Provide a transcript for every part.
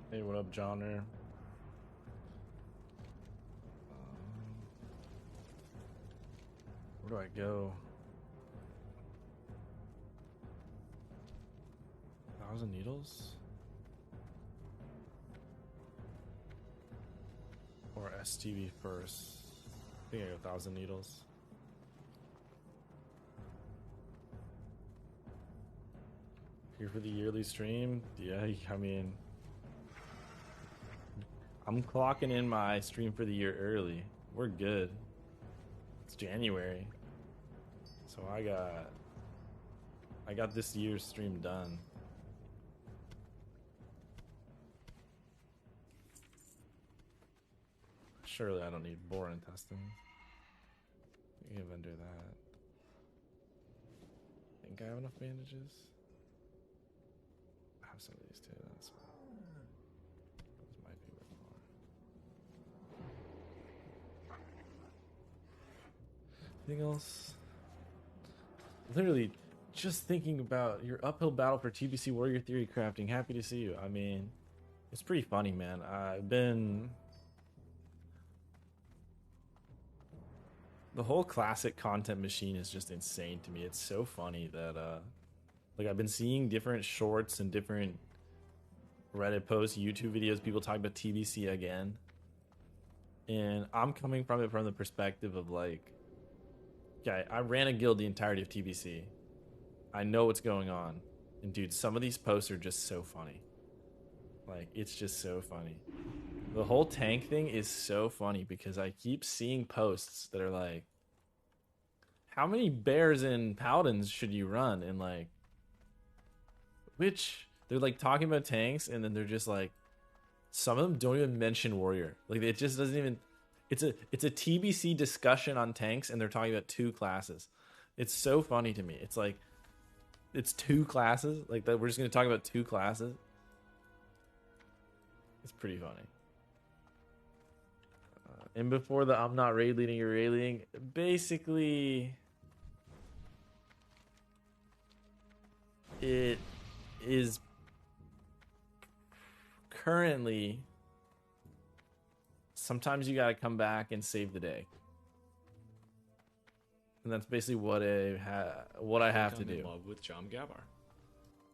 Hey, what up, Johnner? Where do I go? 1,000 needles? Or STV first? I think I go 1,000 needles. Here for the yearly stream? Yeah, I mean, I'm clocking in my stream for the year early. We're good. It's January. So I got this year's stream done. Surely I don't need boar intestine. We can vendor that. Think I have enough bandages? I have some of these too, that's fine. Those might be worth more. Anything else? Literally, just thinking about your uphill battle for TBC Warrior Theory crafting. Happy to see you. I mean, it's pretty funny, man. I've been... The whole classic content machine is just insane to me. It's so funny that, like, I've been seeing different shorts and different Reddit posts, YouTube videos, people talk about TBC again. And I'm coming from it from the perspective of, like, okay, I ran a guild the entirety of TBC. I know what's going on. And dude, some of these posts are just so funny. Like, it's just so funny. The whole tank thing is so funny because I keep seeing posts that are like, how many bears and paladins should you run? And like, which they're like talking about tanks, and then they're just like, some of them don't even mention warrior. Like, it just doesn't even. It's a TBC discussion on tanks, and they're talking about two classes. It's so funny to me. It's like, it's two classes. Like that, we're just gonna talk about two classes. It's pretty funny. And before the I'm not raid leading, you're raid leading. Basically, it is currently. Sometimes you gotta come back and save the day, and that's basically what I have to do. In love with Jam Gabar.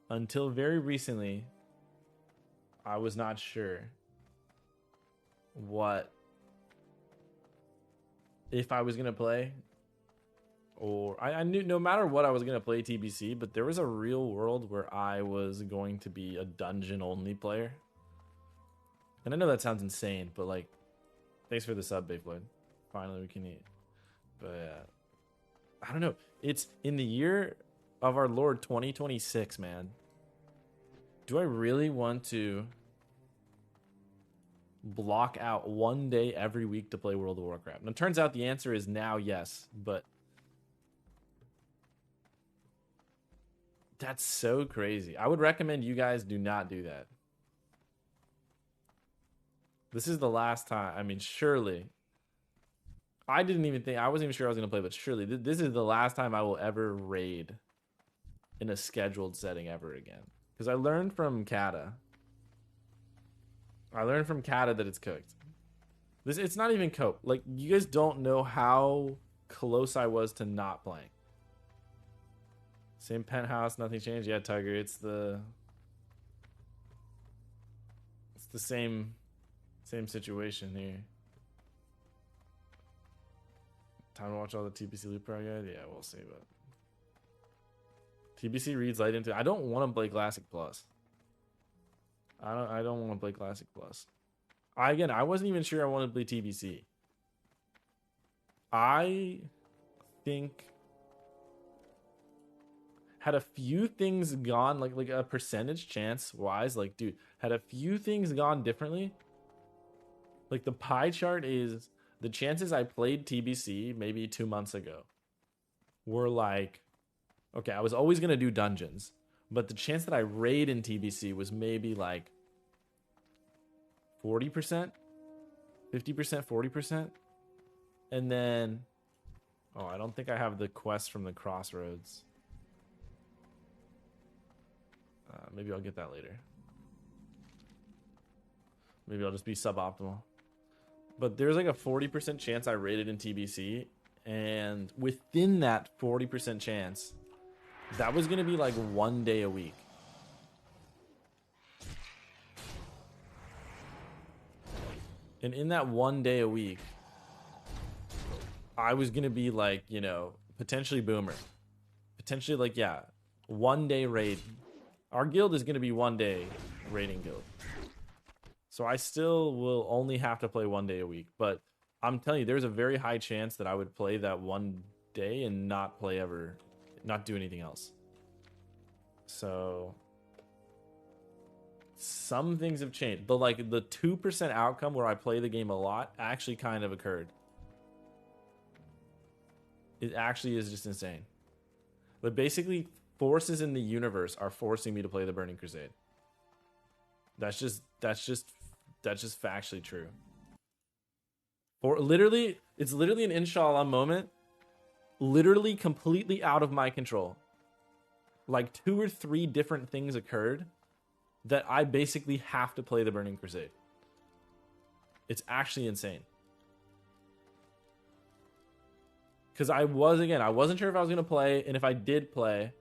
Until very recently, I was not sure what if I was gonna play, or I knew no matter what I was gonna play TBC, but there was a real world where I was going to be a dungeon only player. And I know that sounds insane, but like, thanks for the sub, Bayfloyd. Finally, we can eat. But I don't know. It's in the year of our Lord 2026, man. Do I really want to block out one day every week to play World of Warcraft? And it turns out the answer is now yes, but that's so crazy. I would recommend you guys do not do that. This is the last time. I mean, surely. I wasn't even sure I was going to play, but surely this is the last time I will ever raid in a scheduled setting ever again. Because I learned from Kata. That it's cooked. It's not even cope. Like, you guys don't know how close I was to not playing. Same penthouse, nothing changed. Yeah, Tiger, it's the same situation here. Time to watch all the TBC loot pro guide? Yeah, we'll see, but TBC reads light into. I don't want to play Classic Plus. I don't want to play Classic Plus. I wasn't even sure I wanted to play TBC. I think had a few things gone like a percentage chance wise, like, dude, had a few things gone differently. Like, the pie chart is the chances I played TBC maybe 2 months ago were like, okay, I was always going to do dungeons, but the chance that I raid in TBC was maybe like 40%, 50%, 40%. And then, oh, I don't think I have the quest from the Crossroads. Maybe I'll get that later. Maybe I'll just be suboptimal. But there's like a 40% chance I rated in TBC, and within that 40% chance, that was gonna be like 1 day a week. And in that 1 day a week, I was gonna be like, you know, potentially boomer. Potentially like, yeah, 1 day raid. Our guild is gonna be 1 day raiding guild. So I still will only have to play 1 day a week. But I'm telling you, there's a very high chance that I would play that 1 day and not play ever, not do anything else. So some things have changed. But like the 2% outcome where I play the game a lot actually kind of occurred. It actually is just insane. But basically, forces in the universe are forcing me to play the Burning Crusade. That's just factually true. For literally, it's literally an inshallah moment, literally completely out of my control. Like 2 or 3 different things occurred that I basically have to play the Burning Crusade. It's actually insane. Because I wasn't sure if I was going to play, and if I did play,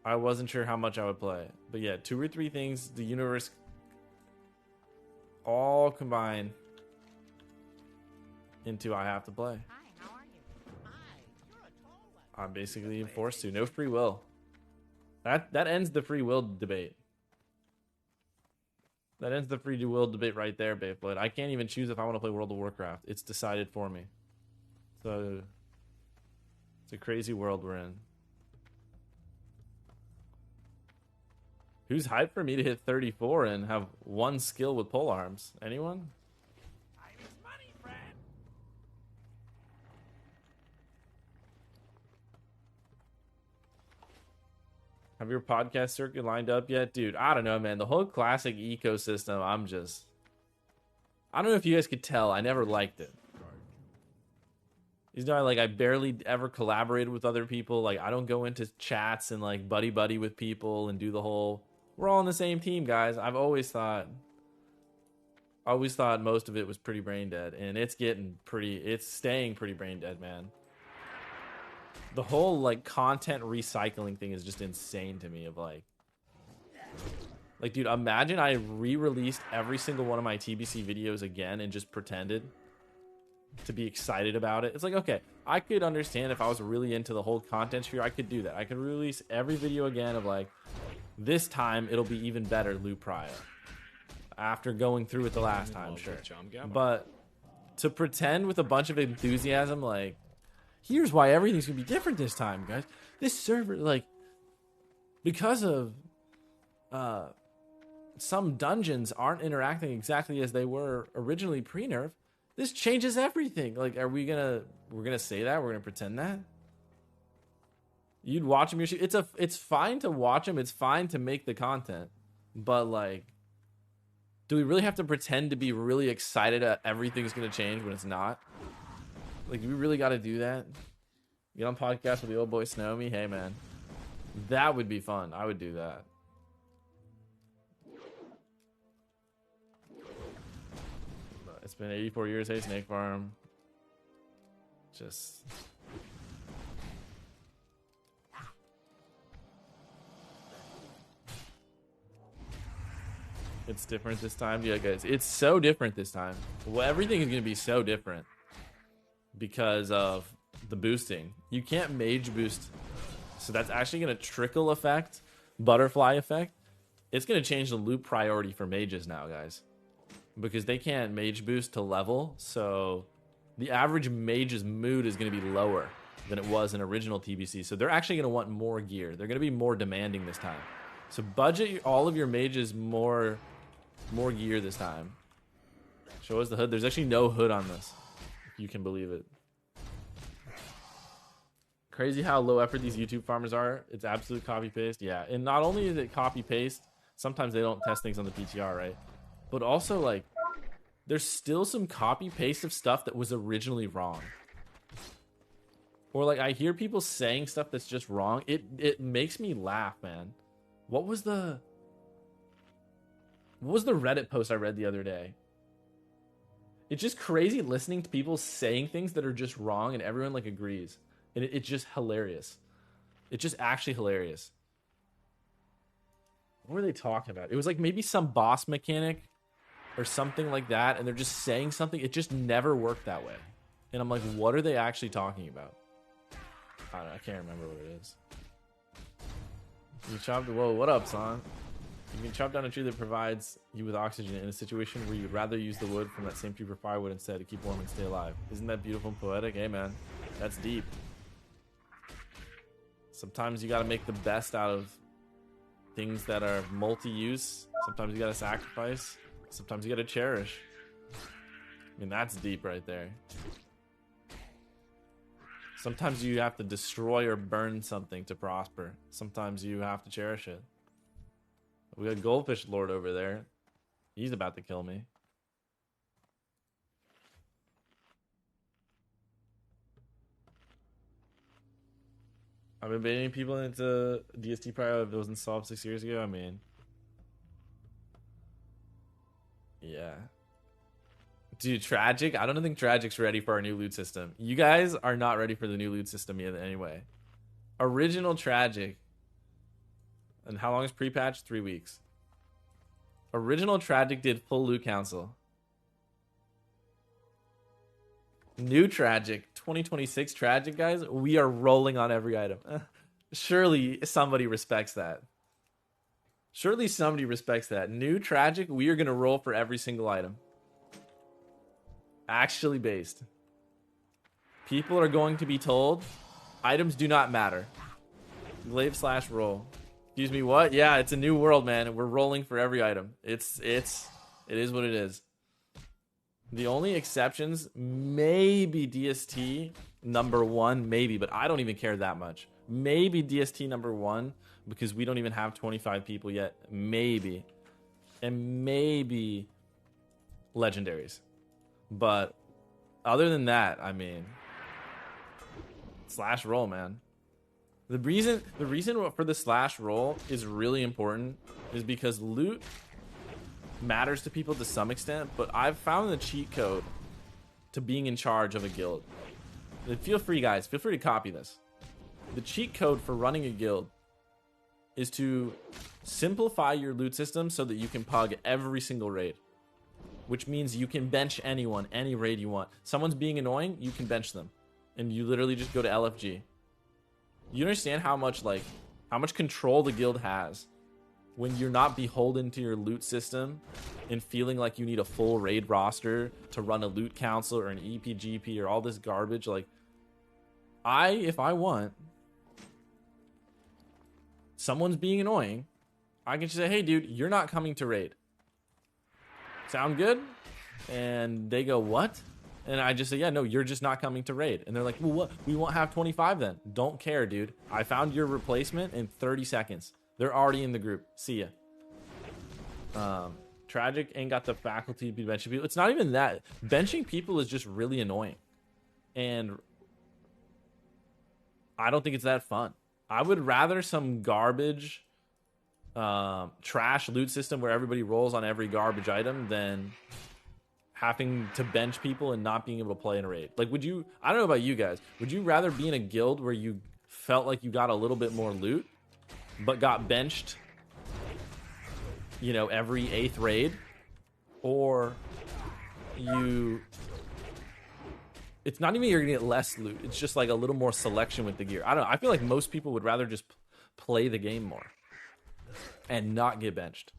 I wasn't sure how much I would play. But yeah, 2 or 3 things, the universe all combine into I have to play. Hi, how are you? Hi, you're a tall one. I'm basically forced to. No free will. That ends the free will debate. That ends the free will debate right there, Beyblade. I can't even choose if I want to play World of Warcraft. It's decided for me. So it's a crazy world we're in. Who's hyped for me to hit 34 and have 1 skill with pole arms? Anyone? Time is money, friend. Have your podcast circuit lined up yet? Dude, I don't know, man. The whole classic ecosystem, I don't know if you guys could tell. I never liked it. You know, like I barely ever collaborated with other people. Like I don't go into chats and like buddy with people and do the whole, we're all on the same team, guys. I've always thought most of it was pretty brain dead, and it's staying pretty brain dead, man. The whole like content recycling thing is just insane to me. Of like dude, imagine I re-released every single one of my TBC videos again and just pretended to be excited about it. It's like, okay, I could understand if I was really into the whole content sphere, I could do that. I could release every video again of like, this time it'll be even better, Lou Pryor. After going through it the last time, sure. But to pretend with a bunch of enthusiasm, like, here's why everything's gonna be different this time, guys. This server, like, because of some dungeons aren't interacting exactly as they were originally pre-nerf, this changes everything. Like, we're gonna say that? We're gonna pretend that? You'd watch them. It's fine to watch them. It's fine to make the content, but like, do we really have to pretend to be really excited that everything's gonna change when it's not? Like, do we really got to do that? Get on podcast with the old boy Snowy. Hey, man, that would be fun. I would do that. It's been 84 years. Hey, Snake Farm. Just. It's different this time. Yeah, guys. It's so different this time. Well, everything is going to be so different because of the boosting. You can't mage boost. So that's actually going to trickle effect, butterfly effect. It's going to change the loop priority for mages now, guys. Because they can't mage boost to level, so the average mage's mood is going to be lower than it was in original TBC. So they're actually going to want more gear. They're going to be more demanding this time. So budget all of your mages more gear this time. Show us the hood. There's actually no hood on this, if you can believe it. Crazy how low effort these YouTube farmers are. It's absolute copy paste. Yeah, and not only is it copy paste, sometimes they don't test things on the PTR, right? But also, like, there's still some copy paste of stuff that was originally wrong. Or like, I hear people saying stuff that's just wrong. It makes me laugh, man. What was the What was the Reddit post I read the other day? It's just crazy listening to people saying things that are just wrong and everyone like agrees. And it's just hilarious. It's just actually hilarious. What were they talking about? It was like maybe some boss mechanic or something like that, and they're just saying something. It just never worked that way. And I'm like, what are they actually talking about? I don't know. I can't remember what it is. You chopped. Whoa, what up, son? You can chop down a tree that provides you with oxygen in a situation where you'd rather use the wood from that same tree for firewood instead to keep warm and stay alive. Isn't that beautiful and poetic? Hey, man, that's deep. Sometimes you got to make the best out of things that are multi-use. Sometimes you got to sacrifice. Sometimes you got to cherish. I mean, that's deep right there. Sometimes you have to destroy or burn something to prosper. Sometimes you have to cherish it. We got Goldfish Lord over there. He's about to kill me. I've been baiting people into DST prior if it was installed 6 years ago. I mean, yeah. Dude, Tragic? I don't think Tragic's ready for our new loot system. You guys are not ready for the new loot system yet anyway. Original Tragic. And how long is pre-patch? 3 weeks. Original Tragic did full loot council. New Tragic, 2026 Tragic, guys. We are rolling on every item. Surely somebody respects that. Surely somebody respects that. New Tragic, we are going to roll for every single item. Actually based. People are going to be told items do not matter. Glaive / roll. Excuse me, what? Yeah, it's a new world, man. We're rolling for every item. It is what it is. The only exceptions, maybe DST number 1, maybe, but I don't even care that much. Maybe DST number 1, because we don't even have 25 people yet. Maybe. And maybe legendaries. But other than that, I mean, / roll, man. The reason for the / roll is really important is because loot matters to people to some extent, but I've found the cheat code to being in charge of a guild. And feel free, guys, feel free to copy this. The cheat code for running a guild is to simplify your loot system so that you can pug every single raid, which means you can bench anyone, any raid you want. Someone's being annoying, you can bench them, and you literally just go to LFG. You understand how much control the guild has when you're not beholden to your loot system and feeling like you need a full raid roster to run a loot council or an EPGP or all this garbage. Like, if I want, someone's being annoying, I can just say, hey, dude, you're not coming to raid. Sound good? And they go, what? And I just say, yeah, no, you're just not coming to raid. And they're like, well, what? We won't have 25 then. Don't care, dude. I found your replacement in 30 seconds. They're already in the group. See ya. Tragic ain't got the faculty to be benching people. It's not even that. Benching people is just really annoying. And I don't think it's that fun. I would rather some garbage, trash loot system where everybody rolls on every garbage item than having to bench people and not being able to play in a raid. Like, would you, I don't know about you guys, would you rather be in a guild where you felt like you got a little bit more loot but got benched, you know, every 8th raid? Or it's not even you're gonna get less loot, it's just like a little more selection with the gear. I don't know, I feel like most people would rather just play the game more and not get benched.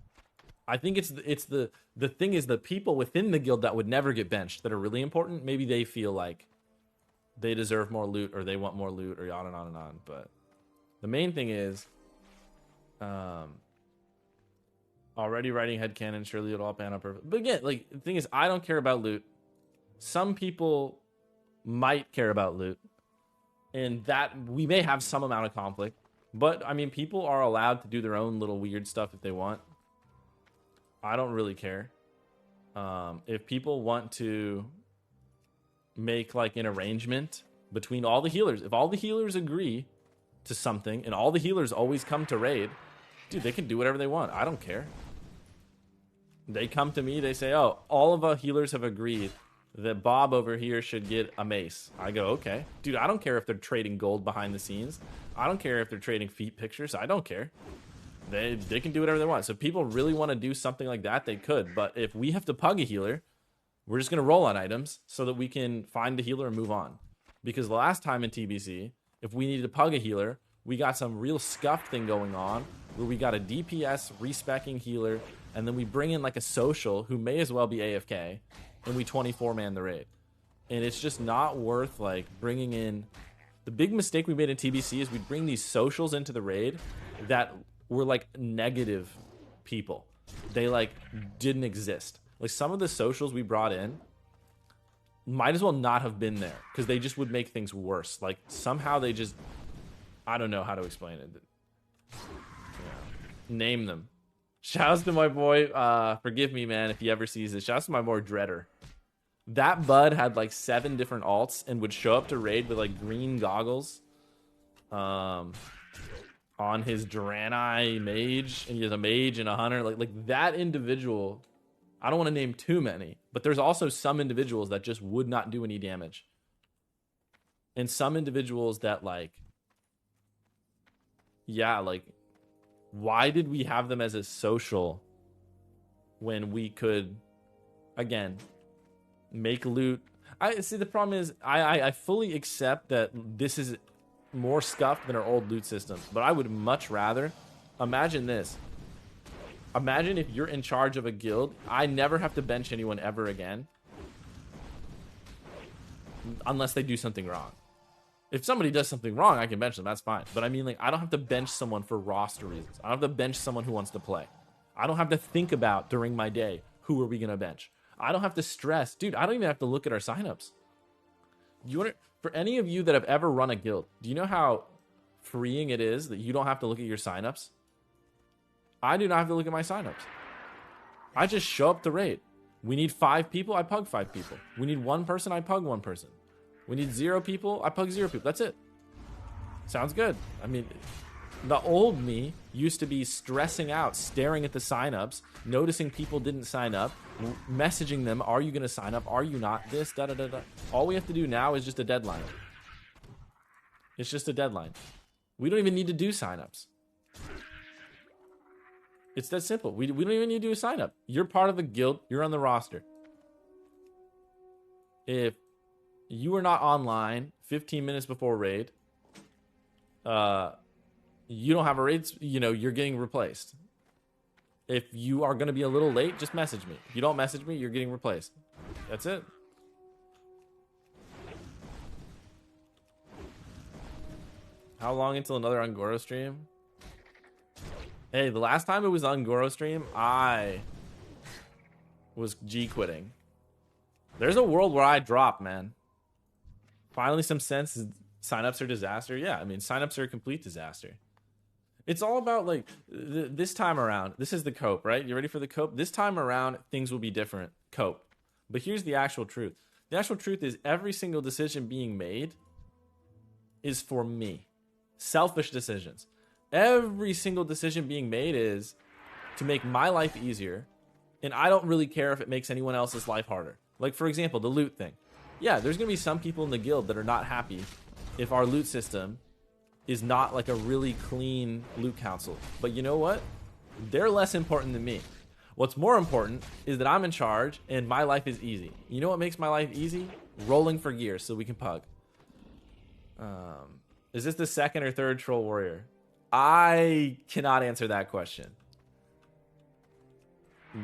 I think it's the thing is the people within the guild that would never get benched that are really important. Maybe they feel like they deserve more loot or they want more loot or on and on and on. But the main thing is, already writing headcanon, surely it'll all pan out perfect. But again, like, the thing is, I don't care about loot. Some people might care about loot, and that we may have some amount of conflict. But I mean, people are allowed to do their own little weird stuff if they want. I don't really care. If people want to make like an arrangement between all the healers, if all the healers agree to something and all the healers always come to raid, dude, they can do whatever they want. I don't care. They come to me, they say, oh, all of our healers have agreed that Bob over here should get a mace. I go, okay. Dude, I don't care if they're trading gold behind the scenes. I don't care if they're trading feet pictures. I don't care. They can do whatever they want. So if people really want to do something like that, they could. But if we have to pug a healer, we're just going to roll on items so that we can find the healer and move on. Because the last time in TBC, if we needed to pug a healer, we got some real scuffed thing going on where we got a DPS respecking healer, and then we bring in like a social who may as well be AFK, and we 24-man the raid. And it's just not worth like bringing in. The big mistake we made in TBC is we'd bring these socials into the raid that were like negative people. They like didn't exist. Like some of the socials we brought in might as well not have been there because they just would make things worse. Like somehow they just, I don't know how to explain it. Yeah. Name them. Shouts to my boy, forgive me, man, if he ever sees this. Shouts to my boy Dreader. That bud had like 7 different alts and would show up to raid with like green goggles on his Draenei mage, and he has a mage and a hunter. Like that individual, I don't want to name too many, but there's also some individuals that just would not do any damage. And some individuals that like, yeah, like, why did we have them as a social when we could, again, make loot? I see the problem is I fully accept that this is more scuffed than our old loot systems, but I would much rather, imagine this. Imagine if you're in charge of a guild, I never have to bench anyone ever again. Unless they do something wrong. If somebody does something wrong, I can bench them, that's fine. But I mean, like, I don't have to bench someone for roster reasons. I don't have to bench someone who wants to play. I don't have to think about during my day, who are we gonna bench? I don't have to stress. Dude, I don't even have to look at our signups. You want to, for any of you that have ever run a guild, do you know how freeing it is that you don't have to look at your signups? I do not have to look at my signups. I just show up to raid. We need 5 people, I pug 5 people. We need 1 person, I pug 1 person. We need 0 people, I pug 0 people. That's it. Sounds good. I mean, the old me used to be stressing out, staring at the signups, noticing people didn't sign up, messaging them, are you going to sign up? Are you not? This, da-da-da-da. All we have to do now is just a deadline. It's just a deadline. We don't even need to do signups. It's that simple. We don't even need to do a sign up. You're part of the guild. You're on the roster. If you are not online 15 minutes before raid, you don't have a raid, you know, you're getting replaced. If you are going to be a little late, just message me. If you don't message me, you're getting replaced. That's it. How long until another Angoro stream? Hey, the last time it was on Goro stream, I was G-quitting. There's a world where I drop, man. Finally some sense. Signups are disaster. Yeah, I mean, signups are a complete disaster. It's all about, like, this time around. This is the cope, right? You ready for the cope? This time around, things will be different. Cope. But here's the actual truth. The actual truth is every single decision being made is for me. Selfish decisions. Every single decision being made is to make my life easier, and I don't really care if it makes anyone else's life harder. Like, for example, the loot thing. Yeah, there's going to be some people in the guild that are not happy if our loot system is not like a really clean loot council. But you know what? They're less important than me. What's more important is that I'm in charge and my life is easy. You know what makes my life easy? Rolling for gear so we can pug. Is this the second or third troll warrior? I cannot answer that question.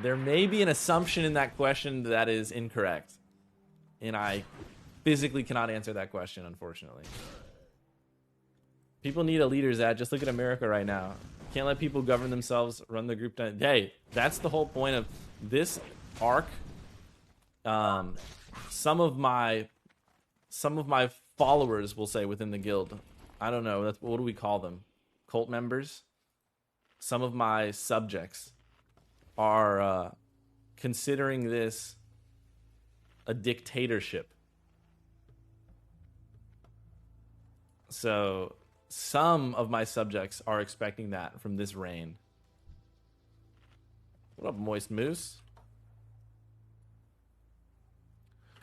There may be an assumption in that question that is incorrect. And I physically cannot answer that question, unfortunately. People need a leader, Zad. Just look at America right now. Can't let people govern themselves, run the group down. Hey, that's the whole point of this arc. Some of my followers will say within the guild. I don't know. What do we call them? Cult members. Some of my subjects are considering this a dictatorship. So some of my subjects are expecting that from this reign. What up, Moist Moose?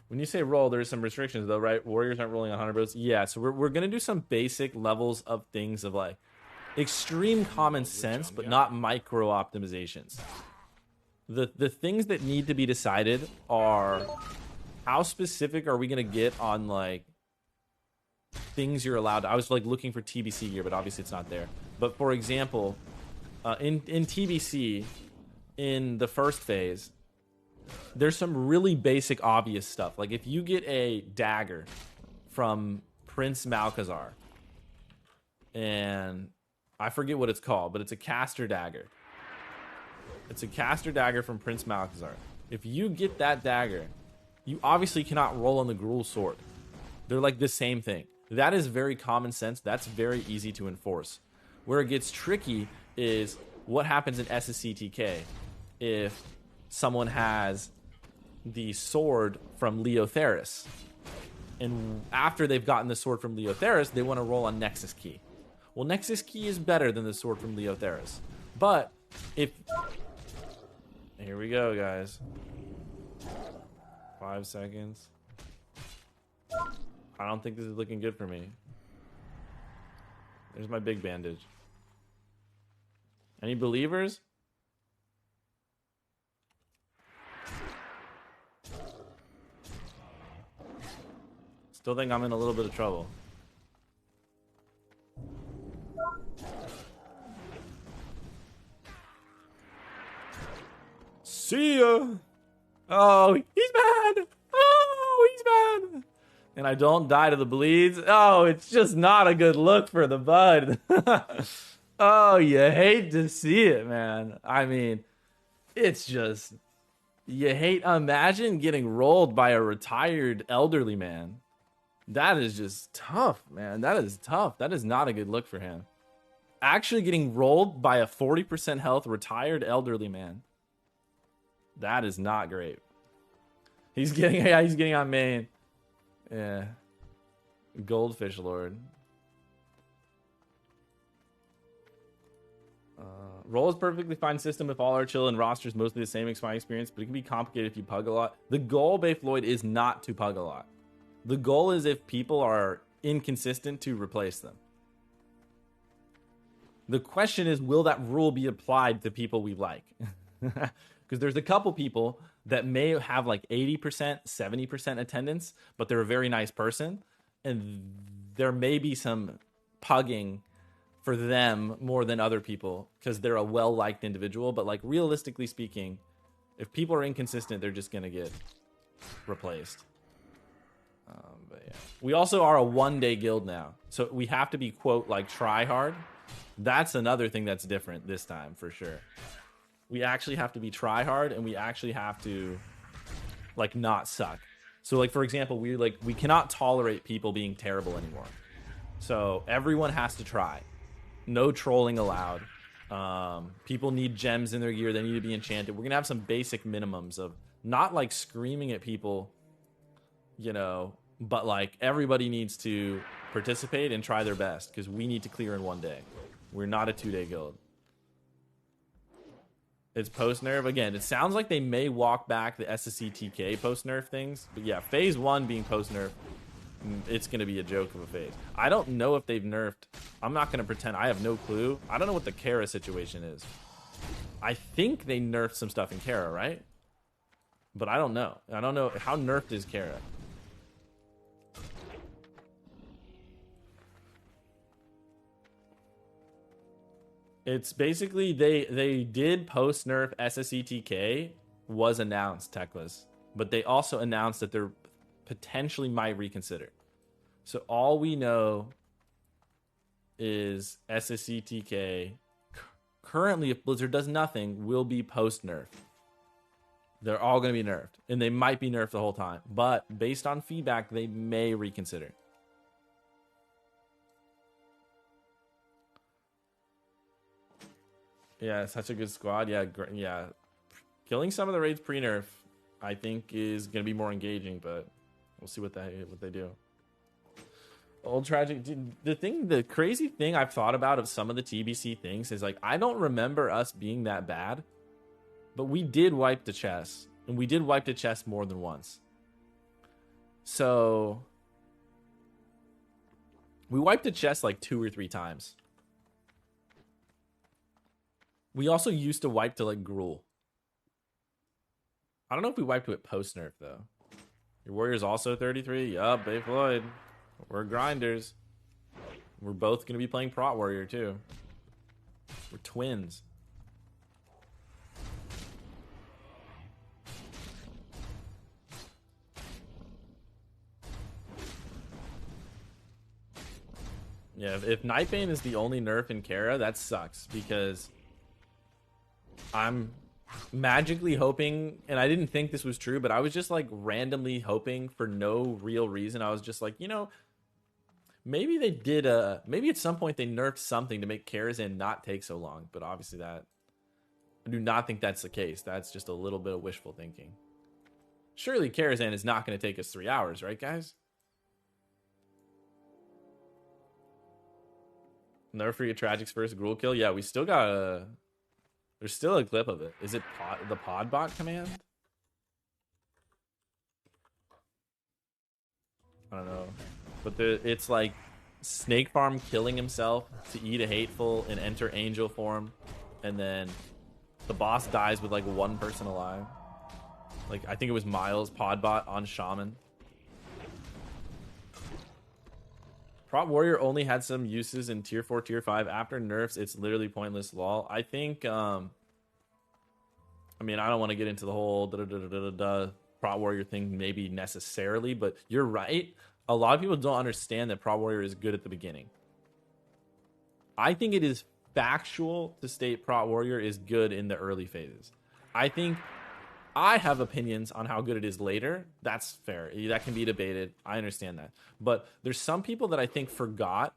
When you say roll, there's some restrictions though, right? Warriors aren't rolling 100 bros. Yeah, so we're gonna do some basic levels of things of like extreme common sense, but not micro optimizations. The things that need to be decided are how specific are we gonna get on like things you're allowed to. I was like looking for TBC gear, but obviously it's not there. But for example, in TBC, in the first phase, there's some really basic, obvious stuff. Like if you get a dagger from Prince Malchazar, and I forget what it's called, but it's a caster dagger. It's a caster dagger from Prince Malchazar. If you get that dagger, you obviously cannot roll on the Gruul sword. They're like the same thing. That is very common sense. That's very easy to enforce. Where it gets tricky is what happens in SSCTK if someone has the sword from Leotheris, and after they've gotten the sword from Leotheris, they want to roll on Nexus Key. Well, Nexus Key is better than the sword from Leotheris. But if... Here we go, guys. 5 seconds. I don't think this is looking good for me. There's my big bandage. Any believers? Still think I'm in a little bit of trouble. See ya! Oh, he's bad! Oh, he's bad! And I don't die to the bleeds. Oh, it's just not a good look for the bud. Oh, you hate to see it, man. I mean, it's just... You hate... Imagine getting rolled by a retired elderly man. That is just tough, man. That is tough. That is not a good look for him. Actually getting rolled by a 40% health retired elderly man. That is not great. He's getting... Yeah, he's getting on main. Yeah. Goldfish Lord. Roll is perfectly fine system if all are chill and rosters mostly the same my experience, but it can be complicated if you pug a lot. The goal, Bay Floyd, is not to pug a lot. The goal is if people are inconsistent to replace them. The question is, will that rule be applied to people we like? Because there's a couple people that may have like 80%, 70% attendance, but they're a very nice person. And there may be some pugging for them more than other people because they're a well-liked individual. But like realistically speaking, if people are inconsistent, they're just going to get replaced. But yeah. We also are a one-day guild now. So we have to be, quote, like try hard. That's another thing that's different this time for sure. We actually have to be try hard, and we actually have to like not suck. So like for example, we cannot tolerate people being terrible anymore. So everyone has to try. No trolling allowed. People need gems in their gear. They need to be enchanted. We're gonna have some basic minimums of not like screaming at people, you know, but like everybody needs to participate and try their best because we need to clear in one day. We're not a 2-day guild. It's post nerf again. It sounds like they may walk back the SSCTK post nerf things, but yeah, phase 1 being post nerf, it's going to be a joke of a phase. I don't know if they've nerfed. I'm not going to pretend. I have no clue. I don't know what the Kara situation is. I think they nerfed some stuff in Kara, right? But I don't know. I don't know. How nerfed is Kara? It's basically they did post nerf SSCTK was announced, Techless, but they also announced that they're potentially might reconsider. So all we know is SSCTK currently, if Blizzard does nothing, will be post nerf. They're all going to be nerfed, and they might be nerfed the whole time. But based on feedback, they may reconsider. Yeah, such a good squad. Yeah, yeah. Killing some of the raids pre-nerf, I think, is going to be more engaging, but we'll see what they do. Old Tragic. The crazy thing I've thought about of some of the TBC things is like, I don't remember us being that bad, but we did wipe the chest, and we did wipe the chest more than once. So we wiped the chest like 2 or 3 times. We also used to wipe to like gruel. I don't know if we wiped to it post nerf though. Your warrior's also 33. Yup, Bay Floyd. We're grinders. We're both gonna be playing Prot Warrior too. We're twins. Yeah, if Nightbane is the only nerf in Kara, that sucks because I'm magically hoping, and I didn't think this was true, but I was just like randomly hoping for no real reason. I was just like, you know, maybe they did maybe at some point they nerfed something to make Karazhan not take so long, but obviously that I do not think that's the case. That's just a little bit of wishful thinking. Surely Karazhan is not going to take us 3 hours, right, guys? Never forget Tragic's first Gruul kill. Yeah, we still got a... There's still a clip of it. Is it the Podbot command? I don't know. But it's like Snake Farm killing himself to eat a hateful and enter angel form. And then the boss dies with like 1 person alive. Like, I think it was Miles Podbot on Shaman. Prot Warrior only had some uses in tier 4, tier 5. After nerfs, it's literally pointless lol. I think, I mean, I don't want to get into the whole Prot Warrior thing maybe necessarily, but you're right. A lot of people don't understand that Prot Warrior is good at the beginning. I think it is factual to state Prot Warrior is good in the early phases. I think I have opinions on how good it is later. That's fair. That can be debated. I understand that. But there's some people that I think forgot,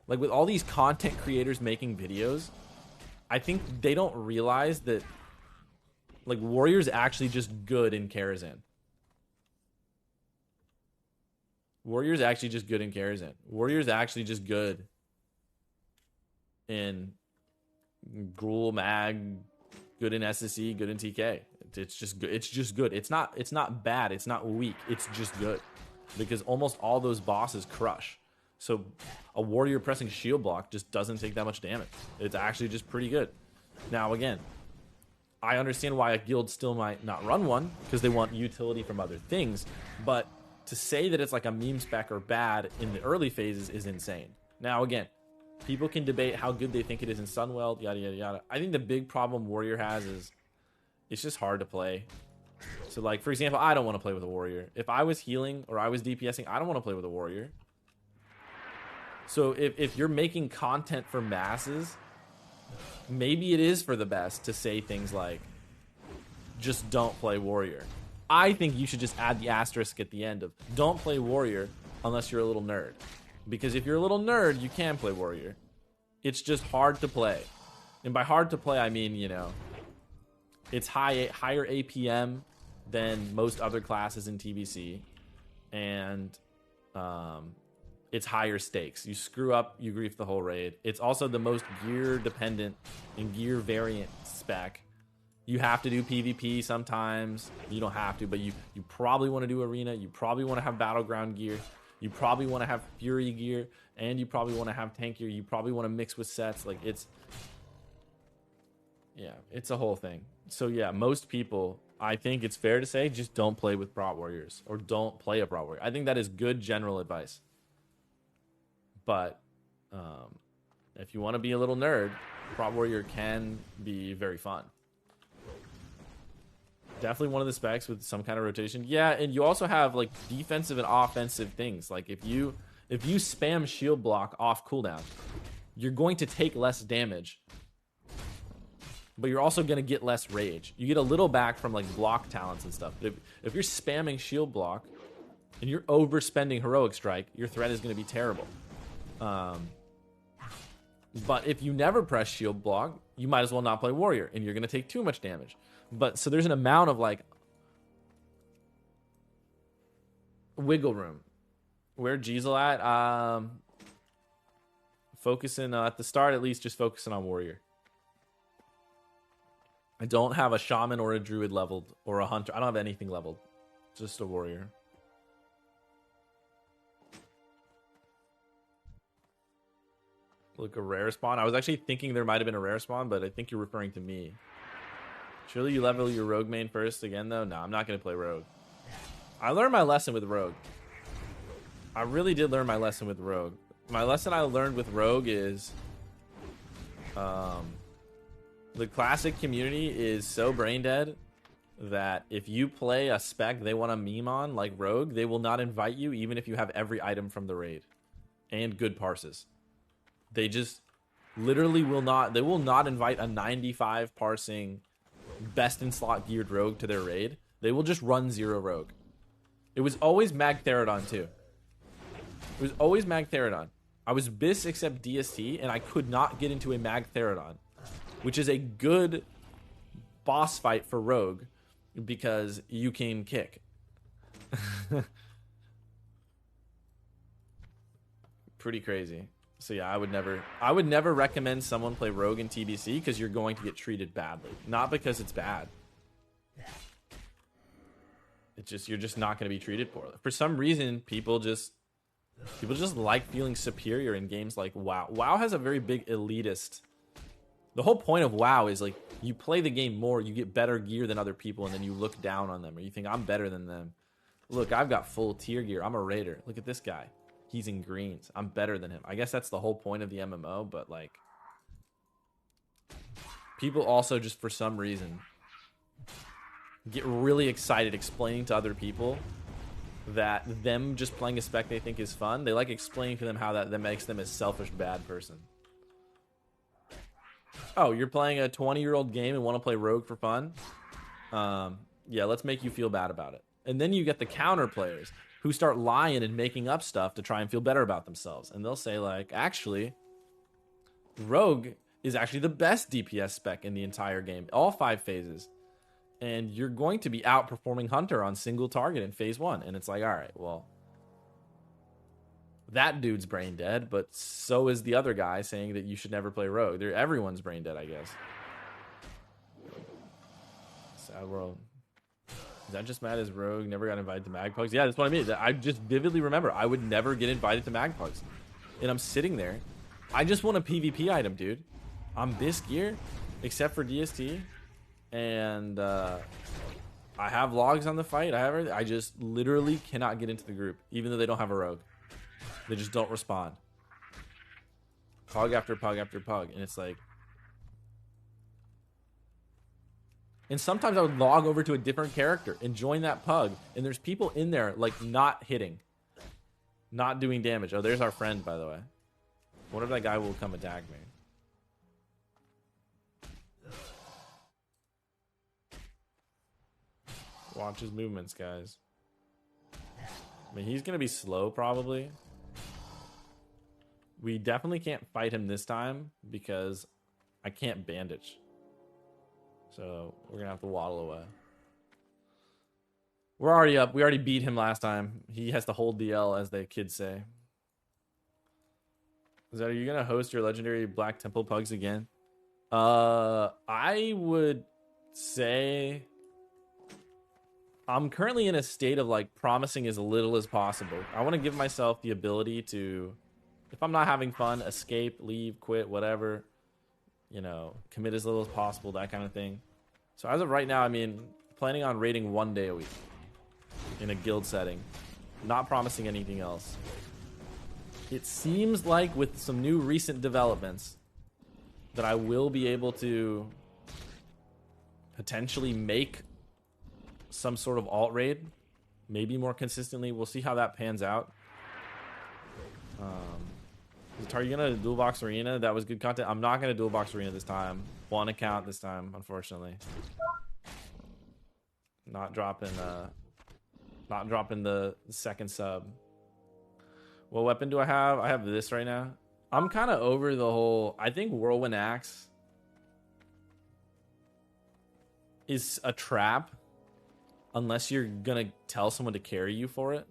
like with all these content creators making videos, I think they don't realize that like Warrior's actually just good in Karazhan. Warrior's actually just good in Karazhan. Warrior's actually just good in Gruul, Mag, good in SSE, good in TK. It's just good. It's just good. It's not bad. It's not weak. It's just good. Because almost all those bosses crush. So a warrior pressing shield block just doesn't take that much damage. It's actually just pretty good. Now again, I understand why a guild still might not run one, because they want utility from other things, but to say that it's like a meme spec or bad in the early phases is insane. Now again, people can debate how good they think it is in Sunweld, yada yada yada. I think the big problem Warrior has is it's just hard to play. So like, for example, I don't want to play with a warrior. If I was healing or I was DPSing, I don't want to play with a warrior. So if you're making content for masses, maybe it is for the best to say things like, just don't play warrior. I think you should just add the asterisk at the end of, don't play warrior unless you're a little nerd. Because if you're a little nerd, you can play warrior. It's just hard to play. And by hard to play, I mean, you know, it's higher APM than most other classes in TBC, and it's higher stakes. You screw up, you grief the whole raid. It's also the most gear dependent and gear variant spec. You have to do PvP sometimes. You don't have to, but you probably want to do arena. You probably want to have battleground gear. You probably want to have fury gear, and you probably want to have tank gear. You probably want to mix with sets. Like it's a whole thing. So yeah, most people, I think it's fair to say, just don't play with Prot Warriors or don't play a Prot Warrior. I think that is good general advice. But if you want to be a little nerd, Prot Warrior can be very fun. Definitely one of the specs with some kind of rotation. Yeah, and you also have like defensive and offensive things. Like if you spam shield block off cooldown, you're going to take less damage, but you're also going to get less rage. You get a little back from like block talents and stuff. But if you're spamming shield block and you're overspending heroic strike, your threat is going to be terrible. But if you never press shield block, you might as well not play warrior, and you're going to take too much damage. But so there's an amount of like wiggle room. Where Giesel at? Focusing at the start, at least, just focusing on warrior. I don't have a shaman or a druid leveled or a hunter. I don't have anything leveled. Just a warrior. Look, a rare spawn. I was actually thinking there might have been a rare spawn, but I think you're referring to me. Surely you level your rogue main first again, though? No, I'm not going to play rogue. I learned my lesson with rogue. I really did learn my lesson with rogue. My lesson I learned with rogue is the classic community is so brain dead that if you play a spec they want to meme on, like rogue, they will not invite you even if you have every item from the raid and good parses. They just literally will not. They will not invite a 95 parsing best in slot geared rogue to their raid. They will just run 0 rogue. It was always Mag Therodon too. It was always Mag Therodon. I was BIS except DST, and I could not get into a Mag Therodon, which is a good boss fight for rogue because you can kick. Pretty crazy. So yeah, I would never recommend someone play rogue in TBC because you're going to get treated badly. Not because it's bad. It's just you're just not going to be treated poorly. For some reason, people just like feeling superior in games like WoW. WoW has a very big elitist. The whole point of WoW is like you play the game more, you get better gear than other people, and then you look down on them or you think I'm better than them. Look, I've got full tier gear. I'm a raider. Look at this guy. He's in greens. I'm better than him. I guess that's the whole point of the MMO, but like people also just for some reason get really excited explaining to other people that them just playing a spec they think is fun. They like explaining to them how that makes them a selfish bad person. Oh, you're playing a 20-year-old game and want to play rogue for fun? Yeah, let's make you feel bad about it. And then you get the counter players who start lying and making up stuff to try and feel better about themselves. And they'll say like, actually, rogue is actually the best DPS spec in the entire game, all 5 phases. And you're going to be outperforming Hunter on single target in phase 1. And it's like, all right, well, that dude's brain dead, but so is the other guy saying that you should never play rogue. Everyone's brain dead, I guess. Sad world. Is that just mad as rogue never got invited to Magpugs? Yeah, that's what I mean. I just vividly remember I would never get invited to Magpugs. And I'm sitting there. I just want a PvP item, dude. I'm BIS gear, except for DST. And I have logs on the fight. I just literally cannot get into the group, even though they don't have a rogue. They just don't respond. Pug after pug after pug. And it's like... And sometimes I would log over to a different character and join that pug. And there's people in there, like, not hitting. Not doing damage. Oh, there's our friend, by the way. What if that guy will come attack me? Watch his movements, guys. I mean, he's going to be slow, probably. We definitely can't fight him this time because I can't bandage. So we're going to have to waddle away. We're already up. We already beat him last time. He has to hold the L, as the kids say. Are you going to host your legendary Black Temple Pugs again? I would say... I'm currently in a state of like promising as little as possible. I want to give myself the ability to, if I'm not having fun, escape, leave, quit, whatever, you know, commit as little as possible, that kind of thing. So as of right now, I mean, planning on raiding 1 day a week in a guild setting, not promising anything else. It seems like with some new recent developments that I will be able to potentially make some sort of alt raid, maybe more consistently. We'll see how that pans out. Are you gonna dual box arena? That was good content. I'm not gonna dual box arena this time. One account this time, unfortunately. Not dropping the second sub. What weapon do I have? I have this right now. I'm kind of over the whole, I think Whirlwind Axe is a trap unless you're gonna tell someone to carry you for it.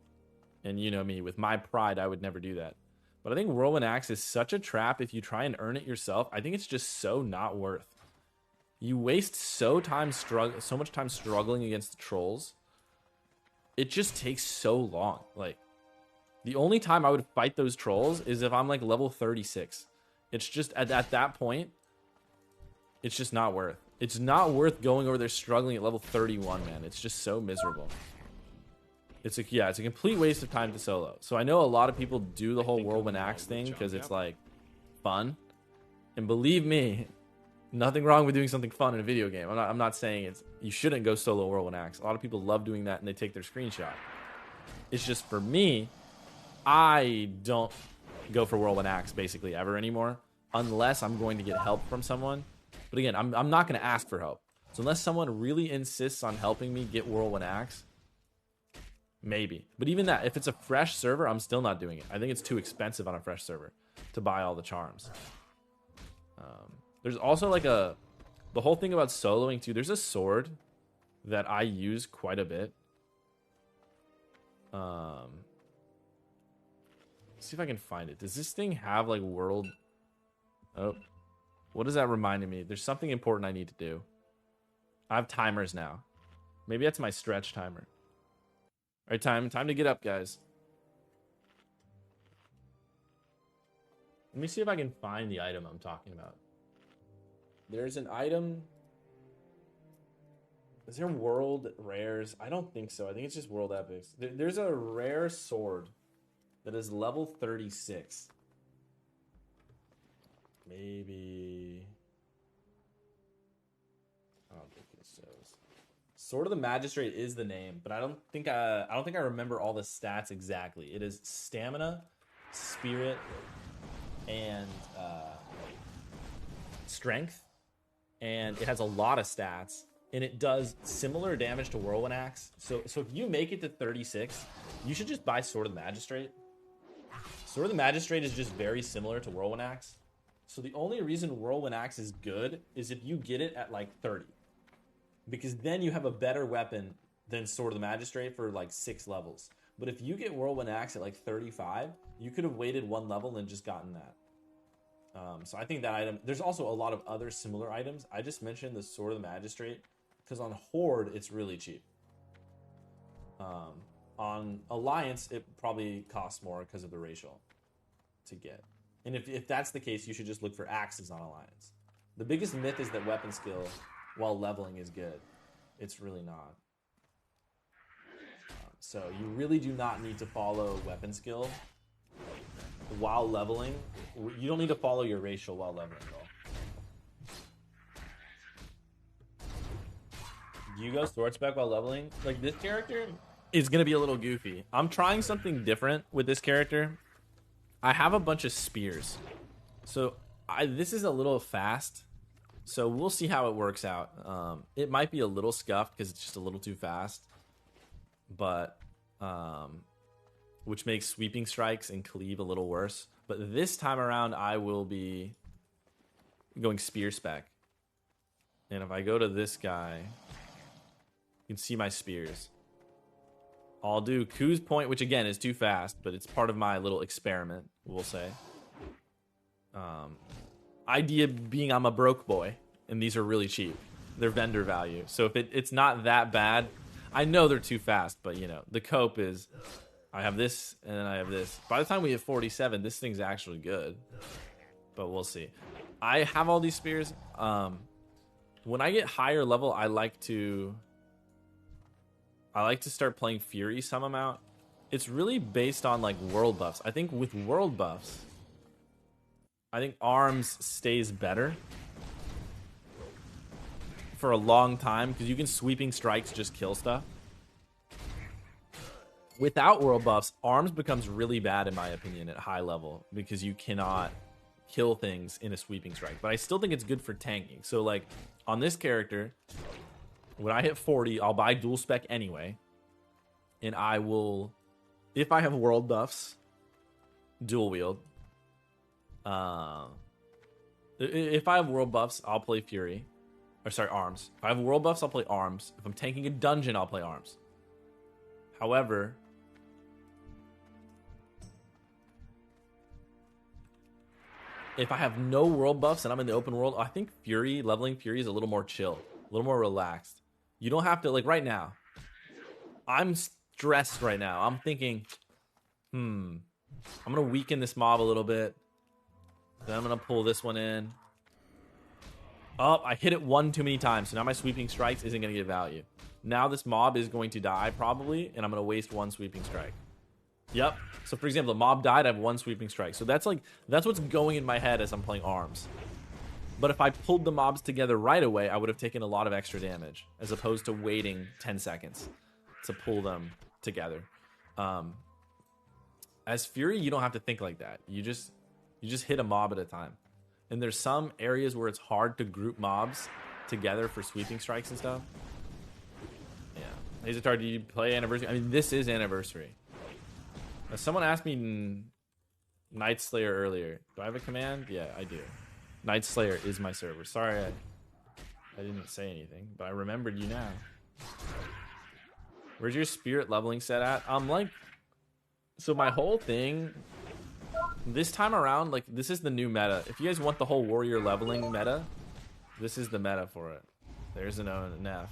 And you know me, with my pride, I would never do that. But I think Whirlwind Axe is such a trap if you try and earn it yourself. I think it's just so not worth. You waste so much time struggling against the trolls. It just takes so long. Like, the only time I would fight those trolls is if I'm like level 36. It's just at that point, it's just not worth. It's not worth going over there struggling at level 31, man. It's just so miserable. It's a complete waste of time to solo. So I know a lot of people do the whole whirlwind axe thing because it's like fun. And believe me, nothing wrong with doing something fun in a video game. I'm not saying you shouldn't go solo whirlwind axe. A lot of people love doing that and they take their screenshot. It's just for me, I don't go for whirlwind axe basically ever anymore unless I'm going to get help from someone. But again, I'm not going to ask for help. So unless someone really insists on helping me get whirlwind axe, maybe. But even that, if it's a fresh server, I'm still not doing it. I think it's too expensive on a fresh server to buy all the charms. There's also like the whole thing about soloing too. There's a sword that I use quite a bit. See if I can find it. Does this thing have like world? Oh, what is that reminding me? There's something important I need to do. I have timers now. Maybe that's my stretch timer. All right, time to get up, guys. Let me see if I can find the item I'm talking about. There's an item. Is there world rares? I don't think so. I think it's just world epics. There's a rare sword that is level 36. Maybe. I don't think it shows. Sword of the Magistrate is the name, but I don't think I remember all the stats exactly. It is stamina, spirit, and strength, and it has a lot of stats, and it does similar damage to Whirlwind Axe. So if you make it to 36, you should just buy Sword of the Magistrate. Sword of the Magistrate is just very similar to Whirlwind Axe. So the only reason Whirlwind Axe is good is if you get it at like 30. Because then you have a better weapon than Sword of the Magistrate for like 6 levels. But if you get Whirlwind Axe at like 35, you could have waited 1 level and just gotten that. So I think that item... There's also a lot of other similar items. I just mentioned the Sword of the Magistrate because on Horde, it's really cheap. On Alliance, it probably costs more because of the racial to get. And if that's the case, you should just look for axes on Alliance. The biggest myth is that weapon skill while leveling is good. It's really not. So you really do not need to follow weapon skill while leveling. You don't need to follow your racial while leveling at all. Do you go sword spec while leveling? Like this character is going to be a little goofy. I'm trying something different with this character. I have a bunch of spears. So this is a little fast. So we'll see how it works out. It might be a little scuffed because it's just a little too fast. But, which makes sweeping strikes and cleave a little worse. But this time around, I will be going spear spec. And if I go to this guy, you can see my spears. I'll do Ku's point, which again is too fast, but it's part of my little experiment, we'll say. Idea being I'm a broke boy, and these are really cheap. They're vendor value. So if it's not that bad, I know they're too fast, but you know, the cope is I have this and then I have this. By the time we hit 47, this thing's actually good. But we'll see. I have all these spears. When I get higher level, I like to start playing Fury some amount. It's really based on like world buffs. I think with world buffs, I think arms stays better for a long time because you can sweeping strikes just kill stuff. Without world buffs, arms becomes really bad in my opinion at high level because you cannot kill things in a sweeping strike. But I still think it's good for tanking. So like on this character, when I hit 40, I'll buy dual spec anyway. And I will, if I have world buffs, dual wield. If I have world buffs, I'll play Fury. Or sorry, arms. If I have world buffs, I'll play arms. If I'm tanking a dungeon, I'll play arms. However, if I have no world buffs and I'm in the open world, I think leveling Fury is a little more chill, a little more relaxed. You don't have to, like right now, I'm stressed right now. I'm thinking, I'm going to weaken this mob a little bit. Then I'm gonna pull this one in. Oh, I hit it one too many times, so now my sweeping strikes isn't gonna get value. Now this mob is going to die probably, and I'm gonna waste one sweeping strike. Yep. So for example, the mob died, I have one sweeping strike. So that's what's going in my head as I'm playing arms. But if I pulled the mobs together right away, I would have taken a lot of extra damage, as opposed to waiting 10 seconds to pull them together. As Fury, you don't have to think like that. You just hit a mob at a time. And there's some areas where it's hard to group mobs together for sweeping strikes and stuff. Yeah. Hazatar, do you play Anniversary? I mean, this is Anniversary. Someone asked me Night Slayer earlier. Do I have a command? Yeah, I do. Night Slayer is my server. Sorry I didn't say anything, but I remembered you now. Where's your spirit leveling set at? So my whole thing this time around, like, this is the new meta. If you guys want the whole warrior leveling meta, this is the meta for it. There's an ONF.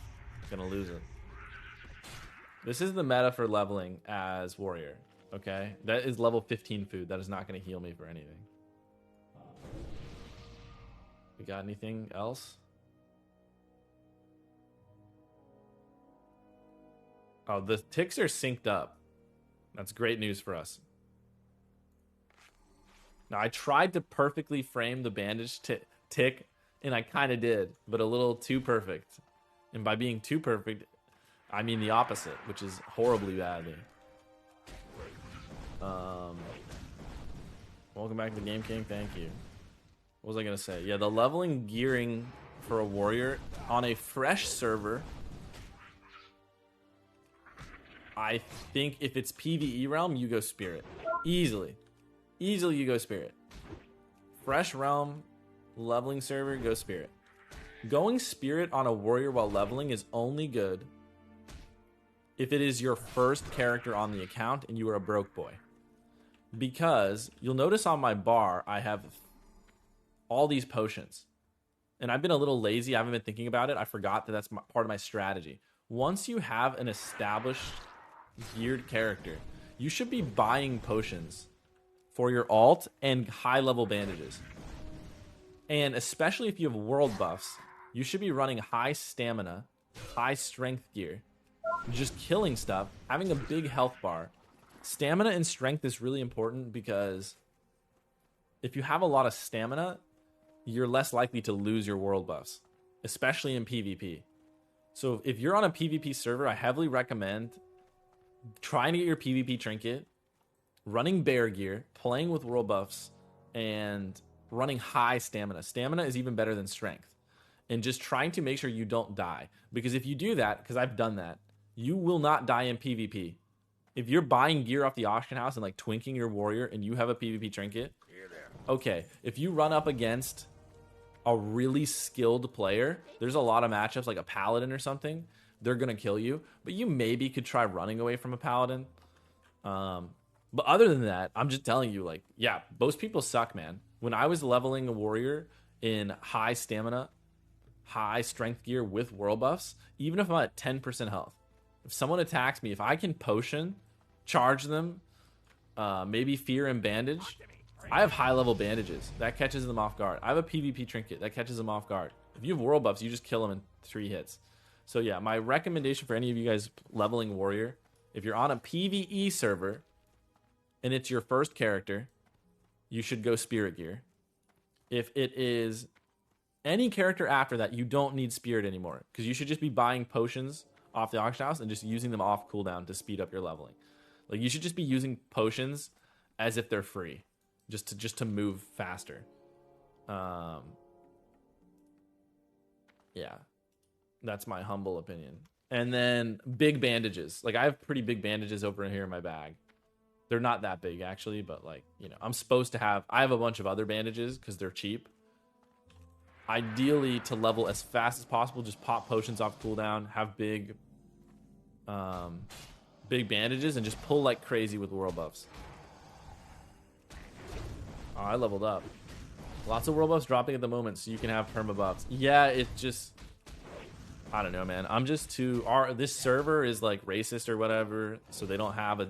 Gonna lose it. This is the meta for leveling as warrior. Okay, that is level 15 food. That is not going to heal me for anything. We got anything else? Oh, the ticks are synced up. That's great news for us. Now, I tried to perfectly frame the bandage tick, and I kind of did, but a little too perfect. And by being too perfect, I mean the opposite, which is horribly badly. Welcome back to Game King. Thank you. What was I gonna say? Yeah, the leveling gearing for a warrior on a fresh server, I think if it's PvE realm, you go spirit. Easily you go spirit. Fresh realm, leveling server, go spirit. Going spirit on a warrior while leveling is only good if it is your first character on the account and you are a broke boy. Because you'll notice on my bar, I have all these potions. And I've been a little lazy. I haven't been thinking about it. I forgot that that's part of my strategy. Once you have an established geared character, you should be buying potions for your alt and high level bandages. And especially if you have world buffs, you should be running high stamina, high strength gear, just killing stuff, having a big health bar. Stamina and strength is really important because if you have a lot of stamina, you're less likely to lose your world buffs, especially in PvP. So if you're on a PvP server, I heavily recommend trying to get your PvP trinket, running bear gear, playing with world buffs, and running high stamina. Stamina is even better than strength. And just trying to make sure you don't die. Because if you do that, because I've done that, you will not die in PvP. If you're buying gear off the auction house and like twinking your warrior and you have a PvP trinket, okay, if you run up against a really skilled player, there's a lot of matchups like a paladin or something, they're gonna kill you, but you maybe could try running away from a paladin. But other than that, I'm just telling you, like, yeah, most people suck, man. When I was leveling a warrior in high stamina, high strength gear with world buffs, even if I'm at 10% health, if someone attacks me, if I can potion, charge them, maybe fear and bandage, I have high level bandages. That catches them off guard. I have a PvP trinket. That catches them off guard. If you have world buffs, you just kill them in 3 hits. So yeah, my recommendation for any of you guys leveling warrior, if you're on a PvE server and it's your first character, you should go spirit gear. If it is any character after that, you don't need spirit anymore because you should just be buying potions off the auction house and just using them off cooldown to speed up your leveling. Like, you should just be using potions as if they're free, just to move faster. Yeah, that's my humble opinion. And then big bandages. Like, I have pretty big bandages over here in my bag. They're not that big actually, but like, you know, I'm supposed to have. I have a bunch of other bandages because they're cheap. Ideally, to level as fast as possible, just pop potions off cooldown, have big bandages, and just pull like crazy with world buffs. Oh, I leveled up. Lots of world buffs dropping at the moment, so you can have perma buffs. Yeah, it just, I don't know, man. I'm just too. This server is like racist or whatever, so they don't have a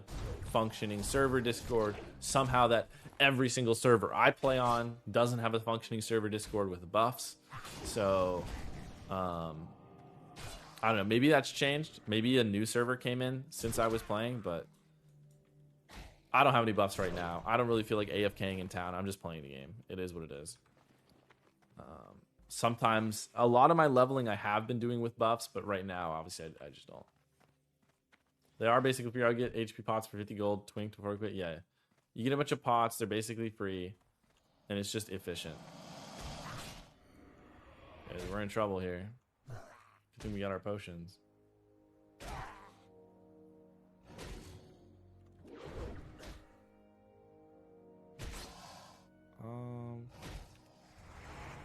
functioning server Discord. Somehow that every single server I play on doesn't have a functioning server Discord with buffs. So, I don't know. Maybe that's changed. Maybe a new server came in since I was playing, but I don't have any buffs right now. I don't really feel like AFKing in town. I'm just playing the game. It is what it is. Sometimes, a lot of my leveling I have been doing with buffs, but right now, obviously, I just don't. They are basically free. I get HP pots for 50 gold, twink to 4 quit. Yeah. You get a bunch of pots. They're basically free, and it's just efficient. Okay, we're in trouble here. Good thing we got our potions.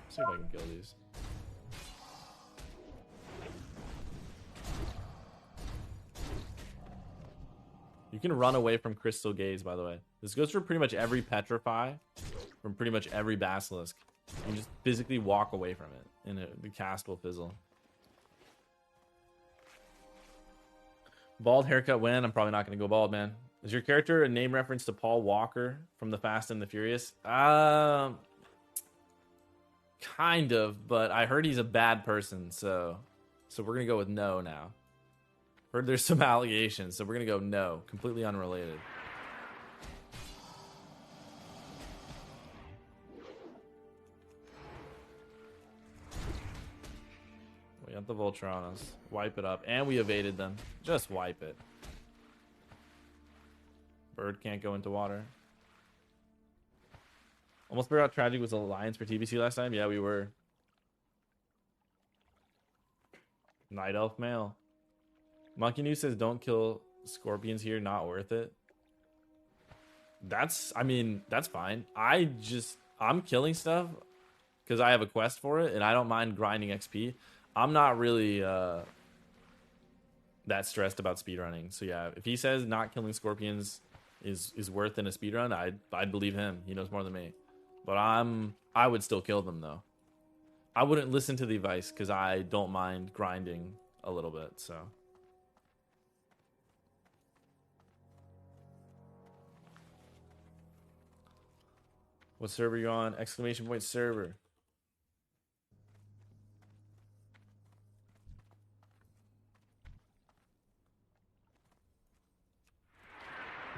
See if I can kill these. You can run away from Crystal Gaze, by the way. This goes for pretty much every Petrify, from pretty much every Basilisk. You can just physically walk away from it, and the cast will fizzle. Bald haircut when? I'm probably not going to go bald, man. Is your character a name reference to Paul Walker from The Fast and the Furious? Kind of, but I heard he's a bad person, so we're gonna go with no now. Heard there's some allegations, so we're gonna go no, completely unrelated. We got the Vulture on us. Wipe it up, and we evaded them. Just wipe it. Bird can't go into water. Almost forgot Tragic was Alliance for TBC last time. Yeah, we were. Night Elf male. Monkey News says don't kill scorpions here. Not worth it. I mean, that's fine. I'm killing stuff because I have a quest for it, and I don't mind grinding XP. I'm not really that stressed about speedrunning. So yeah, if he says not killing scorpions is worth in a speedrun, I'd believe him. He knows more than me. But I would still kill them though. I wouldn't listen to the advice because I don't mind grinding a little bit. So what server you on? Exclamation point server.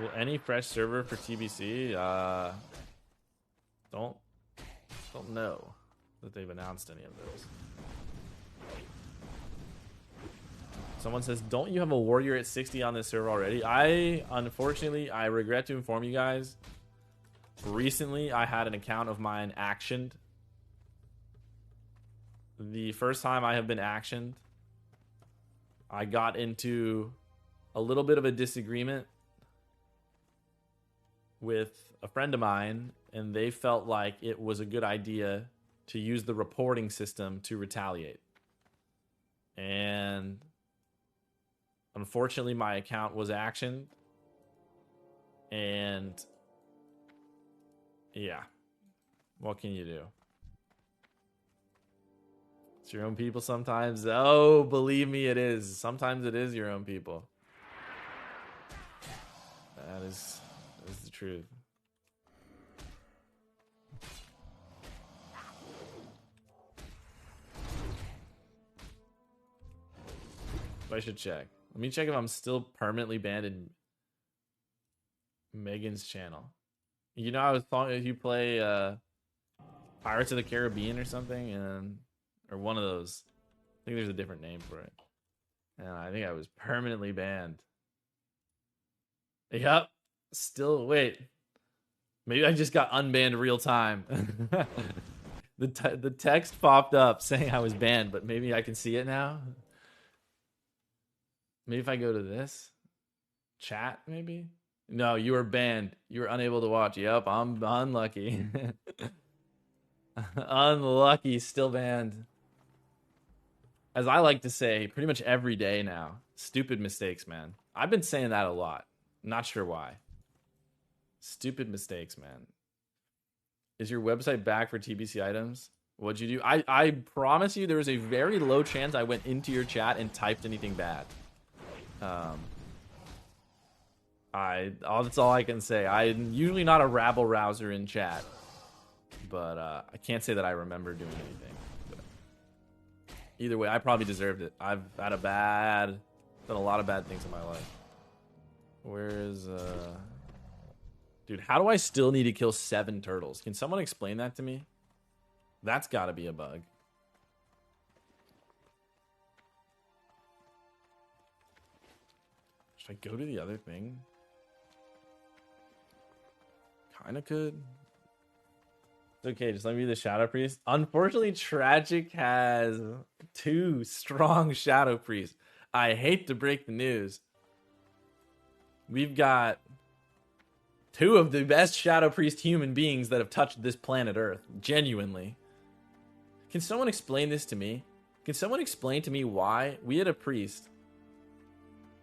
Will any fresh server for TBC? Don't know that they've announced any of those. Someone says, don't you have a warrior at 60 on this server already? Unfortunately, I regret to inform you guys. Recently, I had an account of mine actioned. The first time I have been actioned, I got into a little bit of a disagreement with a friend of mine, and they felt like it was a good idea to use the reporting system to retaliate. And unfortunately, my account was actioned. And yeah, what can you do? It's your own people sometimes. Oh, believe me, it is. Sometimes it is your own people. That is the truth. I should check. Let me check if I'm still permanently banned in Megan's channel. You know, I was thought if you play Pirates of the Caribbean or something, or one of those. I think there's a different name for it. And I think I was permanently banned. Yep. Still, wait. Maybe I just got unbanned real time. The text popped up saying I was banned, but maybe I can see it now. Maybe if I go to this chat, maybe. No, you were banned. You were unable to watch. Yep, I'm unlucky. Unlucky, still banned. As I like to say, pretty much every day now. Stupid mistakes, man. I've been saying that a lot. Not sure why. Stupid mistakes, man. Is your website back for TBC items? What'd you do? I promise you there was a very low chance I went into your chat and typed anything bad. That's all I can say. I'm usually not a rabble rouser in chat, but I can't say that I remember doing anything. But either way, I probably deserved it. I've had done a lot of bad things in my life. Where's dude, how do I still need to kill 7 turtles? Can someone explain that to me? That's gotta be a bug. Should I go to the other thing? Kinda could. It's okay, just let me be the Shadow Priest. Unfortunately, Tragic has 2 strong Shadow Priests. I hate to break the news. We've got 2 of the best Shadow Priest human beings that have touched this planet Earth. Genuinely. Can someone explain this to me? Can someone explain to me why we had a priest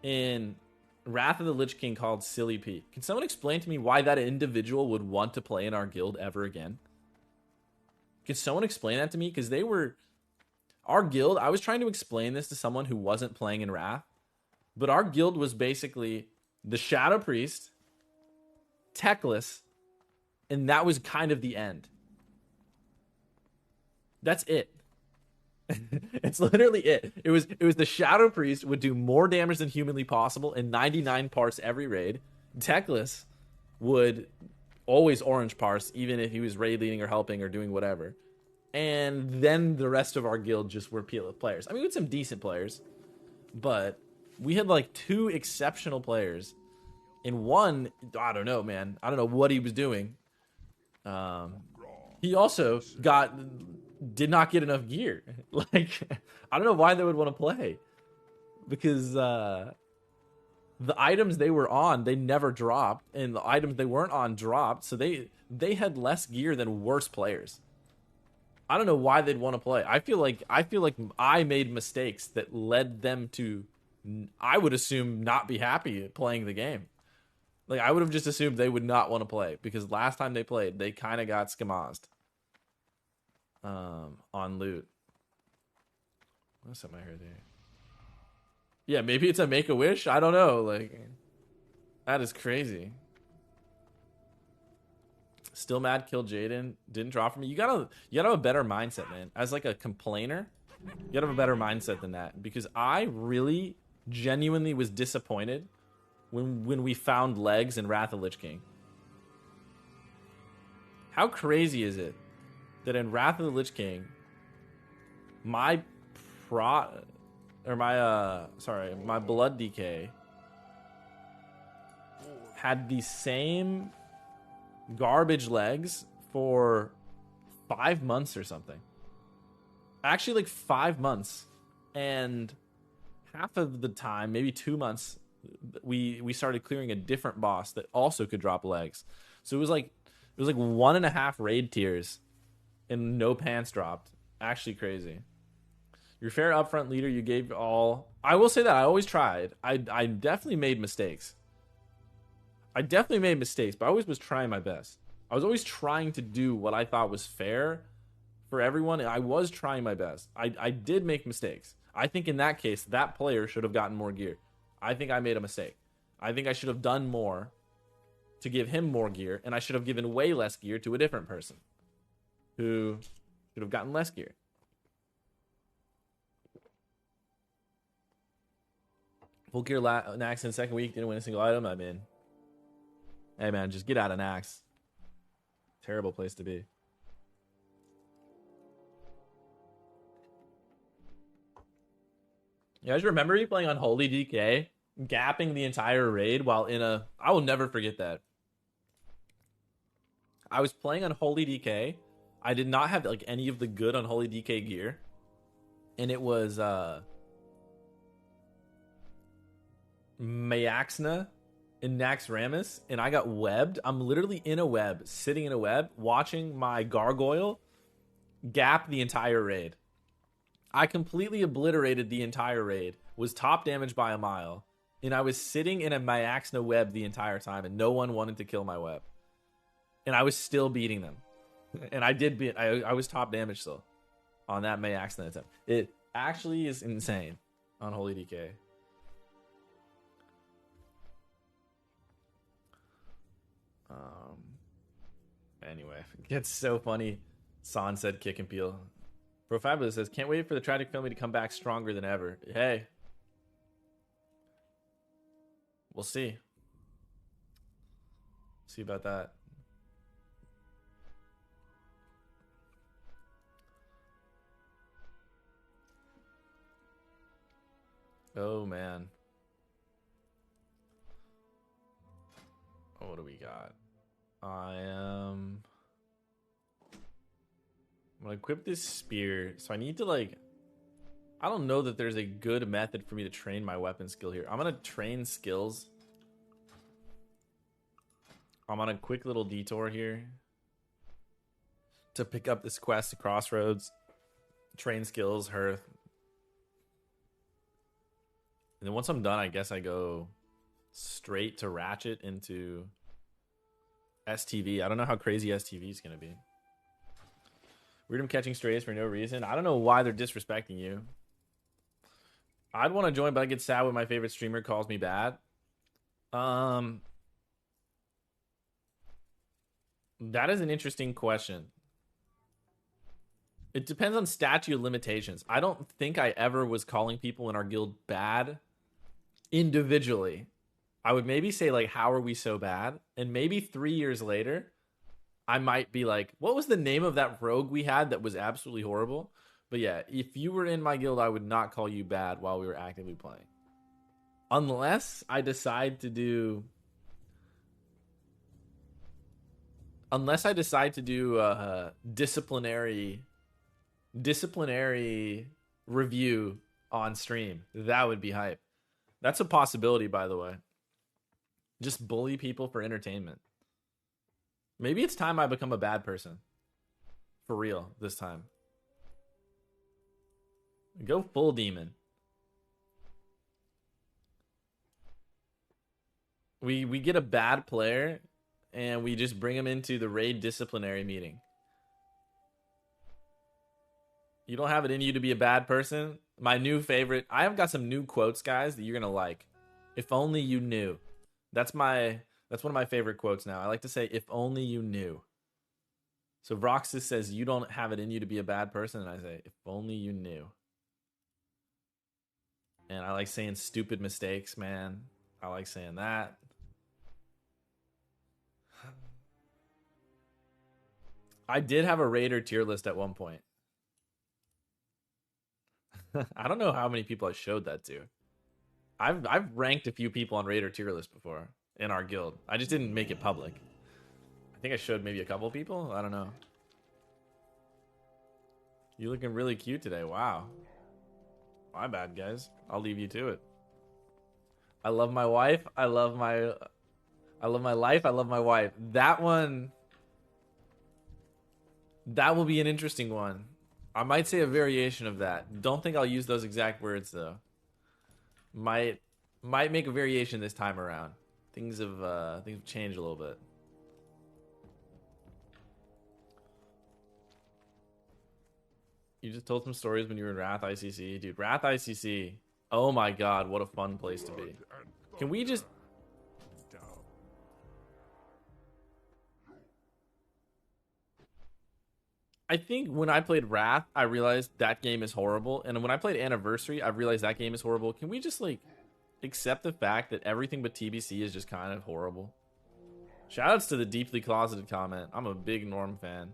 in Wrath of the Lich King called Silly Pete? Can someone explain to me why that individual would want to play in our guild ever again? Can someone explain that to me? Because they were... Our guild, I was trying to explain this to someone who wasn't playing in Wrath, but our guild was basically the Shadow Priest, Techless, and that was kind of the end. That's it. It's literally it. It was the Shadow Priest would do more damage than humanly possible in 99 parse every raid. Techless would always orange parse, even if he was raid leading or helping or doing whatever. And then the rest of our guild just were PLF players. I mean, we had some decent players, but we had like 2 exceptional players. And one, I don't know, man. I don't know what he was doing. He also did not get enough gear. Like, I don't know why they would want to play. Because the items they were on, they never dropped. And the items they weren't on dropped. So they had less gear than worse players. I don't know why they'd want to play. I feel like I made mistakes that led them to, I would assume, not be happy playing the game. Like, I would have just assumed they would not want to play, because last time they played, they kind of got skamazed on loot. What's up my hair there? Yeah, maybe it's a Make-A-Wish. I don't know. Like, that is crazy. Still mad. Killed Jaden. Didn't draw from me. You gotta have a better mindset, man. As like a complainer, you gotta have a better mindset than that. Because I really, genuinely was disappointed when we found legs in Wrath of Lich King. How crazy is it that in Wrath of the Lich King, my blood decay had the same garbage legs for 5 months or something. Actually, like 5 months, and half of the time, maybe 2 months, we started clearing a different boss that also could drop legs. So it was like 1.5 raid tiers and no pants dropped. Actually crazy. Your fair upfront leader, you gave all. I will say that I always tried. I definitely made mistakes. But I always was trying my best. I was always trying to do what I thought was fair for everyone. I was trying my best. I did make mistakes. I think in that case, that player should have gotten more gear. I think I made a mistake. I think I should have done more to give him more gear, and I should have given way less gear to a different person who should have gotten less gear. Full gear Nax in the second week, didn't win a single item. I'm in. Hey man, just get out of Nax. Terrible place to be. You guys remember me playing on Holy DK, gapping the entire raid while in a... I will never forget that. I was playing on Holy DK. I did not have like any of the good Unholy DK gear. And it was Mayaxna and Nax Ramus, and I got webbed. I'm literally in a web, sitting in a web, watching my gargoyle gap the entire raid. I completely obliterated the entire raid, was top damage by a mile, and I was sitting in a Mayaxna web the entire time, and no one wanted to kill my web. And I was still beating them. And I did beat, I was top damage still on that Mayaxna attempt. It actually is insane on Holy DK. Anyway, it's so funny. San said kick and peel. Bro Fabulous says, can't wait for the tragic filming to come back stronger than ever. Hey. We'll see. See about that. Oh, man. What do we got? I'm gonna equip this spear. So I need to like, I don't know that there's a good method for me to train my weapon skill here. I'm gonna train skills. I'm on a quick little detour here to pick up this quest to Crossroads. Train skills, Hearth. And then once I'm done, I guess I go straight to Ratchet into STV. I don't know how crazy STV is going to be. Weirdum catching strays for no reason. I don't know why they're disrespecting you. I'd want to join, but I get sad when my favorite streamer calls me bad. That is an interesting question. It depends on statute of limitations. I don't think I ever was calling people in our guild bad individually. I would maybe say, like, how are we so bad? And maybe 3 years later, I might be like, what was the name of that rogue we had that was absolutely horrible? But yeah, if you were in my guild, I would not call you bad while we were actively playing. Unless I decide to do... Unless I decide to do a disciplinary review on stream. That would be hype. That's a possibility, by the way. Just bully people for entertainment. Maybe it's time I become a bad person. For real, this time. Go full demon. We get a bad player and we just bring him into the raid disciplinary meeting. You don't have it in you to be a bad person? My new favorite. I have got some new quotes, guys, that you're going to like. If only you knew. That's one of my favorite quotes now. I like to say, if only you knew. So Roxas says, you don't have it in you to be a bad person. And I say, if only you knew. And I like saying stupid mistakes, man. I like saying that. I did have a Raider tier list at one point. I don't know how many people I showed that to. I've ranked a few people on Raider tier list before in our guild. I just didn't make it public. I think I showed maybe a couple people. I don't know. You looking really cute today. Wow. My bad, guys. I'll leave you to it. I love my wife. I love my life. I love my wife. That one. That will be an interesting one. I might say a variation of that. Don't think I'll use those exact words though. Might make a variation this time around. Things have changed a little bit. You just told some stories when you were in Wrath ICC, dude. Wrath ICC. Oh my god, what a fun place to be. Can we just... I think when I played Wrath, I realized that game is horrible. And when I played Anniversary, I realized that game is horrible. Can we just, like, accept the fact that everything but TBC is just kind of horrible? Shoutouts to the Deeply Closeted comment. I'm a big Norm fan.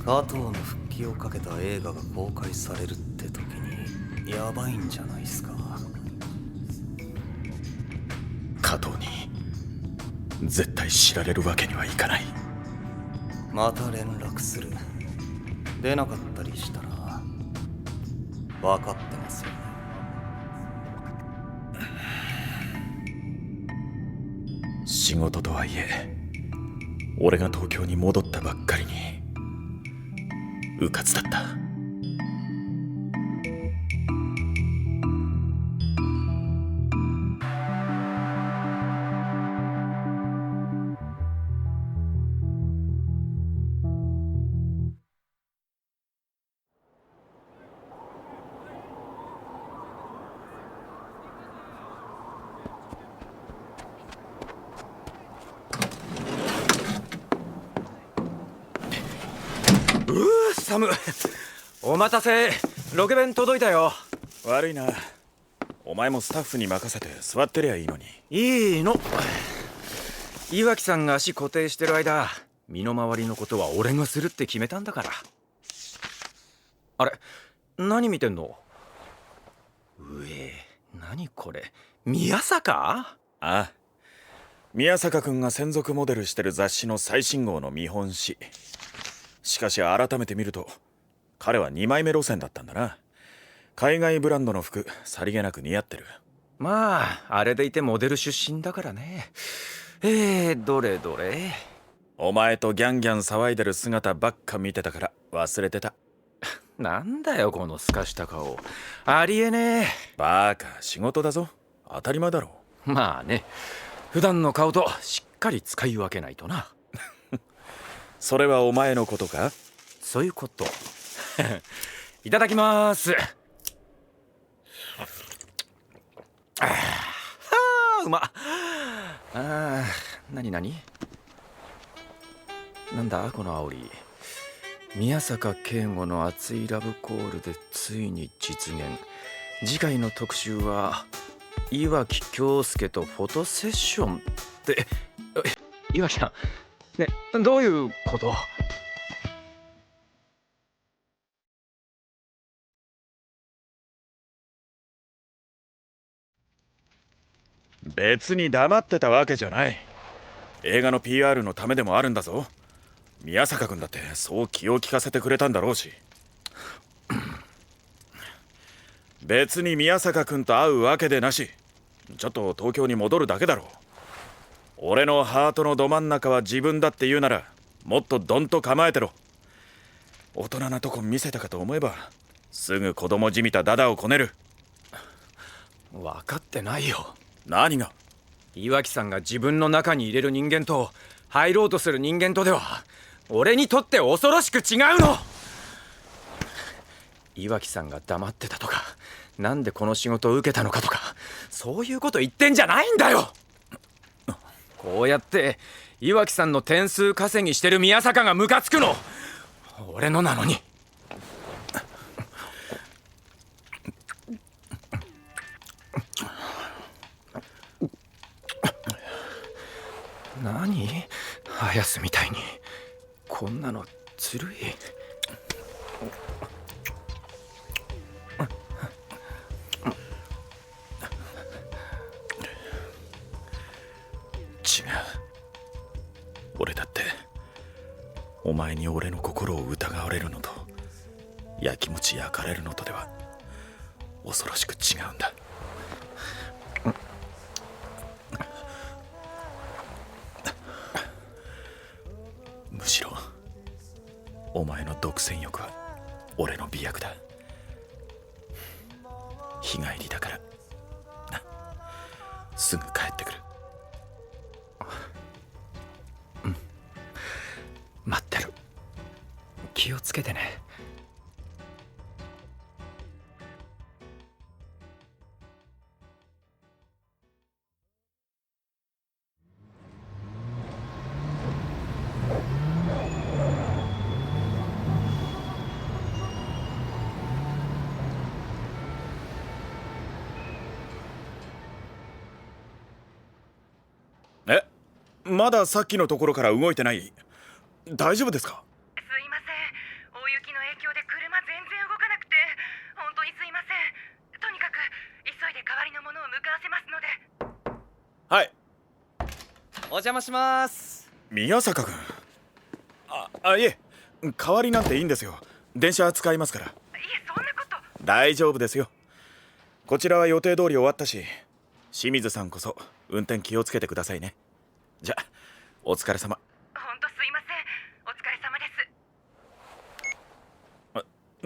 加藤の復帰をかけた映画が公開されるって時にやばいんじゃないすか。加藤に絶対知られるわけにはいかない。また連絡する。出なかったりしたら分かってますよね。仕事とはいえ俺が東京に戻ったばっかりにうかつだった。サム、お待たせ。ロケ弁届いたよ。悪いな、お前もスタッフに任せて座ってりゃいいのに。いいの。岩城さんが足固定してる間、身の回りのことは俺がするって決めたんだから。あれ、何見てんの？何これ、宮坂？ああ、宮坂君が専属モデルしてる雑誌の最新号の見本誌。しかし改めて見ると彼は2枚目路線だったんだな。海外ブランドの服さりげなく似合ってる。まああれでいてモデル出身だからね。どれどれ。お前とギャンギャン騒いでる姿ばっか見てたから忘れてた。なんだよこのすかした顔、ありえねえ。バカ、仕事だぞ、当たり前だろ。まあね、普段の顔としっかり使い分けないとな。それはお前のことか？そういうこと。いただきます。うまっ。なになになんだこの煽り。宮坂圭吾の熱いラブコールでついに実現。次回の特集は岩城京介とフォトセッションって。岩城さんね、どういうこと？別に黙ってたわけじゃない。映画の PR のためでもあるんだぞ。宮坂君だってそう気を利かせてくれたんだろうし。別に宮坂君と会うわけでなし、ちょっと東京に戻るだけだろう。俺のハートのど真ん中は自分だって言うならもっとドンと構えてろ。大人なとこ見せたかと思えばすぐ子供じみたダダをこねる。分かってないよ。何が？岩城さんが自分の中に入れる人間と入ろうとする人間とでは俺にとって恐ろしく違うの。岩城さんが黙ってたとか、なんでこの仕事を受けたのかとか、そういうこと言ってんじゃないんだよ。こうやって岩城さんの点数稼ぎしてる宮坂がムカつくの俺のなのに。何？あやすみたいにこんなのずるい。違う。俺だってお前に俺の心を疑われるのとやきもち焼かれるのとでは恐ろしく違うんだ。むしろお前の独占欲は俺の美薬だ。日帰りだからな、すぐ帰ってくる。待ってる。気をつけてね。まださっきのところから動いてない？大丈夫ですか？すいません。お邪魔します。宮坂君。いえ、代わりなんていいんですよ。電車使いますから。いえ、そんなこと。大丈夫ですよ。こちらは予定通り終わったし、清水さんこそ運転気をつけてくださいね。じゃ、お疲れ様。ほんとすいません。お疲れ様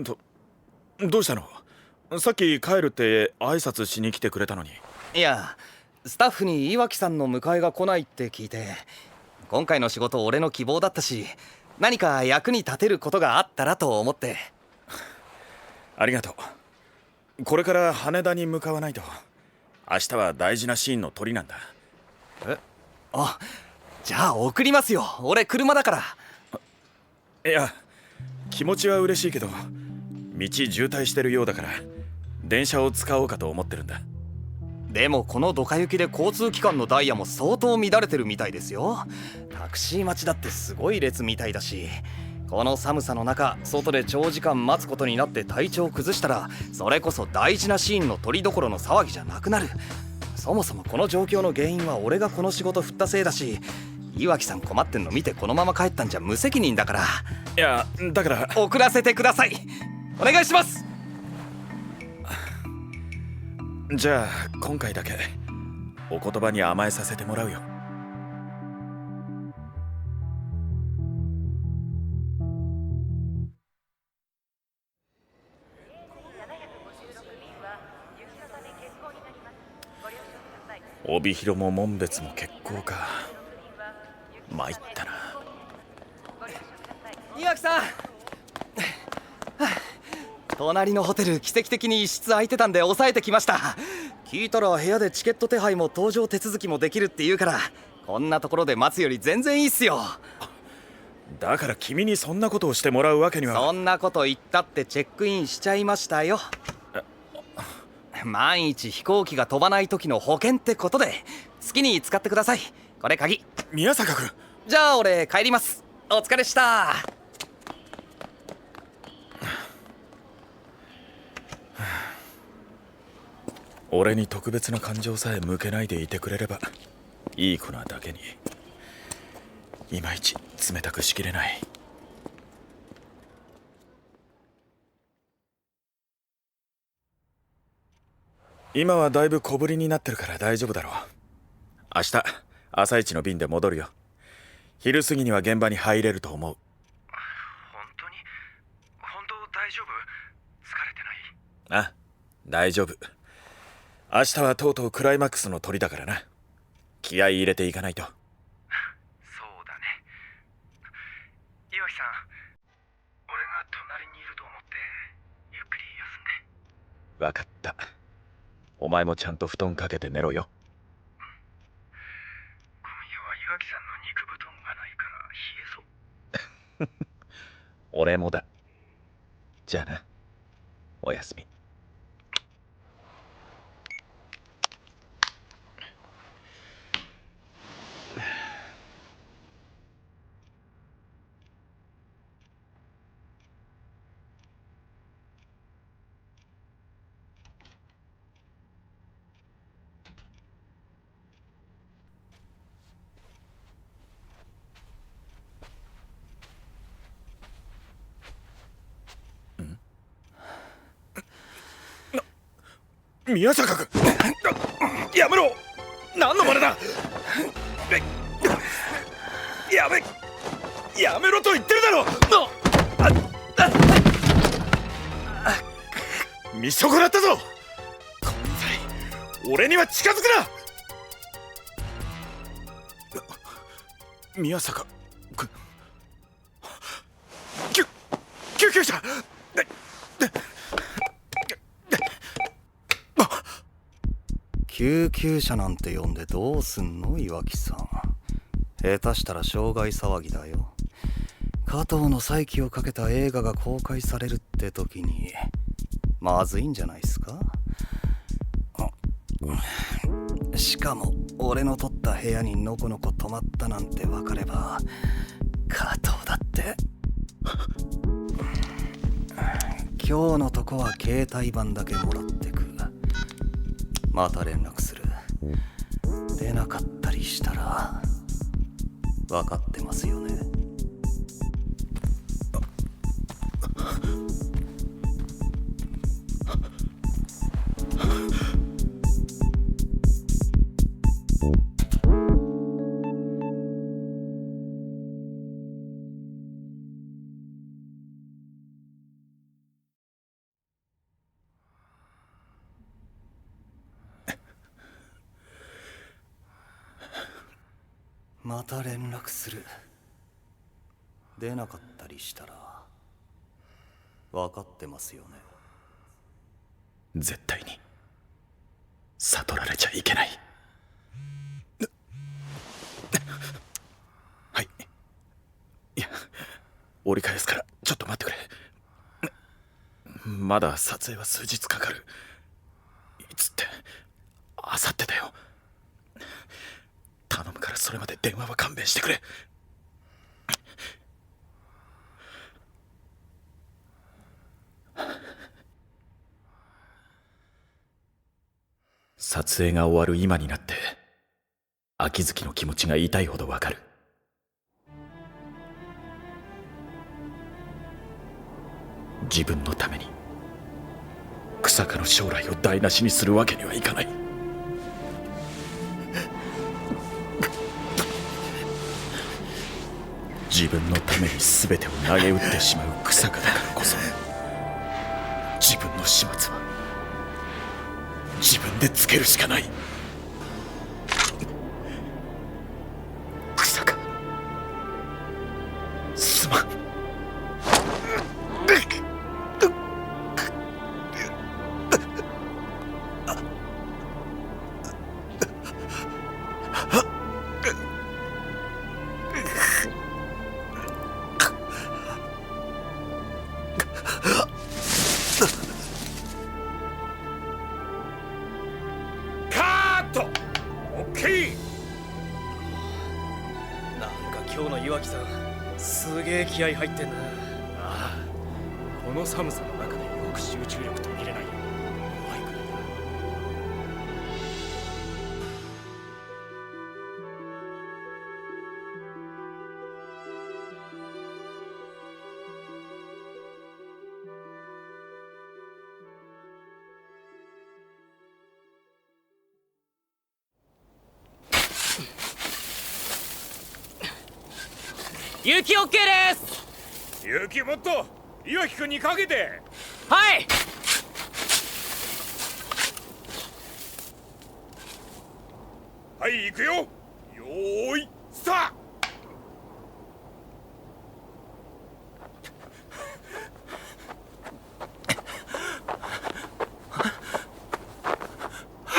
です。どうしたの？さっき帰るって挨拶しに来てくれたのに。いや、スタッフに岩木さんの迎えが来ないって聞いて、今回の仕事俺の希望だったし、何か役に立てることがあったらと思って。ありがとう。これから羽田に向かわないと。明日は大事なシーンの撮りなんだ。あ、じゃあ送りますよ。俺車だから。いや、気持ちは嬉しいけど、道渋滞してるようだから電車を使おうかと思ってるんだ。でもこのドカ雪で交通機関のダイヤも相当乱れてるみたいですよ。タクシー待ちだってすごい列みたいだし、この寒さの中外で長時間待つことになって体調崩したら、それこそ大事なシーンの撮りどころの騒ぎじゃなくなる。そもそもこの状況の原因は俺がこの仕事振ったせいだし、岩木さん困ってんの見てこのまま帰ったんじゃ無責任だから。いや、だから送らせてください。お願いします。じゃあ今回だけお言葉に甘えさせてもらうよ。帯広も紋別も欠航か。参ったな。岩木さん、隣のホテル奇跡的に一室空いてたんで抑えてきました。聞いたら部屋でチケット手配も搭乗手続きもできるって言うから、こんなところで待つより全然いいっすよ。だから君にそんなことをしてもらうわけには。そんなこと言ったってチェックインしちゃいましたよ。万一飛行機が飛ばない時の保険ってことで好きに使ってください。これ鍵。宮坂君。じゃあ俺帰ります。お疲れした。俺に特別な感情さえ向けないでいてくれればいい子なだけに、いまいち冷たくしきれない。今はだいぶ小ぶりになってるから大丈夫だろう。明日朝一の便で戻るよ。昼過ぎには現場に入れると思う。本当大丈夫？疲れてない？あ、大丈夫。明日はとうとうクライマックスの鳥だからな。気合い入れていかないと。そうだね。岩木さん、俺が隣にいると思ってゆっくり休んで。分かった。お前もちゃんと布団かけて寝ろよ。今夜は岩木さんの肉布団がないから冷えそう。俺もだ。じゃあな。おやすみ。宮坂君、やめろ。何の真似だ。やめろと言ってるだろ。見損なったぞ。こんざい俺には近づくな。宮坂君、救急車。救急車なんて呼んでどうすんの岩木さん。下手したら傷害騒ぎだよ。加藤の再起をかけた映画が公開されるって時にまずいんじゃないっすか。しかも俺の取った部屋にのこのこ泊まったなんて分かれば、加藤だって今日のとこは携帯版だけもらってく。また連絡する。出なかったりしたら分かってますよね。また連絡する。出なかったりしたら分かってますよね。絶対に悟られちゃいけない。はい。いや、折り返すからちょっと待ってくれ。まだ撮影は数日かかる。いつって、明後日だよ。頼むからそれまで電話は勘弁してくれ。撮影が終わる今になって秋月の気持ちが痛いほどわかる。自分のために草加の将来を台無しにするわけにはいかない。自分のために全てを投げ打ってしまう草加だからこそ、自分の始末は自分でつけるしかない。草加、すまん。今日の岩城さん、すげえ気合入ってんな。ああ、この寒さの中でよく集中力途切れないよ。怖いくらいだ。雪 OK です。雪もっと岩城くんにかけて。はい。はい行くよ。よーいスタート。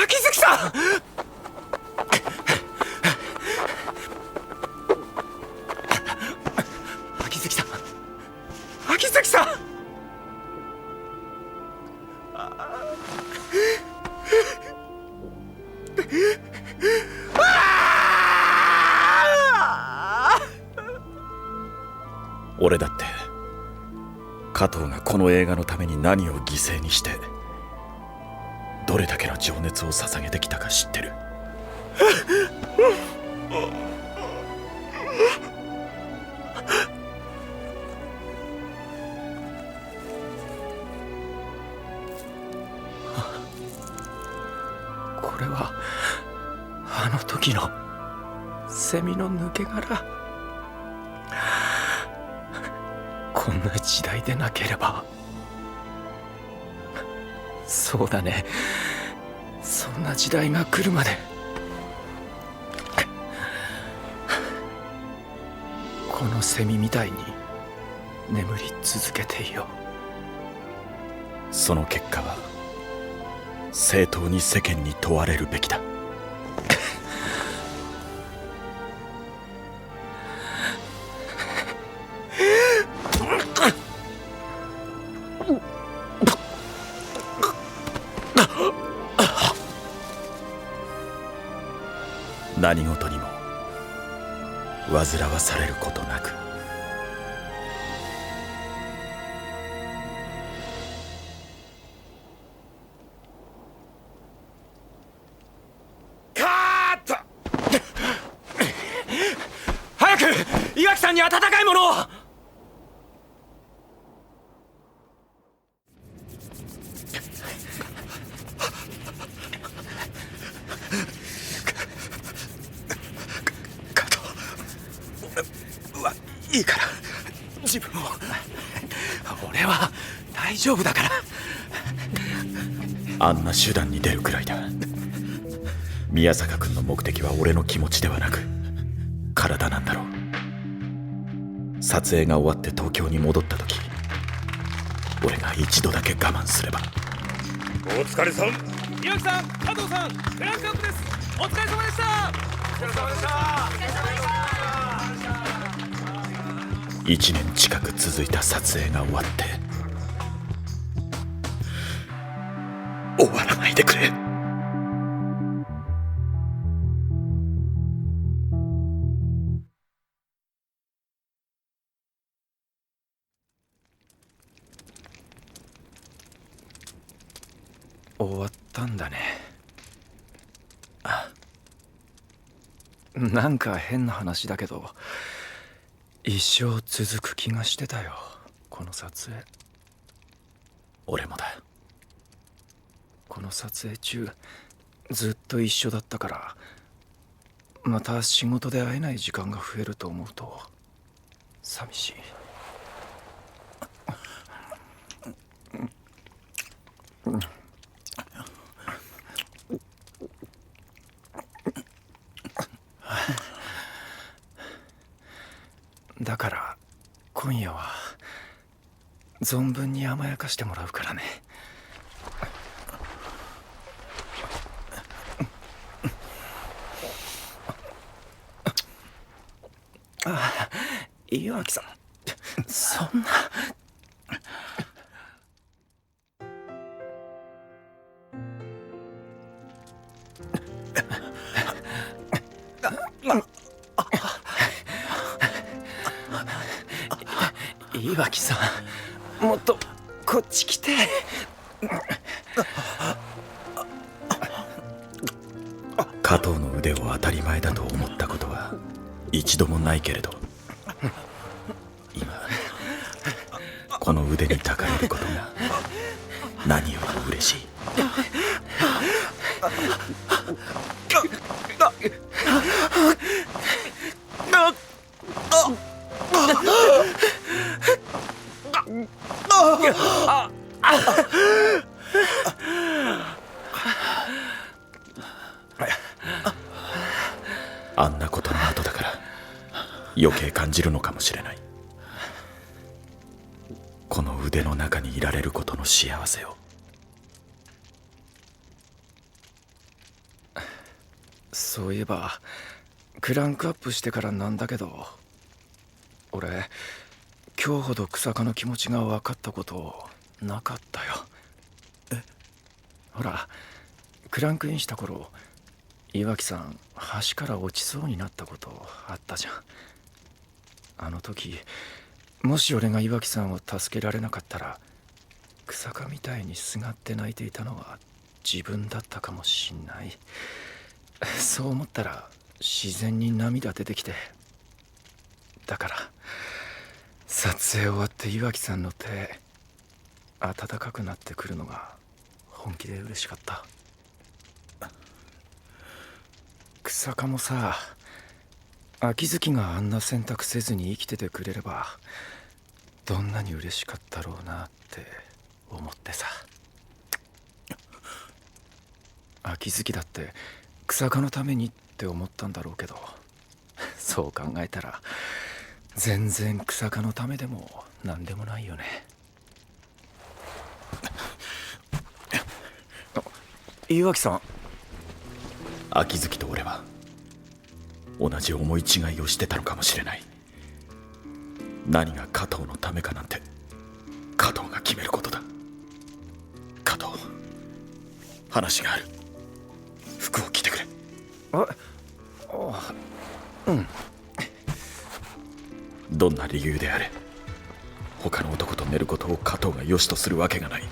秋月さん。秋月さん、秋月さん。俺だって加藤がこの映画のために何を犠牲にしてどれだけの情熱を捧げてきたか知ってる。これはあの時のセミの抜け殻。こんな時代でなければ。そうだね、そんな時代が来るまでこのセミみたいに眠り続けていよう。その結果は正当に世間に問われるべきだ。何事にも煩わされることなく。早く。温かいものを。加藤、俺はいいから自分を。俺は大丈夫だから。あんな手段に出るくらいだ。宮坂君の目的は俺の気持ちではなく体なんだろう。撮影が終わって東京に戻った時、俺が一度だけ我慢すれば。お疲れさん。岩木さん、加藤さん、クランクアップです。お疲れ様でした。お疲れ様でした。1年近く続いた撮影が終わって終わらないでくれ。終わったんだね。なんか変な話だけど一生続く気がしてたよ、この撮影。俺もだ。この撮影中ずっと一緒だったから、また仕事で会えない時間が増えると思うと寂しい。だから今夜は存分に甘やかしてもらうからね。岩木さん、そんな。岩木さん、もっとこっち来て。加藤の腕を当たり前だと思ったことは一度もないけれど、今この腕に抱かれることが何より嬉しい。あんなことの後だから余計感じるのかもしれない。この腕の中にいられることの幸せを。そういえばクランクアップしてからなんだけど、俺今日ほど日下の気持ちが分かったことなかったよ。ほら、クランクインした頃岩木さん橋から落ちそうになったことあったじゃん。あの時もし俺が岩木さんを助けられなかったら、日下みたいにすがって泣いていたのは自分だったかもしんない。そう思ったら自然に涙出てきて。だから撮影終わって岩木さんの手温かくなってくるのが本気で嬉しかった。日下もさ、秋月があんな選択せずに生きててくれればどんなに嬉しかったろうなって思ってさ。秋月だって日下のためにって思ったんだろうけど、そう考えたら全然日下のためでも何でもないよね。岩木さん。秋月と俺は同じ思い違いをしてたのかもしれない。何が加藤のためかなんて加藤が決めることだ。加藤、話がある。服を着てくれ。うん。どんな理由であれ他の男と寝ることを加藤が良しとするわけがない。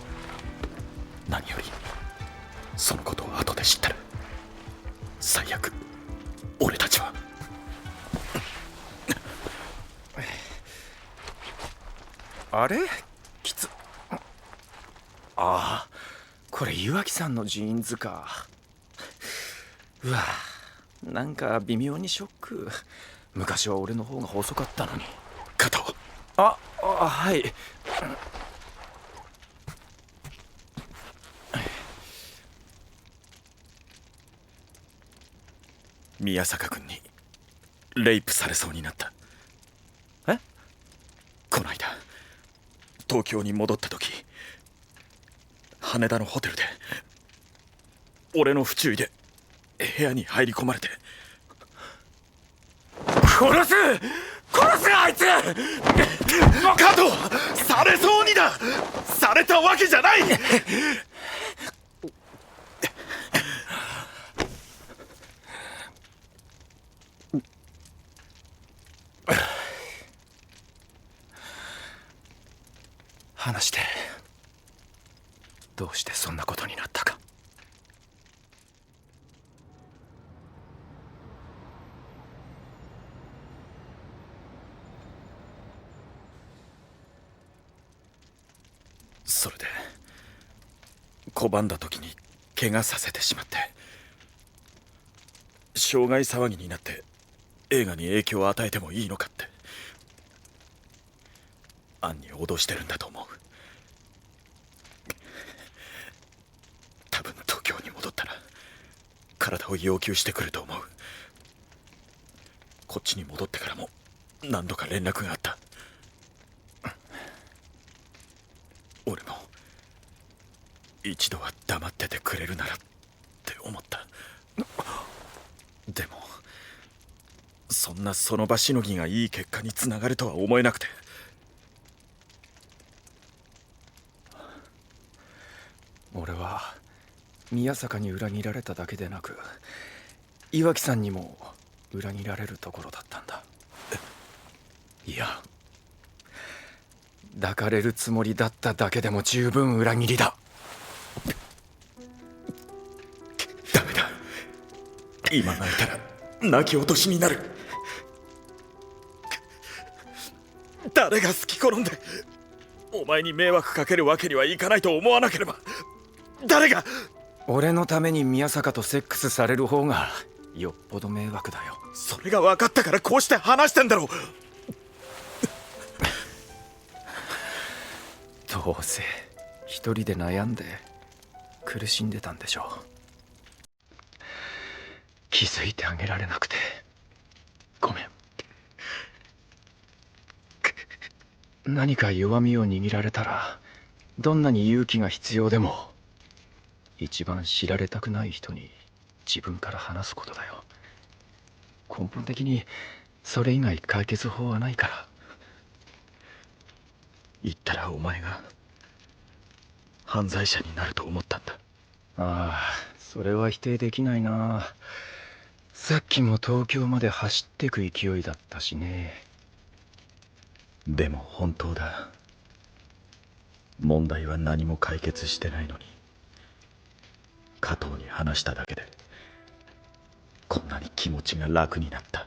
何よりそのことを後で知ったら最悪俺たちは。あれきつ。ああ、これ岩木さんのジーンズか。うわ、なんか微妙にショック。昔は俺の方が細かったのに。加藤。はい。宮坂君にレイプされそうになった。え？この間東京に戻った時、羽田のホテルで俺の不注意で部屋に入り込まれて。殺すあいつ！加藤、されそうにだ。されたわけじゃない。話して。どうしてそんなことになったか。それで拒んだ時に怪我させてしまって、傷害騒ぎになって映画に影響を与えてもいいのかって暗に脅してるんだと思う。多分東京に戻ったら体を要求してくると思う。こっちに戻ってからも何度か連絡があった。俺も一度は黙っててくれるならって思った。でもそんなその場しのぎがいい結果につながるとは思えなくて。俺は宮坂に裏切られただけでなく、岩木さんにも裏切られるところだったんだ。いや、抱かれるつもりだっただけでも十分裏切りだ。ダメだ、今泣いたら泣き落としになる。誰が好き転んでお前に迷惑かけるわけにはいかないと思わなければ。誰が。俺のために宮坂とセックスされる方がよっぽど迷惑だよ。それが分かったからこうして話してんだろう。どうせ一人で悩んで苦しんでたんでしょう。気づいてあげられなくてごめん。何か弱みを握られたら、どんなに勇気が必要でも一番知られたくない人に自分から話すことだよ。根本的にそれ以外解決法はないから。言ったらお前が犯罪者になると思ったんだ。ああ、それは否定できないな。さっきも東京まで走ってく勢いだったしね。でも本当だ。問題は何も解決してないのに、加藤に話しただけでこんなに気持ちが楽になった。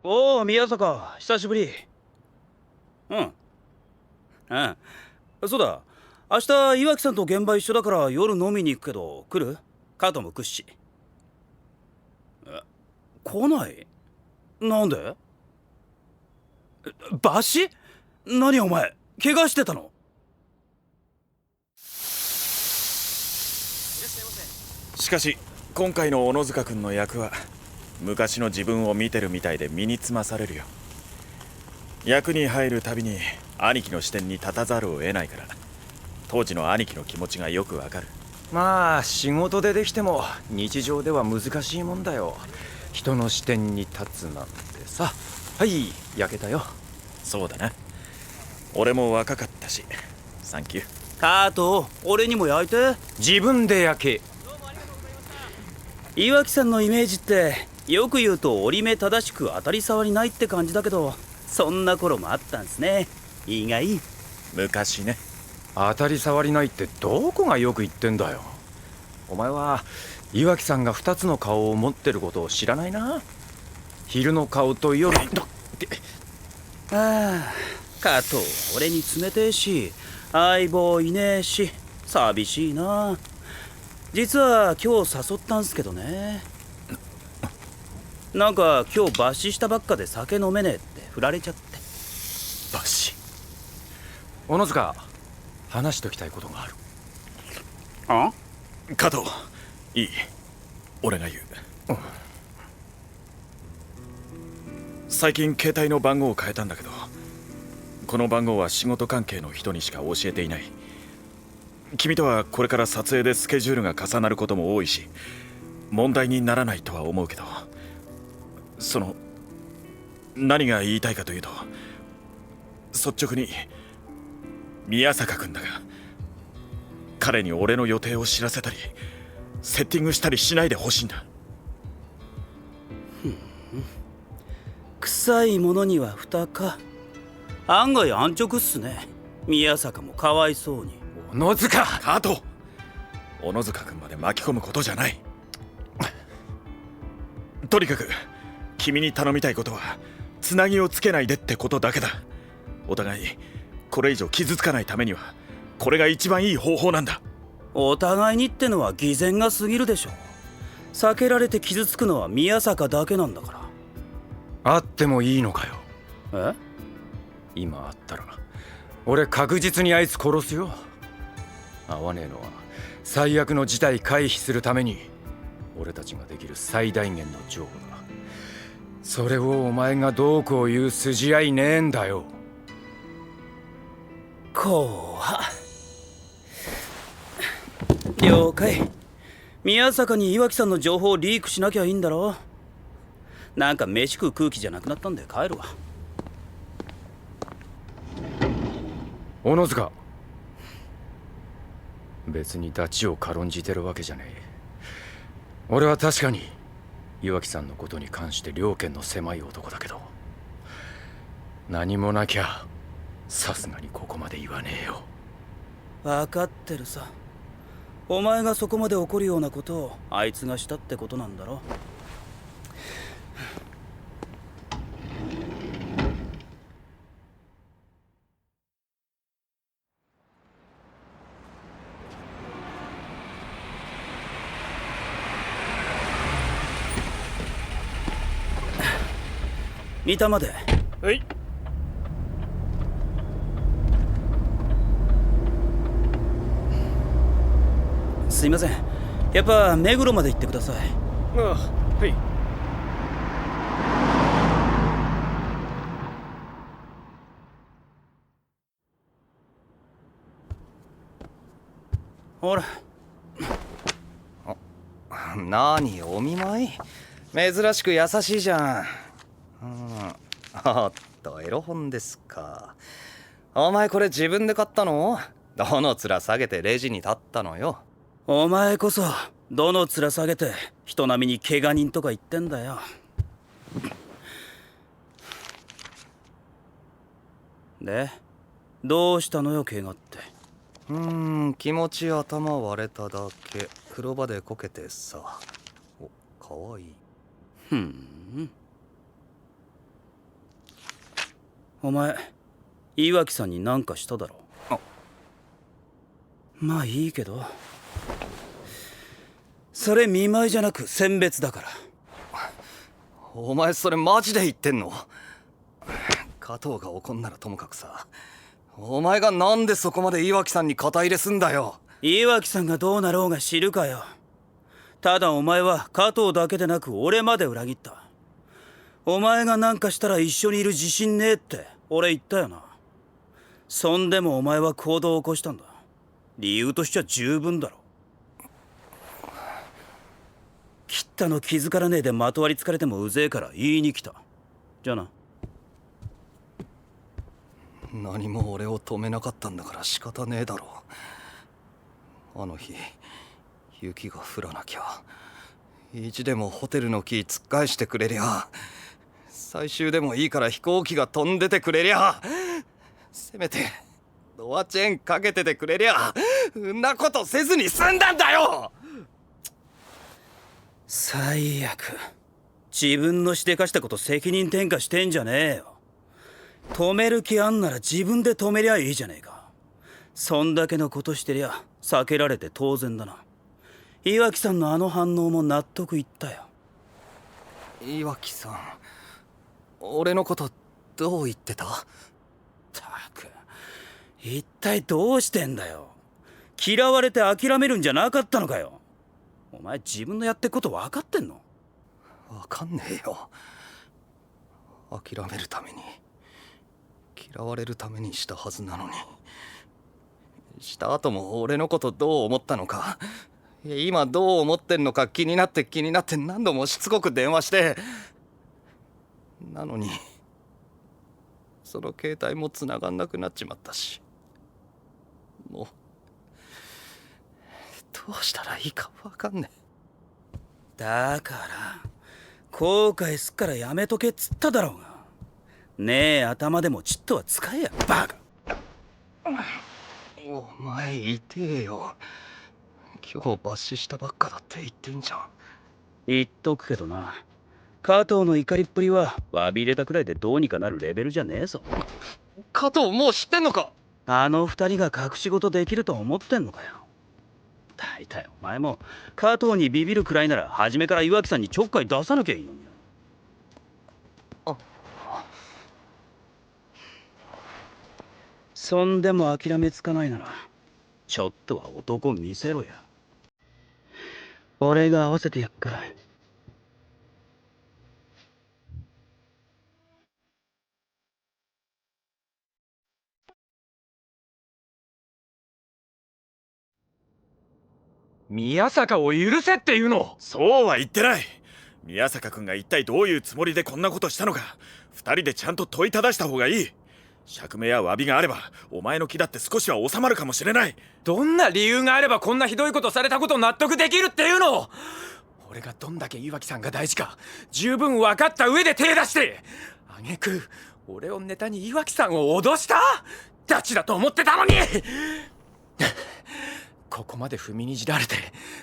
おお、宮坂、久しぶり。うんそうだ、明日岩木さんと現場一緒だから夜飲みに行くけど来る？カートも来っし。来ない？なんで？バシ？何お前怪我してたの？しかし今回の小野塚君の役は昔の自分を見てるみたいで身につまされるよ。役に入るたびに兄貴の視点に立たざるを得ないから、当時の兄貴の気持ちがよくわかる。まあ仕事でできても日常では難しいもんだよ。人の視点に立つなんてさ。はい、焼けたよ。そうだな、俺も若かったし。サンキュー。カート、俺にも焼いて。自分で焼け。岩木さんのイメージってよく言うと折り目正しく当たり障りないって感じだけど、そんな頃もあったんすね。意外。昔ね。当たり障りないってどこがよく言ってんだよ。お前は岩城さんが2つの顔を持ってることを知らないな。昼の顔と夜の。ああ、加藤俺に冷てえし相棒いねえし寂しいな。実は今日誘ったんすけどね。なんか今日抜歯したばっかで酒飲めねえって振られちゃって。抜歯。小野塚、話しときたいことがある。あ？加藤、いい、俺が言う。最近携帯の番号を変えたんだけど、この番号は仕事関係の人にしか教えていない。君とはこれから撮影でスケジュールが重なることも多いし、問題にならないとは思うけど、何が言いたいかというと、率直に宮坂君だが、彼に俺の予定を知らせたりセッティングしたりしないでほしいんだ。臭いものには蓋か。案外安直っすね。宮坂もかわいそうに。小野塚。加藤、小野塚君まで巻き込むことじゃない。とにかく君に頼みたいことはつなぎをつけないでってことだけだ。お互いこれ以上傷つかないためにはこれが一番いい方法なんだ。お互いにってのは偽善が過ぎるでしょ。避けられて傷つくのは宮坂だけなんだから。会ってもいいのかよ。え？今会ったら俺確実にあいつ殺すよ。会わねえのは最悪の事態回避するために俺たちができる最大限の情報だ。それをお前がどうこう言う筋合いねえんだよ。こうは了解。宮坂に岩城さんの情報をリークしなきゃいいんだろ。なんか飯食う空気じゃなくなったんで帰るわ。小野塚、別にダチを軽んじてるわけじゃねえ。俺は確かに岩城さんのことに関して了見の狭い男だけど、何もなきゃさすがにここまで言わねえよ。分かってるさ。お前がそこまで怒るようなことをあいつがしたってことなんだろ。三田まで。はい。すいません、やっぱ目黒まで行ってください。ああ、はい。ほら。何お見舞い？珍しく優しいじゃん。おっとエロ本ですか。お前これ自分で買ったの？どの面下げてレジに立ったのよ。お前こそどの面下げて人並みに怪我人とか言ってんだよ。でどうしたのよ怪我って。気持ち頭割れただけ。風呂場でこけてさ。お、かわいい。お前岩城さんに何かしただろ。まあいいけど、それ見舞いじゃなく選別だから。お前それマジで言ってんの？加藤が怒んならともかくさ、お前がなんでそこまで岩城さんに肩入れすんだよ。岩城さんがどうなろうが知るかよ。ただお前は加藤だけでなく俺まで裏切った。お前が何かしたら一緒にいる自信ねえって俺言ったよな。そんでもお前は行動を起こしたんだ。理由としちゃ十分だろ。切ったの気づからねえでまとわりつかれてもうぜえから言いに来た。じゃあな。何も俺を止めなかったんだから仕方ねえだろ。あの日雪が降らなきゃ、意地でもホテルのキー突っ返してくれりゃ、最終でもいいから飛行機が飛んでてくれりゃ、せめてドアチェーンかけててくれりゃんなことせずに済んだんだよ。最悪。自分のしでかしたこと責任転嫁してんじゃねえよ。止める気あんなら自分で止めりゃいいじゃねえか。そんだけのことしてりゃ避けられて当然だな。岩城さんのあの反応も納得いったよ。岩城さん、俺のことどう言ってた？たく、一体どうしてんだよ。嫌われて諦めるんじゃなかったのかよ。お前自分のやってこと分かってんの？わかんねえよ。諦めるために、嫌われるためにしたはずなのに。した後も俺のことどう思ったのか、今どう思ってんのか気になって何度もしつこく電話して、なのにその携帯も繋がんなくなっちまったし、もうどうしたらいいか分かんねえ。だから後悔すっからやめとけっつっただろうが。ねえ頭でもちっとは使えやバカ。お前痛えよ。今日抜歯したばっかだって言ってんじゃん。言っとくけどな、加藤の怒りっぷりは詫び入れたくらいでどうにかなるレベルじゃねえぞ。加藤もう知ってんのか？あの二人が隠し事できると思ってんのかよ。大体お前も加藤にビビるくらいなら初めから岩城さんにちょっかい出さなきゃいいのに。そんでも諦めつかないならちょっとは男見せろや。俺が合わせてやっから。宮坂を許せっていうの？そうは言ってない。宮坂君が一体どういうつもりでこんなことしたのか、二人でちゃんと問いただした方がいい。釈明や詫びがあればお前の気だって少しは収まるかもしれない。どんな理由があればこんなひどいことされたこと納得できるっていうの？俺がどんだけ岩城さんが大事か十分分かった上で手出して、挙句俺をネタに岩城さんを脅した？ダチだと思ってたのにここまで踏みにじられて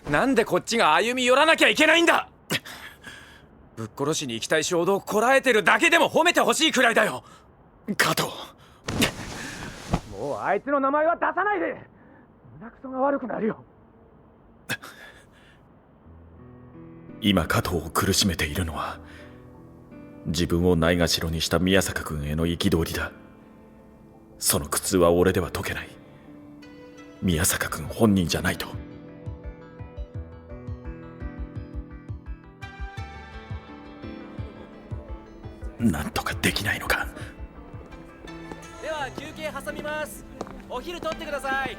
なんでこっちが歩み寄らなきゃいけないんだ。ぶっ殺しに行きたい衝動をこらえてるだけでも褒めてほしいくらいだよ。加藤、もうあいつの名前は出さないで。胸くそが悪くなるよ。今加藤を苦しめているのは自分をないがしろにした宮坂君への憤りだ。その苦痛は俺では解けない。宮坂君本人じゃないと。なんとかできないのか。では休憩挟みます。お昼取ってください。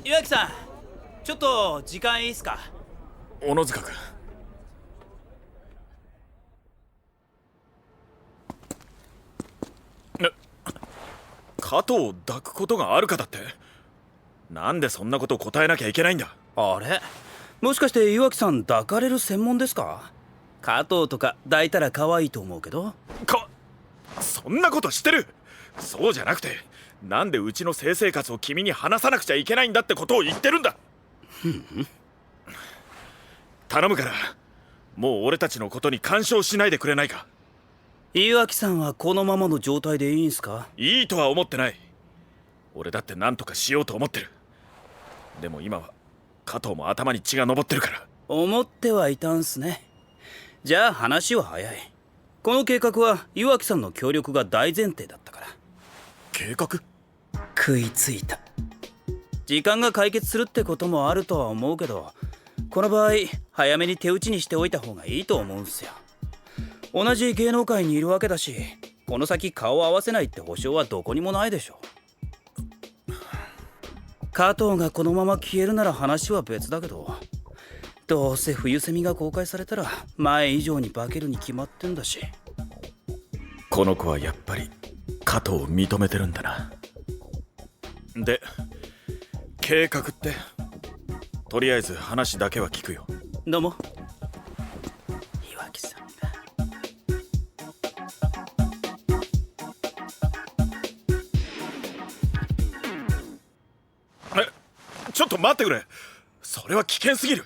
岩城さん、ちょっと時間いいっすか？小野塚君、加藤を抱くことがあるかだって。なんでそんなことを答えなきゃいけないんだ。あれ、もしかして岩城さん抱かれる専門ですか？加藤とか抱いたら可愛いと思うけど。そんなこと知ってる？そうじゃなくて、なんでうちの性生活を君に話さなくちゃいけないんだってことを言ってるんだ。頼むからもう俺たちのことに干渉しないでくれないか。岩城さんはこのままの状態でいいんすか？いいとは思ってない。俺だって何とかしようと思ってる。でも今は加藤も頭に血が上ってるから。思ってはいたんすね。じゃあ話は早い。この計画は岩城さんの協力が大前提だったから。計画？食いついた。時間が解決するってこともあるとは思うけど、この場合早めに手打ちにしておいた方がいいと思うんすよ。同じ芸能界にいるわけだし、この先顔を合わせないって保証はどこにもないでしょ。加藤がこのまま消えるなら話は別だけど、どうせ冬セミが公開されたら前以上に化けるに決まってんだし。この子はやっぱり加藤を認めてるんだな。で、計画って？とりあえず話だけは聞くよ。どうも。岩城さんが待ってくれ。それは危険すぎる。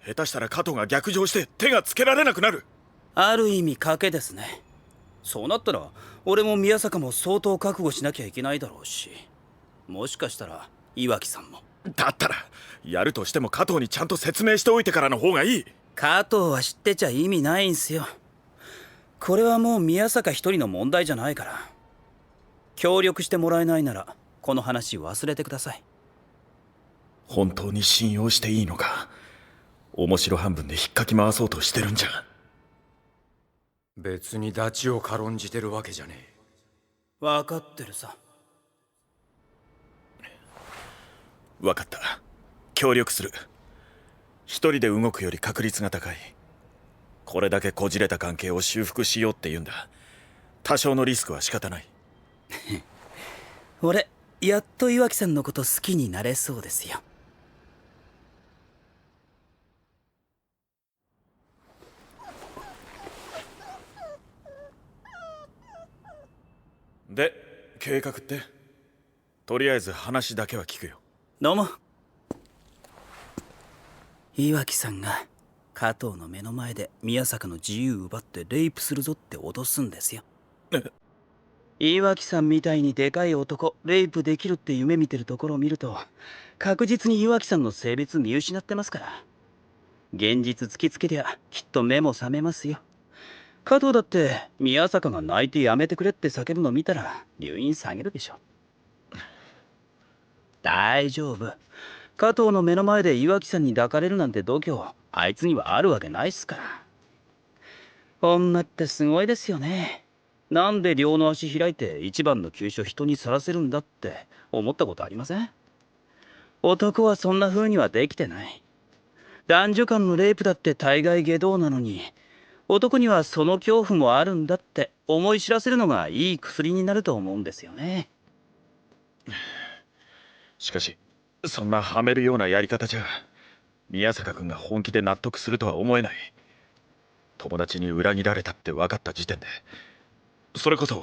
下手したら加藤が逆上して手がつけられなくなる。ある意味賭けですね。そうなったら俺も宮坂も相当覚悟しなきゃいけないだろうし、もしかしたら岩城さんも。だったらやるとしても加藤にちゃんと説明しておいてからの方がいい。加藤は知ってちゃ意味ないんすよ。これはもう宮坂一人の問題じゃないから。協力してもらえないならこの話忘れてください。本当に信用していいのか。面白半分で引っかき回そうとしてるんじゃ。別にダチを軽んじてるわけじゃねえ。分かってるさ。分かった。協力する。一人で動くより確率が高い。これだけこじれた関係を修復しようって言うんだ。多少のリスクは仕方ない。俺やっと岩城さんのこと好きになれそうですよ。で、計画って？とりあえず話だけは聞くよ。どうも。岩城さんが加藤の目の前で宮坂の自由奪ってレイプするぞって脅すんですよ。岩城さんみたいにでかい男レイプできるって夢見てるところを見ると確実に岩城さんの性別見失ってますから。現実突きつけりゃきっと目も覚めますよ。加藤だって宮坂が泣いてやめてくれって叫ぶの見たら留飲下げるでしょ。大丈夫。加藤の目の前で岩城さんに抱かれるなんて度胸あいつにはあるわけないっすから。女ってすごいですよね。なんで両の足開いて一番の急所人にさらせるんだって思ったことありません？男はそんな風にはできてない。男女間のレイプだって大概下道なのに、男にはその恐怖もあるんだって思い知らせるのがいい薬になると思うんですよね。しかしそんなはめるようなやり方じゃ宮坂君が本気で納得するとは思えない。友達に裏切られたって分かった時点でそれこそ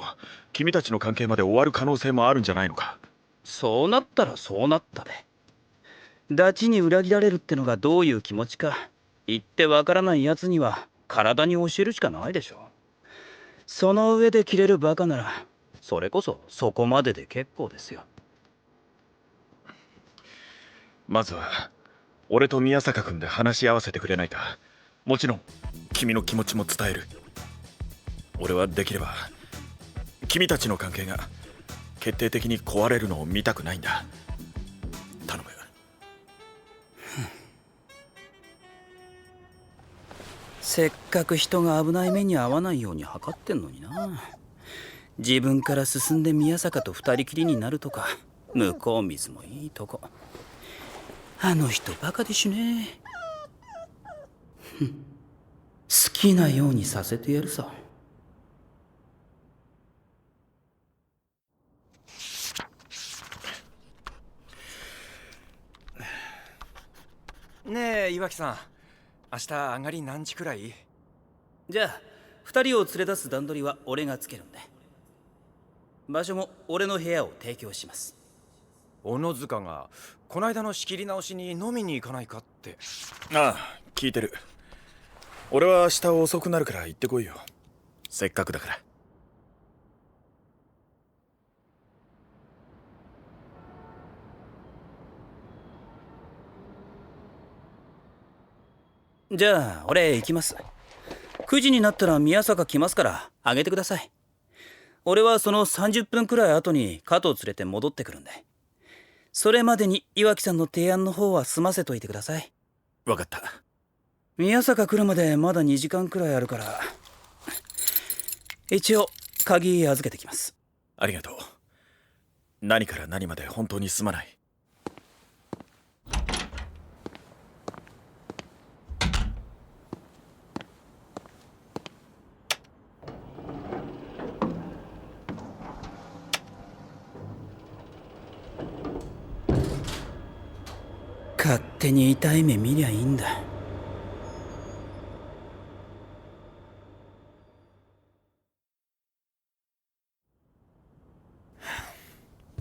君たちの関係まで終わる可能性もあるんじゃないのか。そうなったらそうなったで。ダチに裏切られるってのがどういう気持ちか言ってわからない奴には体に教えるしかないでしょ。その上で切れるバカならそれこそそこまでで結構ですよ。まずは俺と宮坂君で話し合わせてくれないか。もちろん君の気持ちも伝える。俺はできれば君たちの関係が決定的に壊れるのを見たくないんだ。頼む。せっかく人が危ない目に遭わないように図ってんのにな。自分から進んで宮坂と二人きりになるとか向こう水もいいとこ。あの人バカでしゅね。好きなようにさせてやるさ。ねえ岩城さん、明日上がり何時くらい？じゃあ二人を連れ出す段取りは俺がつけるんで、場所も俺の部屋を提供します。小野塚がこないだの仕切り直しに飲みに行かないかって。ああ、聞いてる。俺は明日遅くなるから行ってこいよ。せっかくだから。じゃあ俺行きます。9時になったら宮坂来ますからあげてください。俺はその30分くらい後に加藤連れて戻ってくるんで、それまでに岩城さんの提案の方は済ませといてください。分かった。宮坂来るまでまだ2時間くらいあるから、一応鍵預けてきます。ありがとう。何から何まで本当にすまない。勝手に痛い目見りゃいいんだ。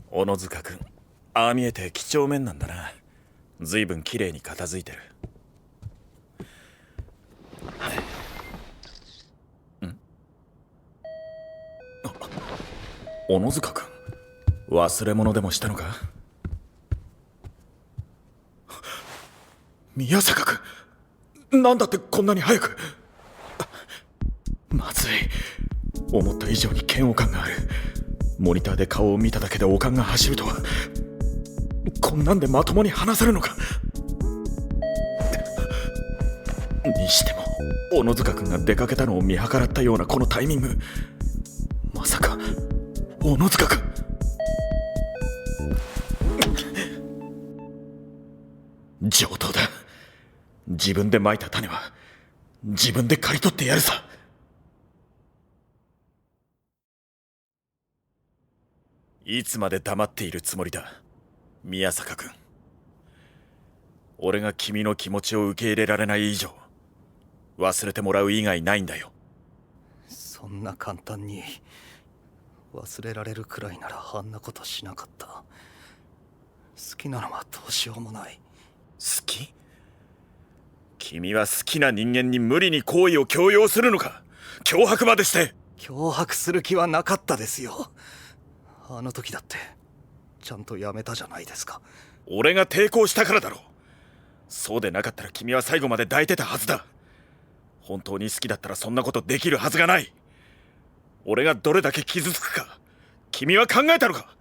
小野塚君、ああ見えて几帳面なんだな。ずいぶんきれいに片付いてる。小野塚君、忘れ物でもしたのか？宮坂君、なんだってこんなに早く。まずい、思った以上に嫌悪感がある。モニターで顔を見ただけで悪感が走るとは。こんなんでまともに話せるのか。にしても小野塚君が出かけたのを見計らったようなこのタイミング、まさか小野塚君。上等だ。自分で蒔いた種は自分で刈り取ってやるさ。いつまで黙っているつもりだ、宮坂君。俺が君の気持ちを受け入れられない以上、忘れてもらう以外ないんだよ。そんな簡単に忘れられるくらいならあんなことしなかった。好きなのはどうしようもない。好き？君は好きな人間に無理に好意を強要するのか？脅迫までして。脅迫する気はなかったですよ。あの時だってちゃんとやめたじゃないですか。俺が抵抗したからだろう。そうでなかったら君は最後まで抱いてたはずだ。本当に好きだったらそんなことできるはずがない。俺がどれだけ傷つくか君は考えたのか？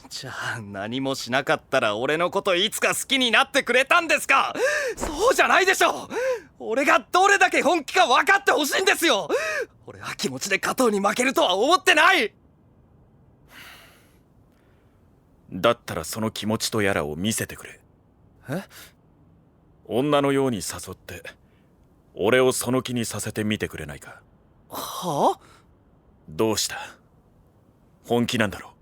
じゃあ何もしなかったら俺のこといつか好きになってくれたんですか？そうじゃないでしょ。俺がどれだけ本気か分かってほしいんですよ。俺は気持ちで加藤に負けるとは思ってない。だったらその気持ちとやらを見せてくれ。え？女のように誘って俺をその気にさせてみてくれないか？はあ？どうした？本気なんだろう？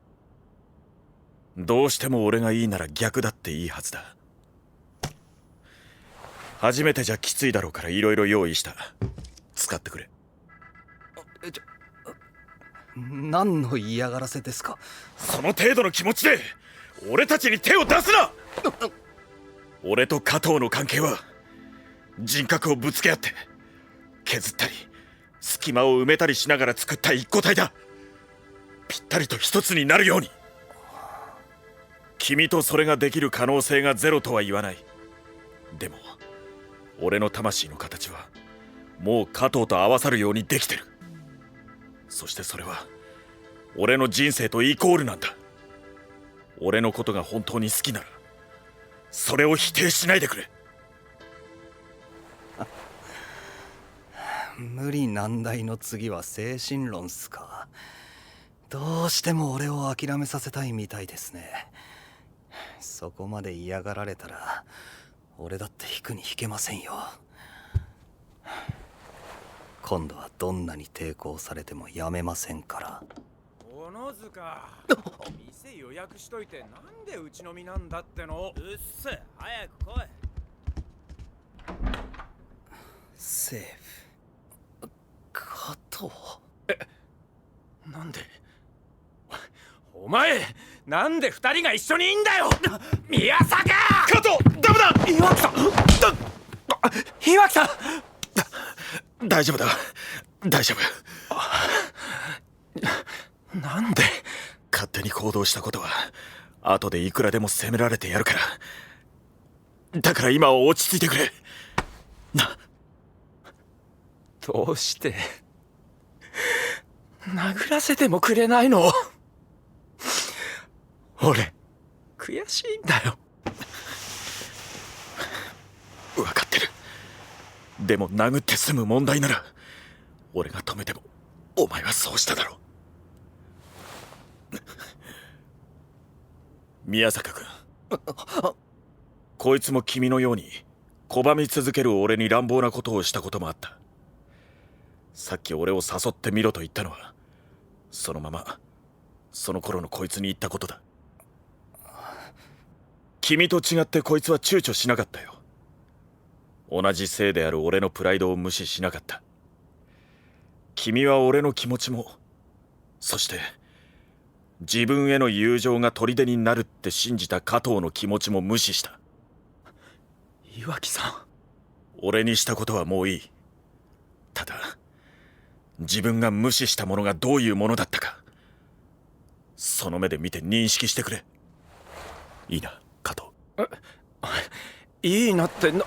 どうしても俺がいいなら逆だっていいはずだ。初めてじゃきついだろうからいろいろ用意した。使ってくれ。何の嫌がらせですか？その程度の気持ちで俺たちに手を出すな。俺と加藤の関係は人格をぶつけ合って削ったり隙間を埋めたりしながら作った一個体だ。ぴったりと一つになるように。君とそれができる可能性がゼロとは言わない。でも俺の魂の形はもう加藤と合わさるようにできてる。そしてそれは俺の人生とイコールなんだ。俺のことが本当に好きならそれを否定しないでくれ。無理難題の次は精神論っすか。どうしても俺を諦めさせたいみたいですね。そこまで嫌がられたら俺だって引くに引けませんよ。今度はどんなに抵抗されてもやめませんから。小野塚、店予約しといてなんでうちの身なんだっての。うっせ、早く来い。セーフ。加藤。なんでお前なんで二人が一緒にいんだよ。宮坂！加藤ダメだ。岩木さん、岩木さん、大丈夫だ、大丈夫。なんで勝手に行動したことは後でいくらでも責められてやるから。だから今は落ち着いてくれな。どうして殴らせてもくれないの？俺悔しいんだよ。分かってる。でも殴って済む問題なら俺が止めてもお前はそうしただろう。宮坂君、こいつも君のように拒み続ける俺に乱暴なことをしたこともあった。さっき俺を誘ってみろと言ったのはそのままその頃のこいつに言ったことだ。君と違ってこいつは躊躇しなかったよ。同じ性である俺のプライドを無視しなかった。君は俺の気持ちも、そして自分への友情が砦になるって信じた加藤の気持ちも無視した。岩城さん。俺にしたことはもういい。ただ自分が無視したものがどういうものだったか、その目で見て認識してくれ。いいな、加藤。いいなってな。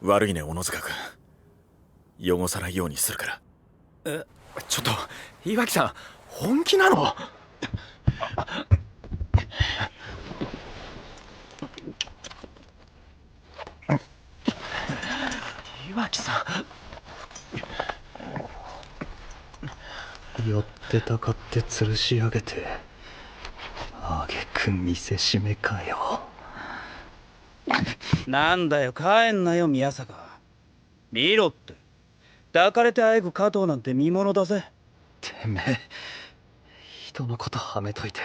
悪いね、小野塚君。汚さないようにするから。ちょっと岩城さん、本気なの？岩城さん、寄ってたかって吊るし上げて、あげく見せしめかよ。なんだよ、帰んなよ宮坂。見ろって、抱かれてあえぐ加藤なんて見物だぜ。てめえ、人のことはめといて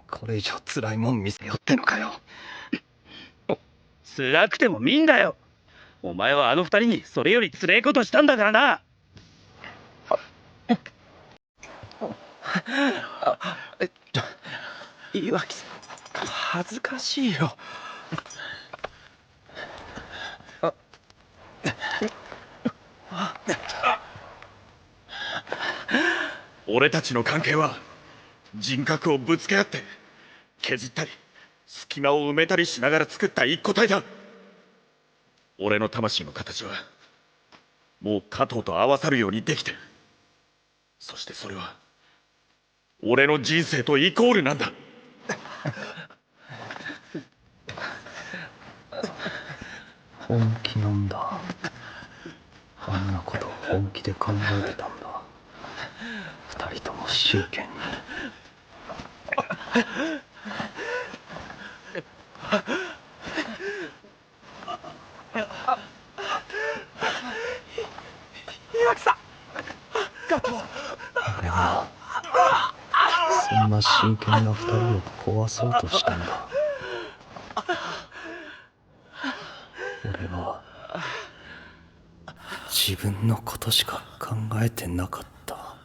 これ以上辛いもん見せよってのかよ。辛くても見んだよ。お前はあの二人にそれよりつれえことしたんだからな。岩城さん、恥ずかしいよ。俺たちの関係は人格をぶつけ合って削ったり隙間を埋めたりしながら作った一個体だ。俺の魂の形はもう加藤と合わさるようにできてる。そしてそれは俺の人生とイコールなんだ。本気なんだ。あんなこと本気で考えてたんだ。二人とも真剣に。岩城さん、俺はそんな真剣な二人を壊そうとしたんだ。俺は自分のことしか考えてなかった。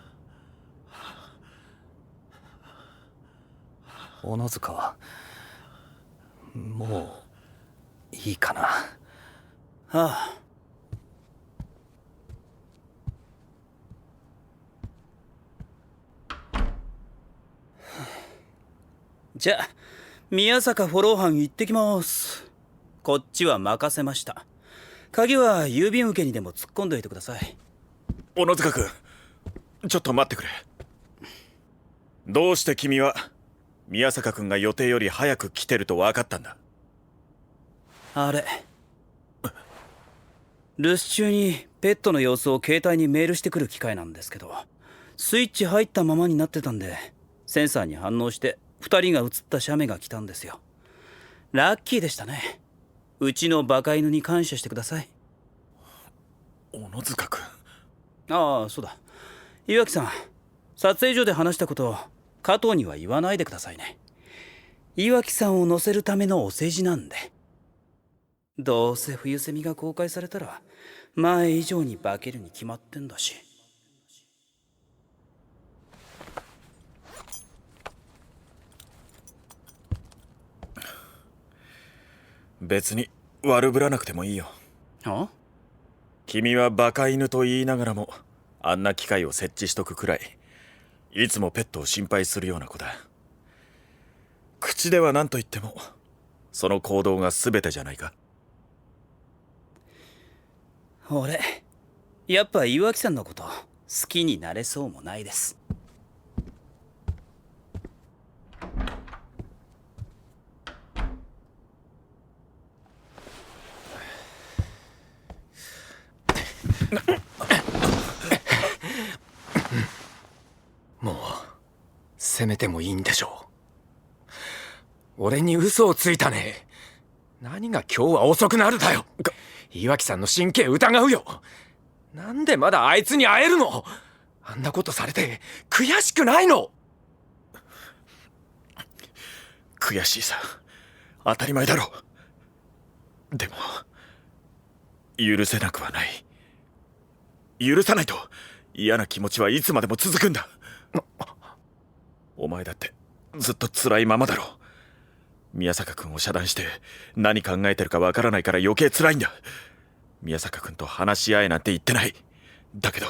小野塚、もういいかな。ああ。じゃあ宮坂フォロー班行ってきます。こっちは任せました。鍵は郵便受けにでも突っ込んどいてください。小野塚君、ちょっと待ってくれ。どうして君は宮坂君が予定より早く来てると分かったんだ？あれ、留守中にペットの様子を携帯にメールしてくる機械なんですけど、スイッチ入ったままになってたんで、センサーに反応して2人が映った写メが来たんですよ。ラッキーでしたね。うちのバカ犬に感謝してください。小野塚君。ああ、そうだ。岩城さん、撮影所で話したこと加藤には言わないでくださいね。岩城さんを乗せるためのお世辞なんで。どうせ冬セミが公開されたら前以上に化けるに決まってんだし。別に悪ぶらなくてもいいよ。は？君はバカ犬と言いながらもあんな機械を設置しとくくらいいつもペットを心配するような子だ。口では何と言ってもその行動が全てじゃないか。俺やっぱ岩城さんのこと好きになれそうもないです。もう責めてもいいんでしょう。俺に嘘をついたね。何が今日は遅くなるだよ。岩城さんの神経疑うよ。なんでまだあいつに会えるの？あんなことされて悔しくないの？悔しいさ、当たり前だろ。でも許せなくはない。許さないと嫌な気持ちはいつまでも続くんだ。お前だってずっと辛いままだろ。宮坂君を遮断して何考えてるかわからないから余計辛いんだ。宮坂君と話し合えなんて言ってない。だけど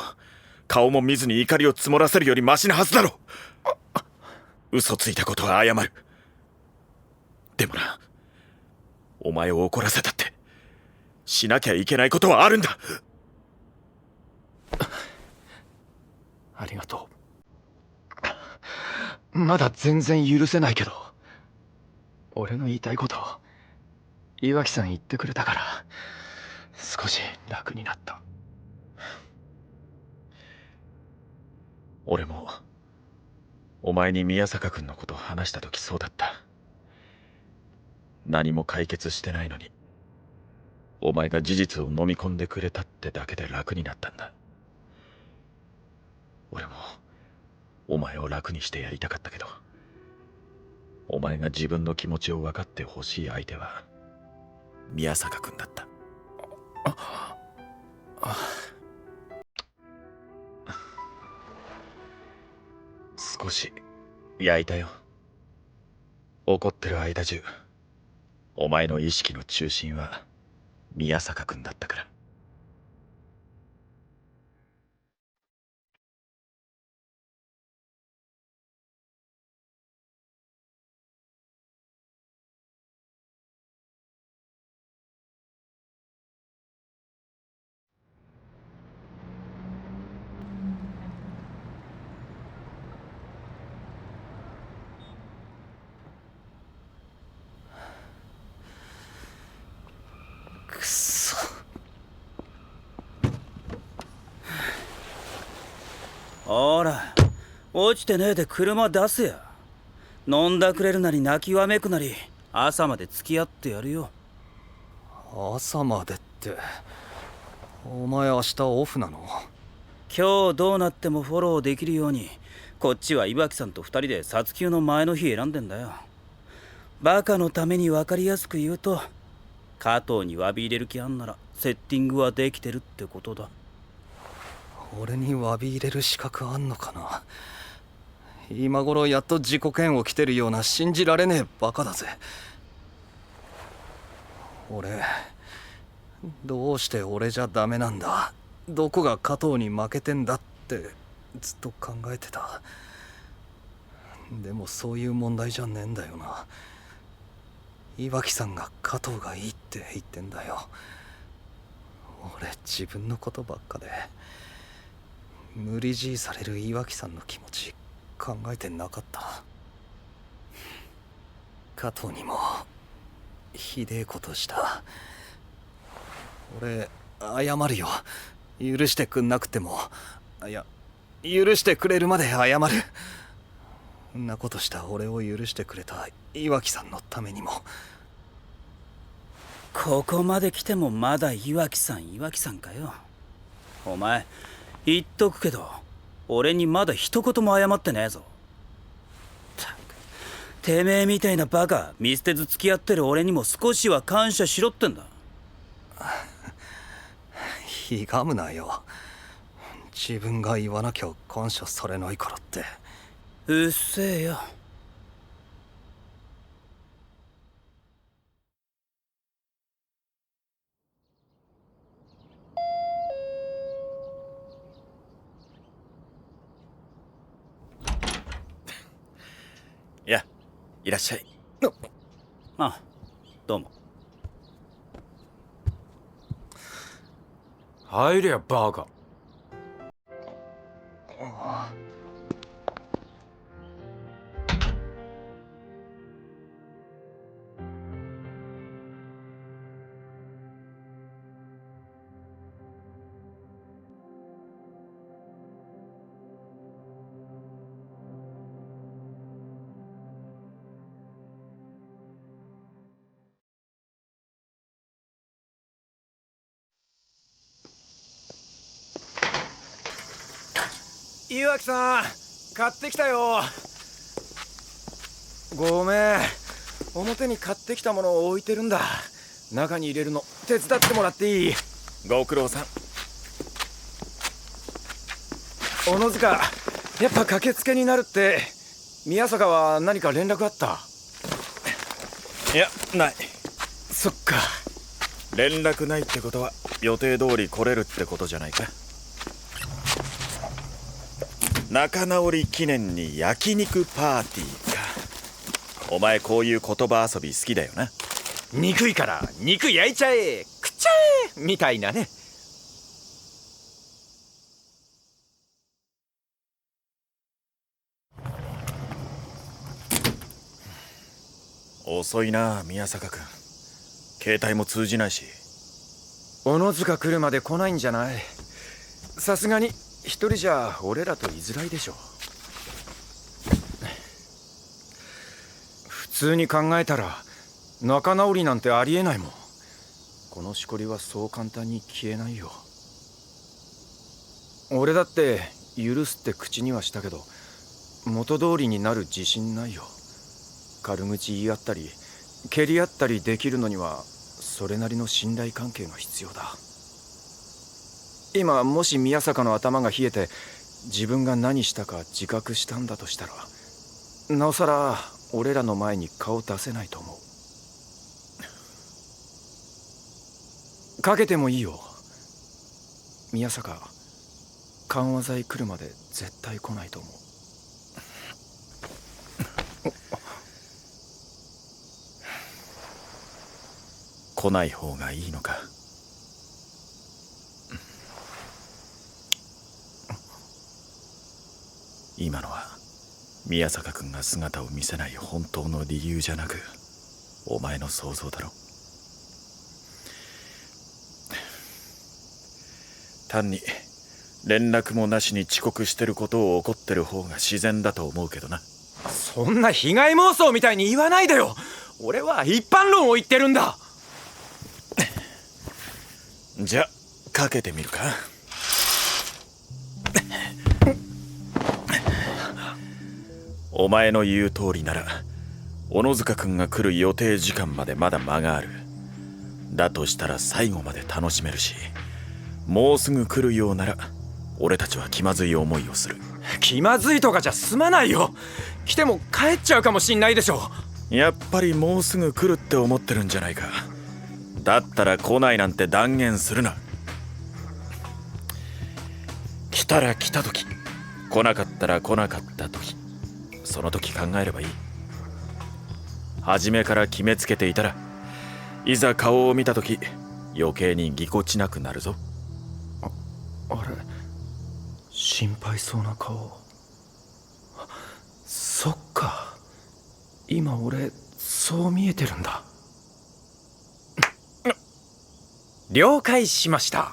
顔も見ずに怒りを積もらせるよりマシなはずだろ。嘘ついたことは謝る。でもな、お前を怒らせたってしなきゃいけないことはあるんだ。ありがとう。まだ全然許せないけど、俺の言いたいことを岩城さん言ってくれたから少し楽になった。俺もお前に宮坂君のことを話した時そうだった。何も解決してないのにお前が事実を飲み込んでくれたってだけで楽になったんだ。俺もお前を楽にしてやりたかったけど、お前が自分の気持ちを分かってほしい相手は宮坂君だった。少し焼いたよ。怒ってる間中お前の意識の中心は宮坂君だったから。くそ。ほら、落ちてねえで車出せや。飲んだくれるなり泣きわめくなり朝まで付き合ってやるよ。朝までって、お前明日オフなの？今日どうなってもフォローできるようにこっちは岩城さんと2人で撮休の前の日選んでんだよ。バカのために分かりやすく言うと、加藤に詫び入れる気あんならセッティングはできてるってことだ。俺に詫び入れる資格あんのかな。今頃やっと自己嫌悪来てるような信じられねえバカだぜ。俺どうして俺じゃダメなんだ、どこが加藤に負けてんだってずっと考えてた。でもそういう問題じゃねえんだよな。岩城さんが加藤がいいって言ってんだよ。俺自分のことばっかで無理強いされる岩城さんの気持ち考えてなかった。加藤にもひでえことした。俺謝るよ。許してくんなくても、いや許してくれるまで謝る。そんなことした俺を許してくれた岩城さんのためにも。ここまで来てもまだ岩城さんかよ。お前言っとくけど俺にまだ一言も謝ってねえぞ。ったくてめえみたいなバカ見捨てず付き合ってる俺にも少しは感謝しろってんだ。ひがむなよ。自分が言わなきゃ感謝されないからって。うっせえよ。いや、いらっしゃい。あ、どうも。入れやバカ。岩城さん買ってきたよ。ごめん、表に買ってきたものを置いてるんだ。中に入れるの手伝ってもらっていい？ご苦労さん。小野塚やっぱ駆けつけになるって宮坂は何か連絡あった？いや、ない。そっか。連絡ないってことは予定通り来れるってことじゃないか。仲直り記念に焼肉パーティーか。お前こういう言葉遊び好きだよな。憎いから肉焼いちゃえ、食っちゃえみたいなね。遅いな宮坂君。携帯も通じないし。小野塚来るまで来ないんじゃない？さすがに一人じゃ俺らと居づらいでしょ。普通に考えたら仲直りなんてありえないもん。このしこりはそう簡単に消えないよ。俺だって許すって口にはしたけど元通りになる自信ないよ。軽口言い合ったり蹴り合ったりできるのにはそれなりの信頼関係が必要だ。今もし宮坂の頭が冷えて自分が何したか自覚したんだとしたらなおさら俺らの前に顔出せないと思う。かけてもいいよ。宮坂緩和剤来るまで絶対来ないと思う。来ない方がいいのか。今のは宮坂君が姿を見せない本当の理由じゃなくお前の想像だろ。単に連絡もなしに遅刻してることを怒ってる方が自然だと思うけどな。そんな被害妄想みたいに言わないでよ。俺は一般論を言ってるんだ。じゃかけてみるか。お前の言う通りなら小野塚君が来る予定時間までまだ間がある。だとしたら最後まで楽しめるし、もうすぐ来るようなら俺たちは気まずい思いをする。気まずいとかじゃ済まないよ。来ても帰っちゃうかもしんないでしょ。やっぱりもうすぐ来るって思ってるんじゃないか。だったら来ないなんて断言するな。来たら来た時、来なかったら来なかった時、その時考えればいい。初めから決めつけていたらいざ顔を見た時余計にぎこちなくなるぞ。あれ、心配そうな顔。そっか、今俺そう見えてるんだ。了解しました。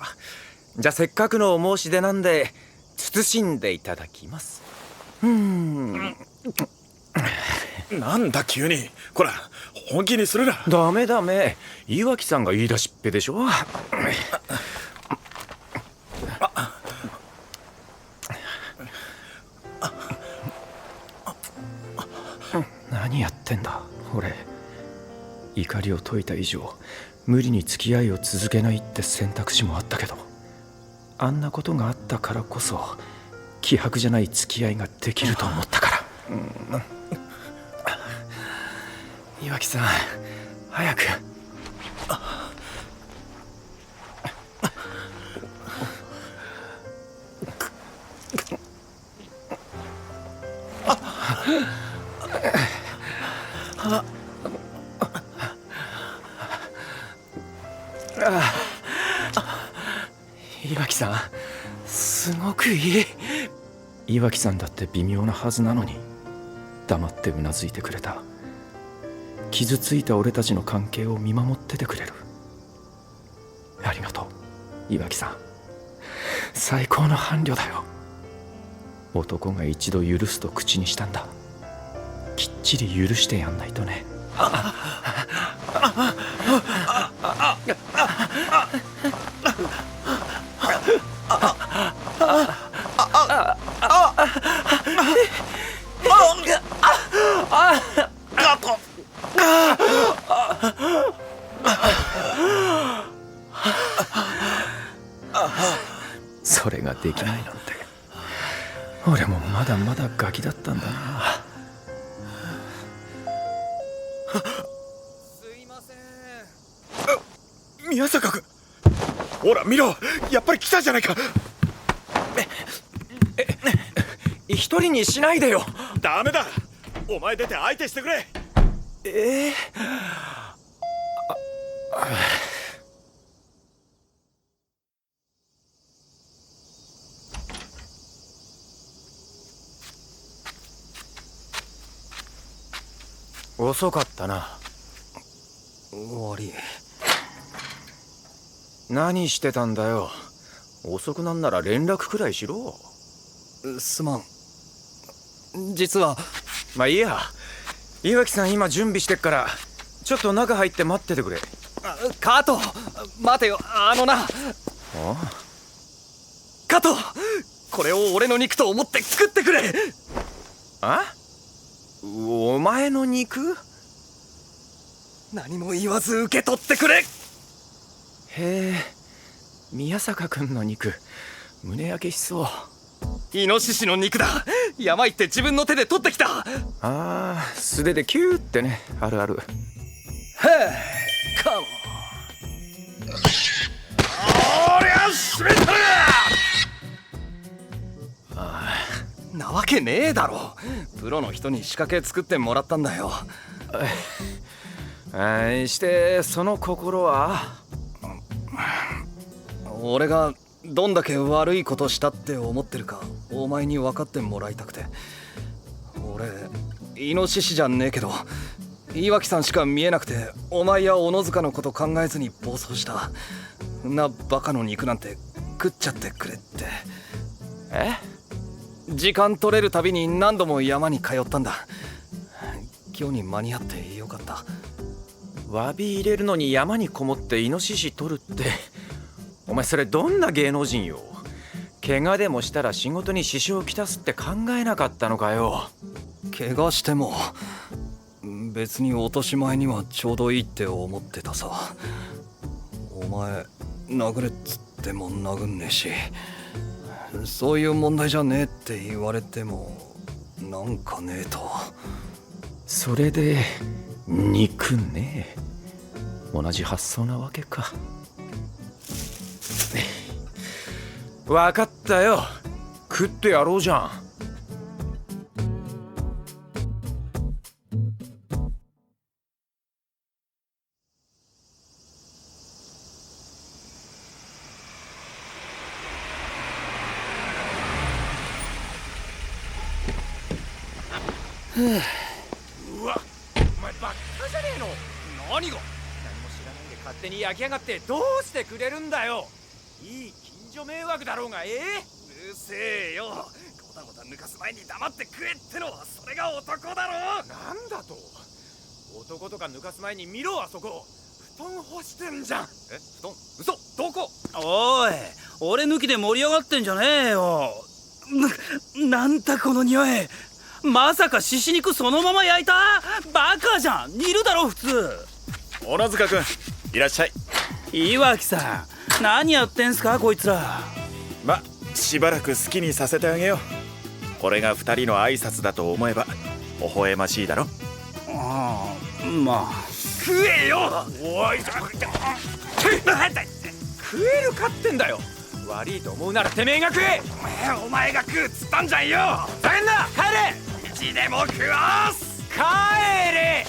じゃあせっかくのお申し出なんで慎んでいただきます。なんだ急に。こら本気にするな。ダメダメ、岩城さんが言い出しっぺでしょ。何やってんだ俺。怒りを解いた以上無理に付き合いを続けないって選択肢もあったけど、あんなことがあったからこそ希薄じゃない付き合いができると思ったから。岩城さん早く。岩城さんすごくいい。岩城さんだって微妙なはずなのに黙ってうなずいてくれた。傷ついた俺たちの関係を見守っててくれる。ありがとう岩城さん。最高の伴侶だよ。男が一度許すと口にしたんだ。きっちり許してやんないとね。それができないなんて俺もまだまだガキだったんだな。すいません。宮坂君、ほら見ろ、やっぱり来たじゃないか。一人にしないでよ。ダメだ、お前出て相手してくれ。遅かったな。悪い。何してたんだよ。遅くなんなら連絡くらいしろ。すまん。実は。まあいいや。岩城さん今準備してっからちょっと中入って待っててくれ。カト、待てよ。カト、これを俺の肉と思って食ってくれ。お前の肉？何も言わず受け取ってくれ。へえ、宮坂君の肉、胸焼けしそう。イノシシの肉だ。山行って自分の手で取ってきた。素手でキューってね。あるある。へえ、カモン。おりゃしめたれ。なわけねえだろ。プロの人に仕掛け作ってもらったんだよ。してその心は？俺がどんだけ悪いことしたって思ってるかお前に分かってもらいたくて。俺イノシシじゃねえけど岩城さんしか見えなくて、お前や小野塚のこと考えずに暴走した。そんなバカの肉なんて食っちゃってくれって。時間取れるたびに何度も山に通ったんだ。今日に間に合ってよかった。詫び入れるのに山にこもってイノシシ取るって、お前それどんな芸能人よ。怪我でもしたら仕事に支障をきたすって考えなかったのかよ。怪我しても別に落とし前にはちょうどいいって思ってたさ。お前殴れっつっても殴んねえし、そういう問題じゃねえって言われてもなんかねえと。それで肉ね。同じ発想なわけか。分かったよ、食ってやろうじゃん。うわ、お前バカじゃねえの。何が？何も知らないで勝手に焼きやがってどうしてくれるんだよ。いい近所迷惑だろうが。うるせえよ。ごたごた抜かす前に黙って食えってのはそれが男だろ。なんだと？男とか抜かす前に見ろ、あそこ布団干してんじゃん。布団？嘘、どこ？おい、俺抜きで盛り上がってんじゃねえよ。なんだこの匂い。まさか獅子肉そのまま焼いた？バカじゃん、煮るだろ普通。小野塚君、いらっしゃい。岩城さん、何やってんすかこいつら。しばらく好きにさせてあげよう。これが二人の挨拶だと思えば微笑ましいだろ。まあ食えよ。おい、食えるかってんだよ。悪いと思うならてめえが食え。お前が食うっつったんじゃんよ。ふざけんな。帰れ。一でも食わす。帰れ。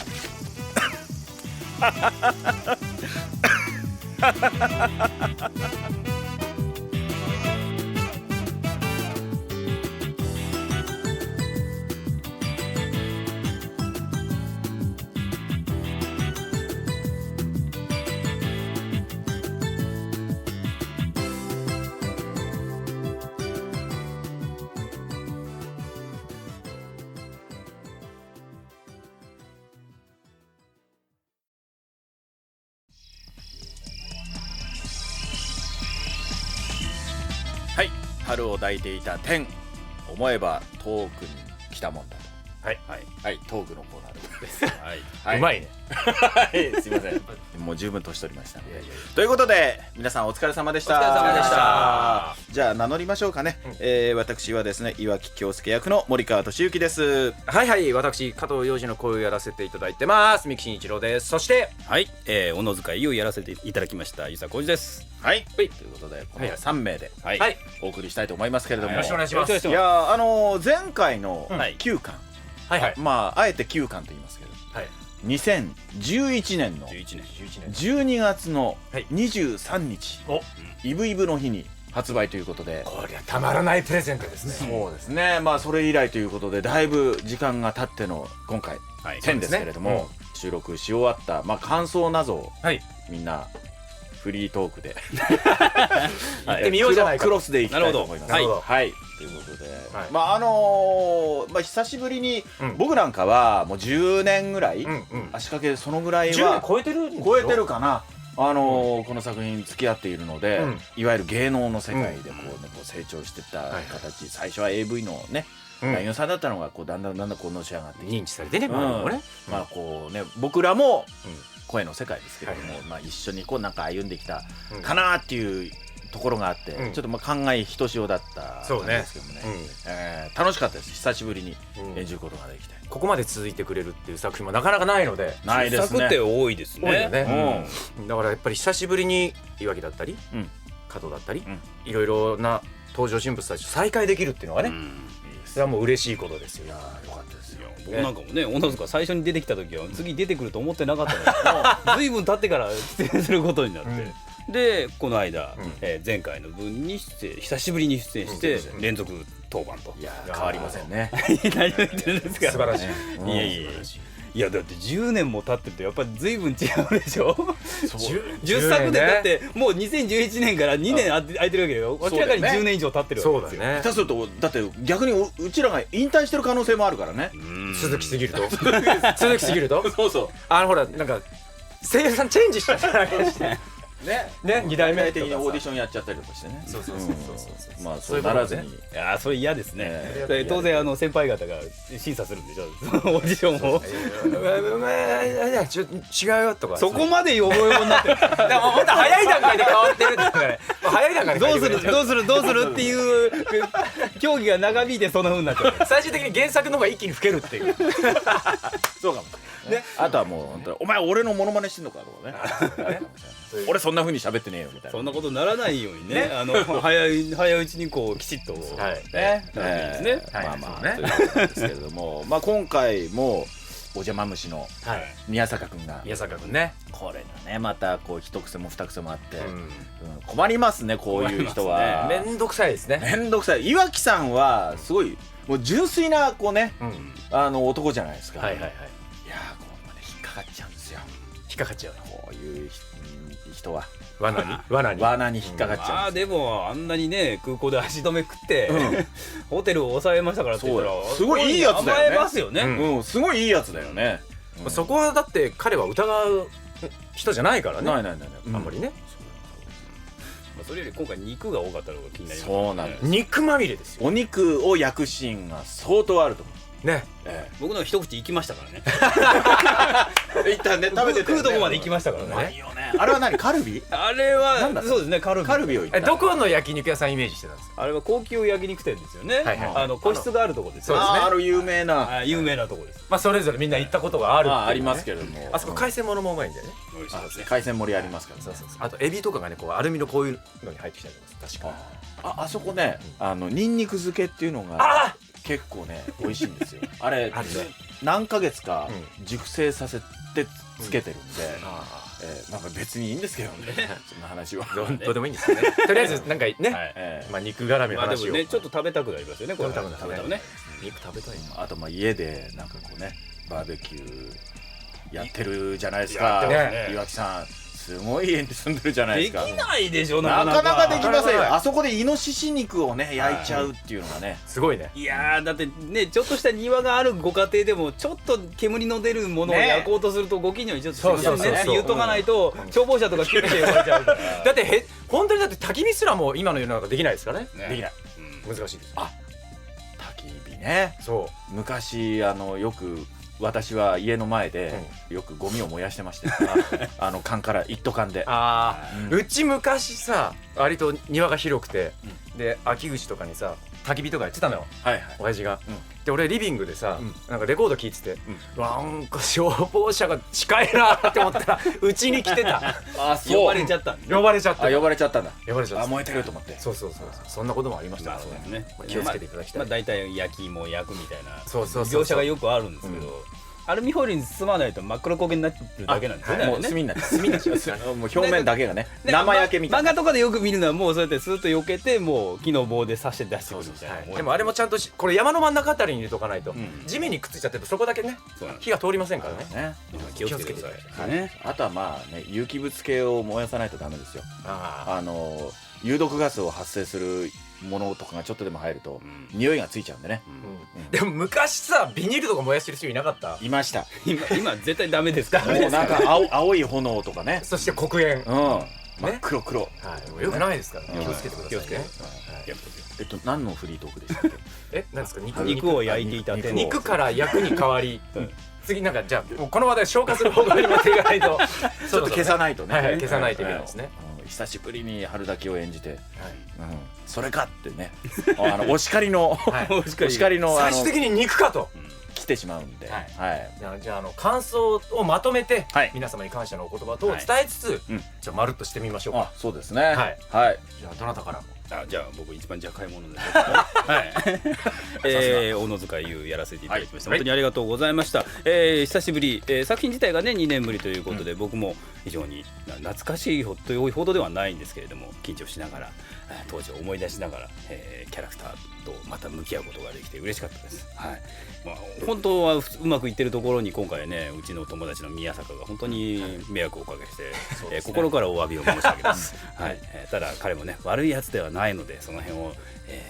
はい、春を抱いていた天、思えば遠くに来たもんだと。はい、トークのコーナーでうまいね。はいすいませんもう十分年取りましたのでということで皆さんお疲れ様でした。お疲れ様でしたじゃあ名乗りましょうかね、私はですね岩城京介役の森川俊之です。はいはい、私加藤洋二の声をやらせていただいてます三木真一郎です。そしてはい、小野塚優をやらせていただきました遊佐浩二です。はいということでこの3名ではい、お送りしたいと思いますけれども、よろしくお願いします。いや前回の9巻、はいはい、まああえて9巻と言いますけど、はい、2011年の12月の23日、イブイブの日に発売ということで、こりゃたまらないプレゼントですね。そうですね、まあそれ以来ということでだいぶ時間が経っての今回10ですけれども、収録し終わったまあ感想などをみんなフリートークで言ってみようじゃないか、クロスでいきたいと思います。はいということで、まあ久しぶりに僕なんかはもう10年ぐらい足掛けそのぐらいは超えてるかな。この作品付き合っているので、いわゆる芸能の世界でこう成長していった形、最初は AV のね男優さんだったのがこうだんだんこうのし上がって認知されてね、まあこうね僕らも声の世界ですけれども、まあ一緒にこうなんか歩んできたかなっていうところがあって、ちょっとまあ考えひとしおだった感じですけどもね、楽しかったです。久しぶりに演じることができて、ここまで続いてくれるっていう作品もなかなかないので、ないですね。作って多いですね。だからやっぱり久しぶりに岩城だったり加藤だったりいろいろな登場人物たちと再会できるっていうのがね、それはもう嬉しいことですよ。よかったですよ。僕なんかもね、小野塚最初に出てきた時は次出てくると思ってなかったので、随分経ってから出演することになって、でこの間、前回の分に久しぶりに出演して連続登板と。いや変わりませんね。何を言ってるんですか。素晴らしい。いやだって10年も経ってるとやっぱり随分違うでしょ。10作でだってもう2011年から2年空いてるわけよ。明らかに10年以上経ってるわけですよ。下手するとだって逆にうちらが引退してる可能性もあるからね。続きすぎるとそうそう、ほらなんか声優さんチェンジしたじゃないですかね、2代目的にオーディションやっちゃったりとかしてね。そうまあそうならずに、いやそれ嫌ですね。当然先輩方が審査するんでしょ、オーディションを。違うよとか、そこまでよぼよぼになってる。でもまた早い段階で変わってるっていうかね、早い段階でどうするっていう競技が長引いてそんな風になっちゃう。最終的に原作の方が一気に老けるっていう。そうかもね。あとはもう本当お前俺のモノマネしてんのかとかね。俺そんな風に喋ってねえよみたいな。そんなことならないようにね、早いうちにこうきちっとね。まあまあということですけれども、まあ今回もお邪魔虫の宮坂くんが、ね、これがねまたこう一癖も二癖もあって困りますね、こういう人は。めんどくさいですね。めんどくさい。岩城さんはすごいもう純粋なこうね男じゃないですか。いやこうまで引っかかっちゃうんですよ。引っかかっちゃう。こういう人は罠に引っかかっちゃうんです。でもあんなにね空港で足止め食ってホテルを抑えましたからって言ったらすごいいいやつだよね。甘えますよね。すごいいいやつだよね。そこはだって彼は疑う人じゃないからね。ないあんまりね。それより今回肉が多かったのが気になります。そうなんです。肉まみれですよ。お肉を焼くシーンが相当あると思うね。僕の一口行きましたからね。一旦ね食べて食うとこまで行きましたからね。あれは何、カルビ？あれはそうですね、カルビを。どこの焼肉屋さんイメージしてたんですか？あれは高級焼肉店ですよね。個室があるとこです。そうですね。有名なとこです。まあそれぞれみんな行ったことがありますけれども、あそこ海鮮物もうまいんだよね。海鮮盛りありますから。あとエビとかがねこうアルミのこういうのに入ってきたりとか確か。あそこねニンニク漬けっていうのが結構ね美味しいんですよ。あれ何ヶ月か熟成させてつけてるんで、なんか別にいいんですけどね、そんな話は。どうでもいいんですよね。とりあえずなんかね、まあ肉絡みの話を。ちょっと食べたくなりますよね。これ食べたね。肉食べたい。あとまあ家でなんかこうねバーベキューやってるじゃないですか。岩城さんすごい家に住んでるじゃないですか。できないでしょ。なかなかできませんよ。あそこでイノシシ肉をね焼いちゃうっていうのがねすごいね。いやだってねちょっとした庭があるご家庭でもちょっと煙の出るものを焼こうとするとご近所にちょっと言うとかないと消防車とか救急車呼ばれちゃうから。だって本当にだって焚き火すらも今の世の中できないですからね。できない。難しいです。焚き火ね。そう昔よく私は家の前でよくゴミを燃やしてましたよ缶から一斗缶で。うち昔さ割と庭が広くて、で秋口とかにさ焚き火とかやってたのよ、親父が。で俺リビングでさ、なんかレコード聴いてて、なんか消防車が近いなって思ったらうちに来てた。呼ばれちゃったん呼ばれちゃった。呼ばれちゃったんだ。呼ばれちゃった。燃えてると思って。そうそんなこともありましたね。気をつけていただきたい。大体焼き芋焼くみたいなそう描写がよくあるんですけど、アルミホイルに包まないと真っ黒焦げになってるだけなんですよね。もう炭になってもう表面だけがね生焼けみたいな。漫画とかでよく見るのはもうそうやってスーッと避けてもう木の棒で刺して出してくるみたいな。でもあれもちゃんとこれ山の真ん中あたりに入れとかないと地面にくっついちゃってるとそこだけね火が通りませんからね。気をつけてくださいね。あとはまあね有機物系を燃やさないとダメですよ。有毒ガスを発生するものとかがちょっとでも入ると匂いがついちゃうんでね。でも昔さビニールとか燃やしてる人いなかった？いました。今絶対ダメですか？もうなんか青い炎とかね。そして黒煙。真っ黒。よくないですから気をつけてくださいね。何のフリートークでしたっけ？何ですか？肉を焼いていた手肉から焼くに変わり次なんかじゃあこの話題消化する方向に持っていかないとちょっと消さないとね。消さないといけないですね。久しぶりに春滝を演じて、それかってねお叱りの最終的に肉かと来てしまうんで、じゃあ感想をまとめて皆様に感謝のお言葉と伝えつつじゃあまるっとしてみましょうか。そうですね。はい。じゃあどなたからも。じゃあ僕一番若い者で小野塚優やらせていただきました。本当にありがとうございました。久しぶり、作品自体がね2年ぶりということで、僕も非常に懐かしいというほどではないんですけれども緊張しながら当時を思い出しながら、キャラクターとまた向き合うことができて嬉しかったです。本当はうまくいってるところに今回ねうちの友達の宮坂が本当に迷惑をおかけして、心からお詫びを申し上げます。ただ彼もね悪いやつではないのでその辺を、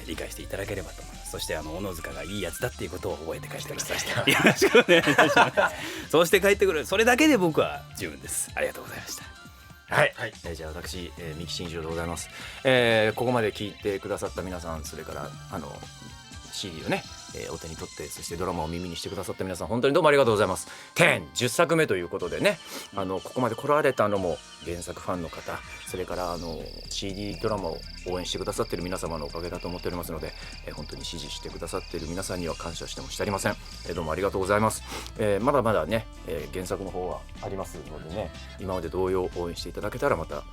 理解していただければと思います。そして小野塚がいいやつだっていうことを覚えて帰ってください。よろしくお願いいたします。そうして帰ってくるそれだけで僕は十分です。ありがとうございました。じゃあ私三木真一郎でございます。ここまで聞いてくださった皆さん、それからCD をねお手に取って、そしてドラマを耳にしてくださった皆さん、本当にどうもありがとうございます。10作目ということでね、ここまで来られたのも原作ファンの方、それからCD ドラマを応援してくださっている皆様のおかげだと思っておりますので、本当に支持してくださっている皆さんには感謝してもしてありません。どうもありがとうございます。まだまだね、原作の方はありますのでね、今まで同様応援していただけたらまた、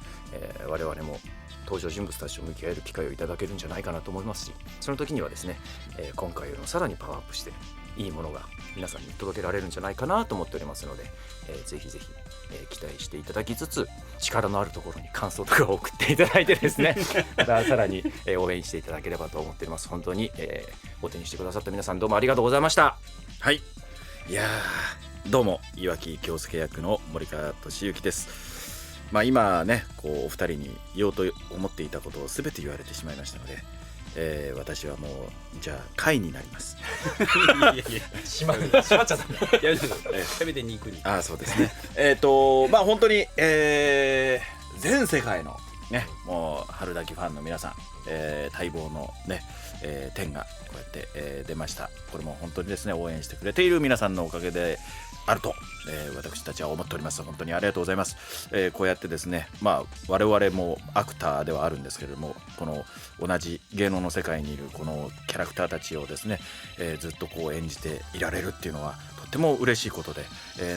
我々も登場人物たちと向き合える機会をいただけるんじゃないかなと思いますし、その時にはですね、今回よりもさらにパワーアップしていいものが皆さんに届けられるんじゃないかなと思っておりますので、ぜひぜひ、期待していただきつつ、力のあるところに感想とかを送っていただいてですねまたさらに、応援していただければと思っております。本当に、お手にしてくださった皆さん、どうもありがとうございました。はい、いやどうも岩木京介役の森川俊之です。今ねこうお二人に言おうと思っていたことを全て言われてしまいましたので、私はもうじゃあ貝になります。しまっちゃった。せめて肉に。そうですね。本当に、全世界のねもう春滝ファンの皆さん、待望のね、点がこうやって、出ました。これも本当にですね応援してくれている皆さんのおかげであると、私たちは思っております。本当にありがとうございます。こうやってですね我々もアクターではあるんですけれども、この同じ芸能の世界にいるこのキャラクターたちをですね、ずっとこう演じていられるっていうのはとても嬉しいことで、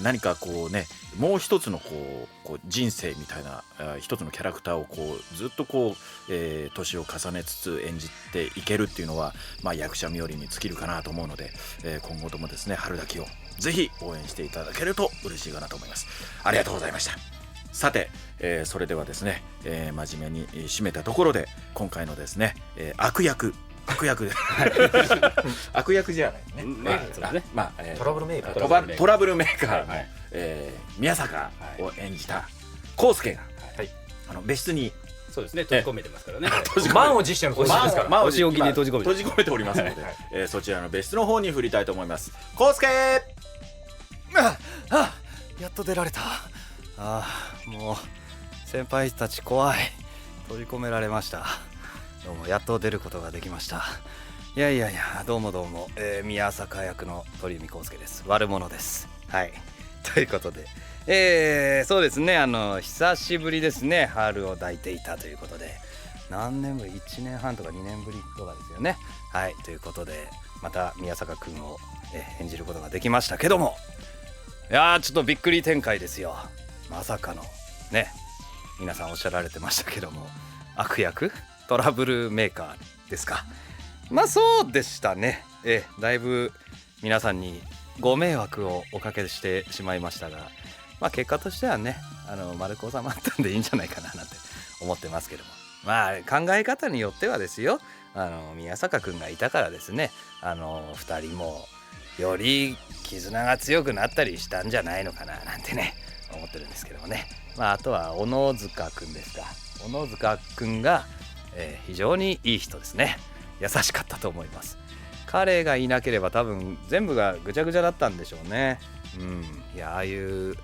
何かこうねもう一つのこう人生みたいな一つのキャラクターをこうずっとこう、年を重ねつつ演じていけるっていうのは、役者冥利に尽きるかなと思うので、今後ともですね春滝をぜひ応援していただけると嬉しいかなと思います。ありがとうございました。さて、それではですね、真面目に締めたところで今回のですね、悪役で悪役じゃないね、トラブルメーカーの宮坂を演じた康介が別室にそうですね閉じ込めてますからね。満を持しての閉じ込めですから。お仕置きに閉じ込めておりますので、そちらの別室の方に振りたいと思います。康介やっと出られた。もう先輩たち怖い。閉じ込められました。どうもやっと出ることができました。いやいやいや、どうもどうも、宮坂役の鳥海康介です。悪者です。はい。ということで、そうですね、久しぶりですね、春を抱いていたということで、何年ぶり ?1 年半とか2年ぶりとかですよね。はい。ということで、また宮坂くんを、演じることができましたけども、いやー、ちょっとびっくり展開ですよ。まさかの、ね、皆さんおっしゃられてましたけども、悪役トラブルメーカーですか。まあそうでしたね。だいぶ皆さんにご迷惑をおかけしてしまいましたが、まあ結果としてはね、丸く収まったんでいいんじゃないかななんて思ってますけども、まあ考え方によってはですよ、宮坂くんがいたからですね、2人もより絆が強くなったりしたんじゃないのかななんてね思ってるんですけどもね。まああとは小野塚くんですか。小野塚くんが、非常にいい人ですね。優しかったと思います。彼がいなければ多分全部がぐちゃぐちゃだったんでしょうね。いや、ああいう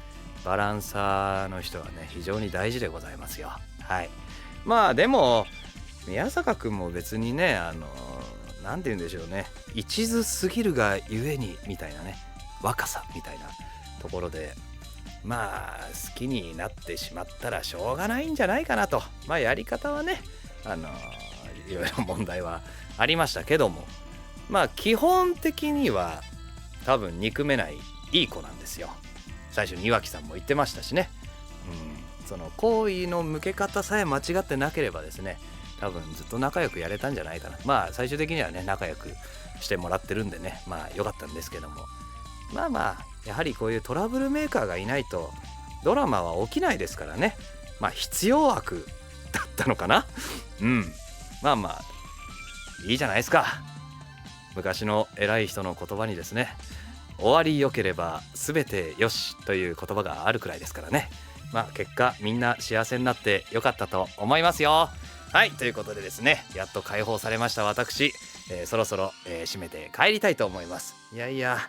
バランサーの人はね非常に大事でございますよ。はい。まあでも宮坂くんも別にね、なんて言うんでしょうね、一途すぎるがゆえにみたいなね、若さみたいなところで、まあ好きになってしまったらしょうがないんじゃないかなと。まあやり方はね、いろいろ問題はありましたけども、まあ基本的には多分憎めないいい子なんですよ。最初に岩城さんも言ってましたしね。その好意の向け方さえ間違ってなければですね、多分ずっと仲良くやれたんじゃないかな。まあ最終的にはね仲良くしてもらってるんでね、まあ良かったんですけども、まあまあやはりこういうトラブルメーカーがいないとドラマは起きないですからね。まあ必要悪だったのかな。まあまあいいじゃないですか。昔の偉い人の言葉にですね、終わり良ければ全てよしという言葉があるくらいですからね。まあ結果みんな幸せになってよかったと思いますよ。はい、ということでですね、やっと解放されました私、そろそろ、締めて帰りたいと思います。いやいや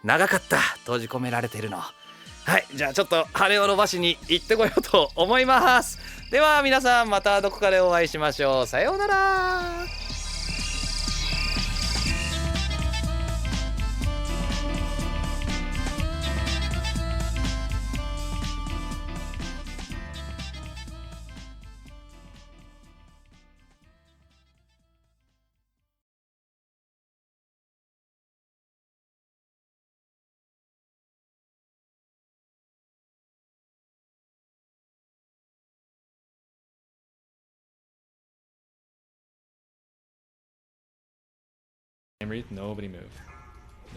長かった、閉じ込められているの。はい、じゃあちょっと羽を伸ばしに行ってこようと思います。では皆さんまたどこかでお会いしましょう。さようなら。Nobody move.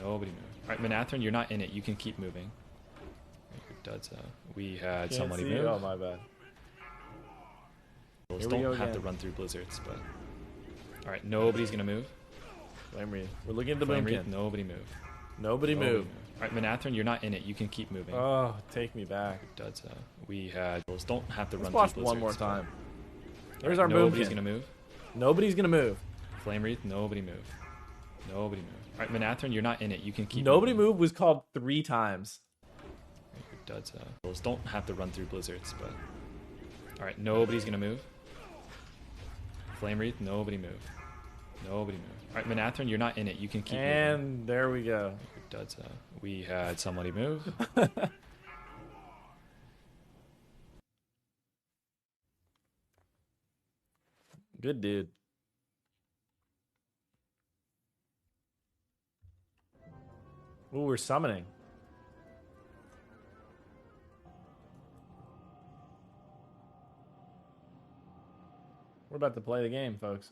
Nobody move. All right, Manathrone, you're not in it. You can keep moving. Duds, we had somebody move. Oh, my bad. Don't have to run through blizzards, but all right, nobody's gonna move. Flame Wreath. We're looking at the Flame boom Wreath, can. nobody move. Nobody move. All right, Manathrone, you're not in it. You can keep moving. Oh, take me back. Duds, we had. Don't have to Let's run watch through one blizzards. more time. All There's right, our boom nobody's can. gonna move. Nobody's gonna move. Flame Wreath, nobody move. Nobody move. All right, Manathrone, you're not in it. You can keep. Nobody moving. move was called 3 times. Duds, don't have to run through blizzards, but all right, nobody's gonna move. Flame Wreath, nobody move. Nobody move. All right, Manathrone, you're not in it. You can keep. And moving. there we go. Duds, we had somebody move. Good dude. Ooh, we're summoning. We're about to play the game, folks.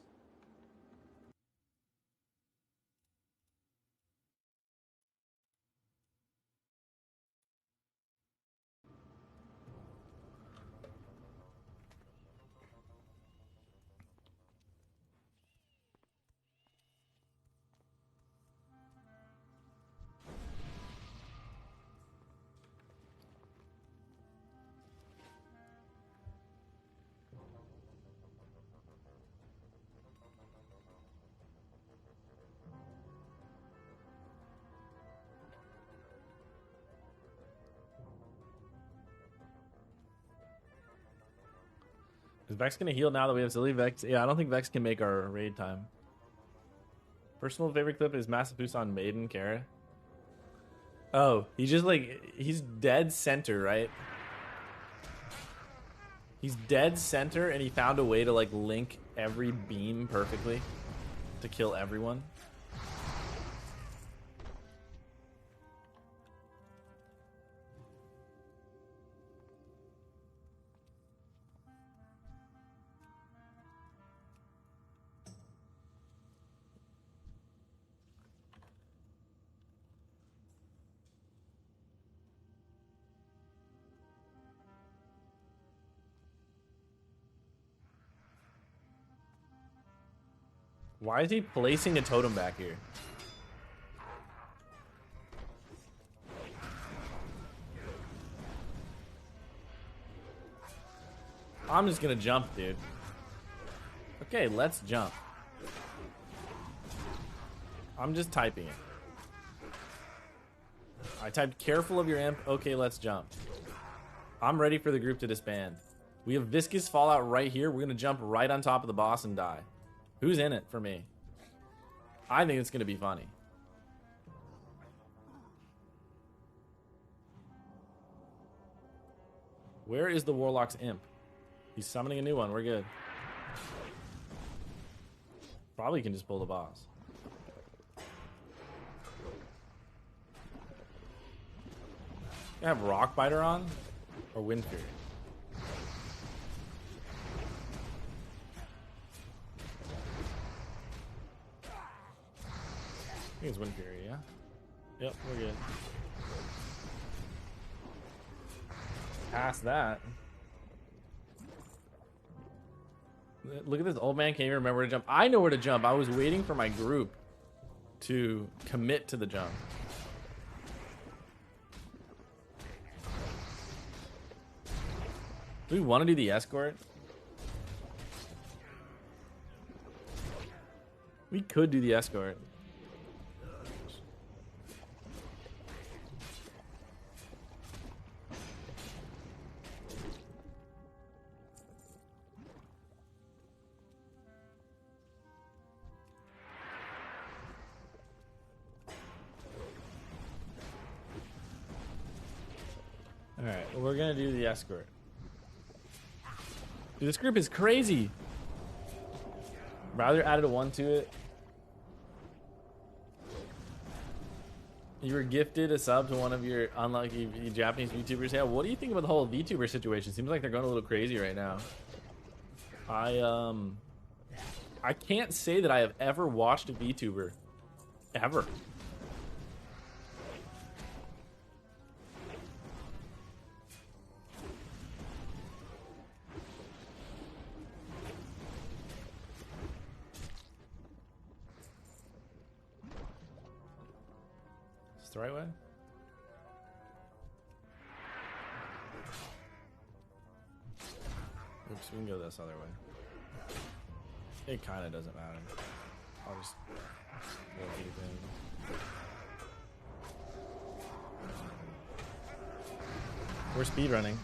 Is Vex gonna heal now that we have Silly Vex? Yeah, I don't think Vex can make our raid time. Personal favorite clip is Massapus on Maiden Kara. Oh, he's just like, he's dead center, right? He's dead center and he found a way to like link every beam perfectly to kill everyone. Why is he placing a totem back here? I'm just gonna jump, dude. Okay, let's jump. I'm just typing it. I typed careful of your imp. Okay, let's jump. I'm ready for the group to disband. We have viscous fallout right here. We're gonna jump right on top of the boss and die. Who's in it for me? I think it's gonna be funny. Where is the Warlock's imp? He's summoning a new one. We're good. Probably can just pull the boss. I have Rock Biter on or Wind Fury. I think it's Wind Fury, yeah? Yep, we're good. Past that. Look at this old man can't even remember where to jump. I know where to jump. I was waiting for my group to commit to the jump. Do we want to do the escort? We could do the escort. Alright, we're gonna do the escort. Dude, this group is crazy. Rather added a 1 to it. You were gifted a sub to one of your unlucky Japanese VTubers. Yeah, what do you think about the whole VTuber situation? Seems like they're going a little crazy right now. I can't say that I have ever watched a VTuber. Ever. Is the right way? Oops, we can go this other way. It kind of doesn't matter. I'll just go deep in. We're speedrunning.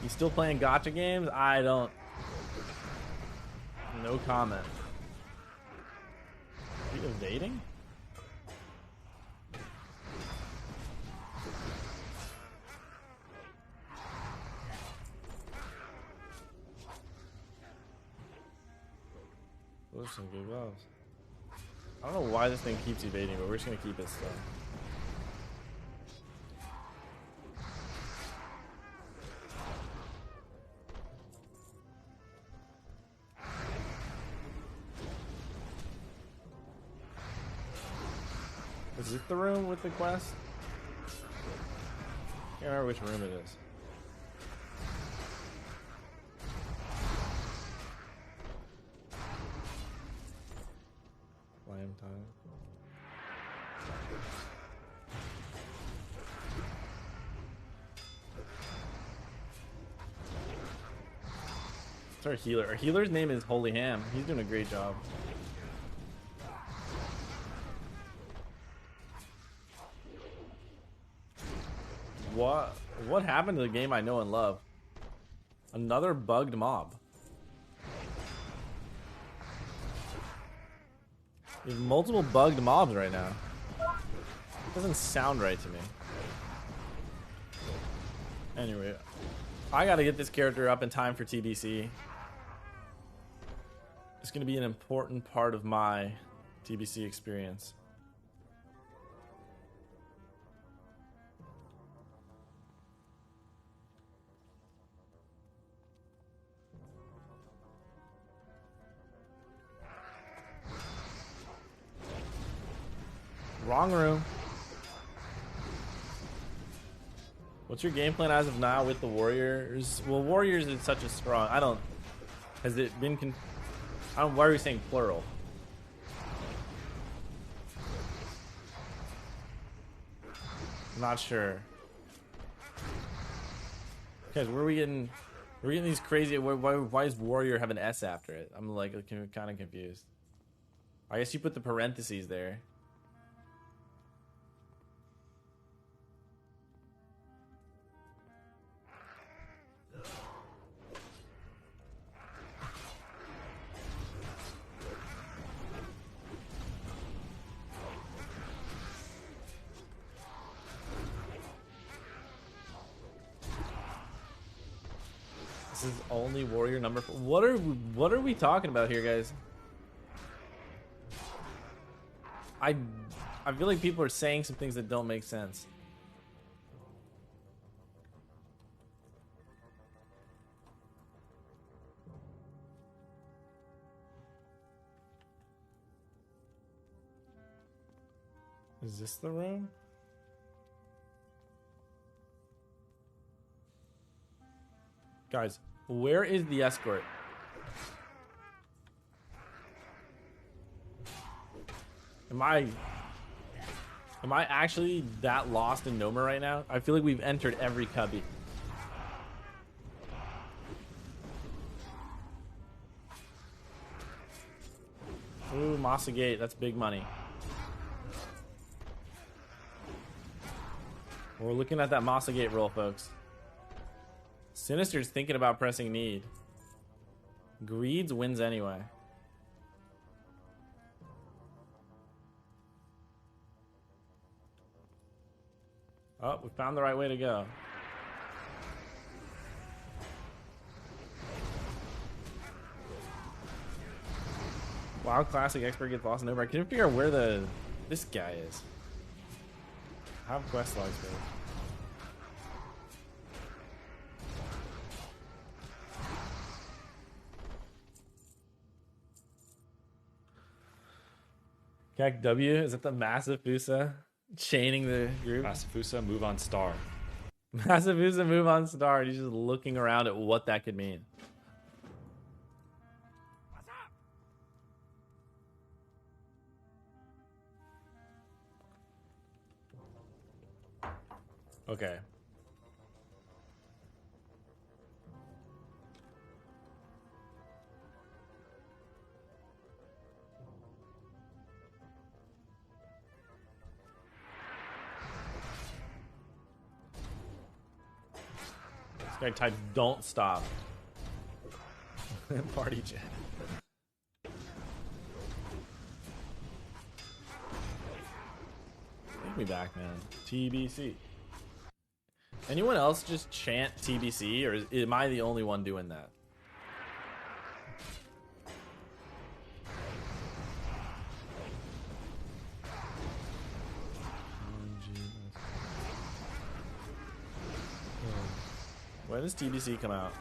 You still playing gacha games? I don't. No comment. Are you evading? Those are some good gloves. I don't know why this thing keeps evading, but we're just gonna keep it still. Is it the room with the quest? I can't remember which room it is. Flame time. It's our healer. Our healer's name is Holy Ham. He's doing a great job. What happened to the game I know and love? Another bugged mob. There's multiple bugged mobs right now. It doesn't sound right to me. Anyway, I gotta get this character up in time for TBC. It's gonna be an important part of my TBC experience. Wrong room. What's your game plan as of now with the Warriors? Well, Warriors is such a strong. I don't. Has it been? I don't. Why are we saying plural? I'm not sure. Guys, where are we getting? We're getting these crazy. Why does Warrior have an S after it? I'm like kind of confused. I guess you put the parentheses there. This is only warrior number 4. What are we talking about here, guys? I feel like people are saying some things that don't make sense. Is this the room? Guys, where is the escort? Am I actually that lost in Noma right now? I feel like we've entered every cubby. Ooh, Masa Gate, that's big money. We're looking at that Masa Gate roll, folks. Sinister's thinking about pressing need. Greeds wins anyway. Oh, we found the right way to go. Wow, classic expert gets lost in over. I couldn't figure out where this guy is. I have quest logs for it. Kek W, is that the massive Fusa chaining the group? Massive Fusa, move on star. Massive Fusa, move on star. He's just looking around at what that could mean. What's up? Okay. This guy types "don't stop." Party chat. Take me back, man. TBC. Anyone else just chant TBC, or am I the only one doing that? When does TBC come out?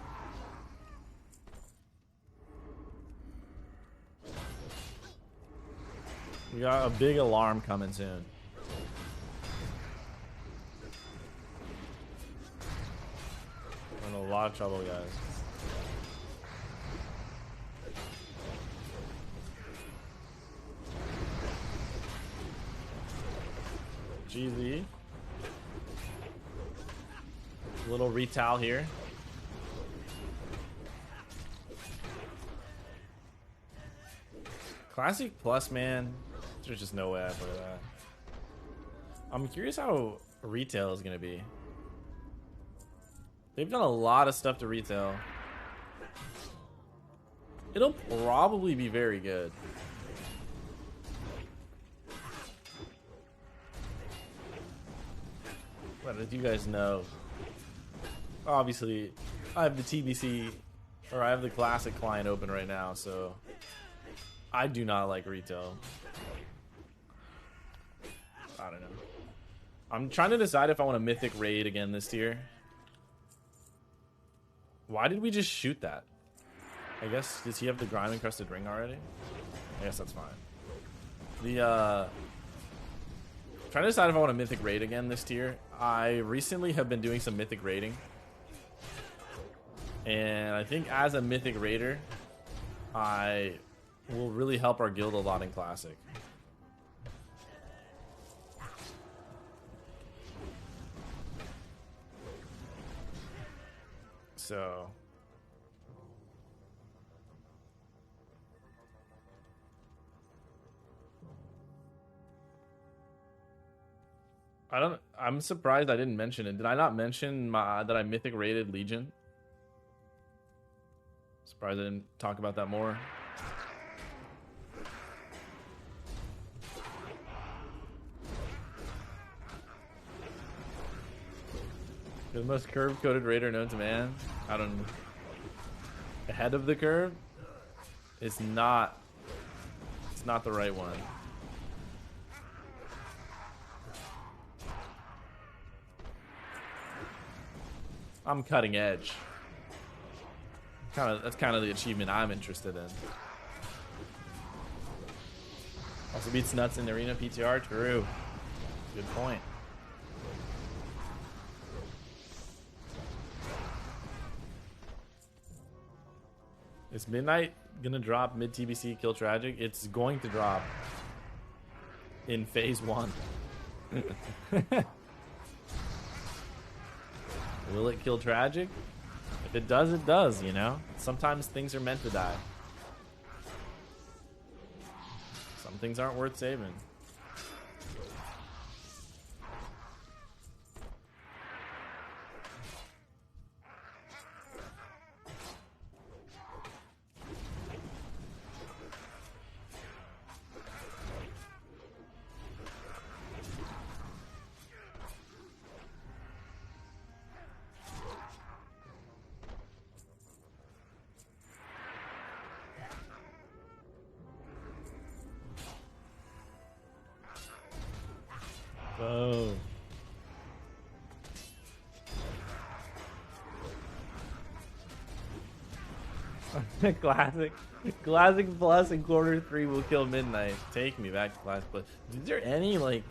We got a big alarm coming soon. We're in a lot of trouble, guys. GZ. Little retowel here. Classic Plus, man. There's just no way I put that. I'm curious how retail is gonna be. They've done a lot of stuff to retail. It'll probably be very good. But as you guys know, obviously, I have the TBC, or I have the classic client open right now, so I do not like retail. I don't know. I'm trying to decide if I want a mythic raid again this tier. Why did we just shoot that? I guess, does he have the grime encrusted ring already? I guess that's fine. Trying to decide if I want a mythic raid again this tier. I recently have been doing some mythic raiding. And I think as a mythic raider, I will really help our guild a lot in classic. So I'm surprised I didn't mention it. Did I not mention that I mythic rated Legion? Surprised I didn't talk about that more. The most curve-coded raider known to man. I don't know. Ahead of the curve? It's not the right one. I'm cutting edge. That's kind of the achievement I'm interested in. Also beats nuts in the arena PTR. True. Good point. Is Midnight gonna drop mid TBC kill tragic? It's going to drop in phase 1. Will it kill tragic? If it does, it does, you know? Sometimes things are meant to die. Some things aren't worth saving. Oh. Classic plus in quarter 3 will kill midnight. Take me back to classic plus. Is there any like,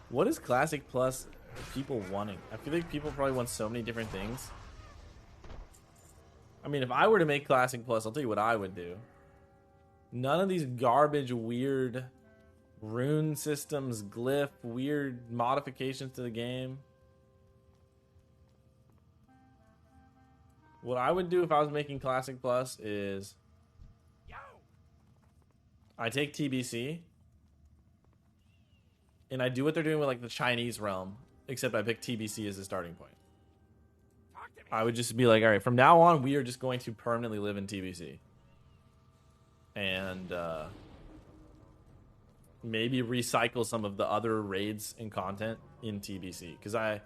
what is classic plus people wanting? I feel like people probably want so many different things. I mean, if I were to make classic plus, I'll tell you what I would do. None of these garbage weird rune systems, glyph, weird modifications to the game. What I would do if I was making Classic Plus is I take TBC and I do what they're doing with like the Chinese realm, except I pick TBC as a starting point. I would just be like, all right, from now on, we are just going to permanently live in TBC. And maybe recycle some of the other raids and content in TBC. Because I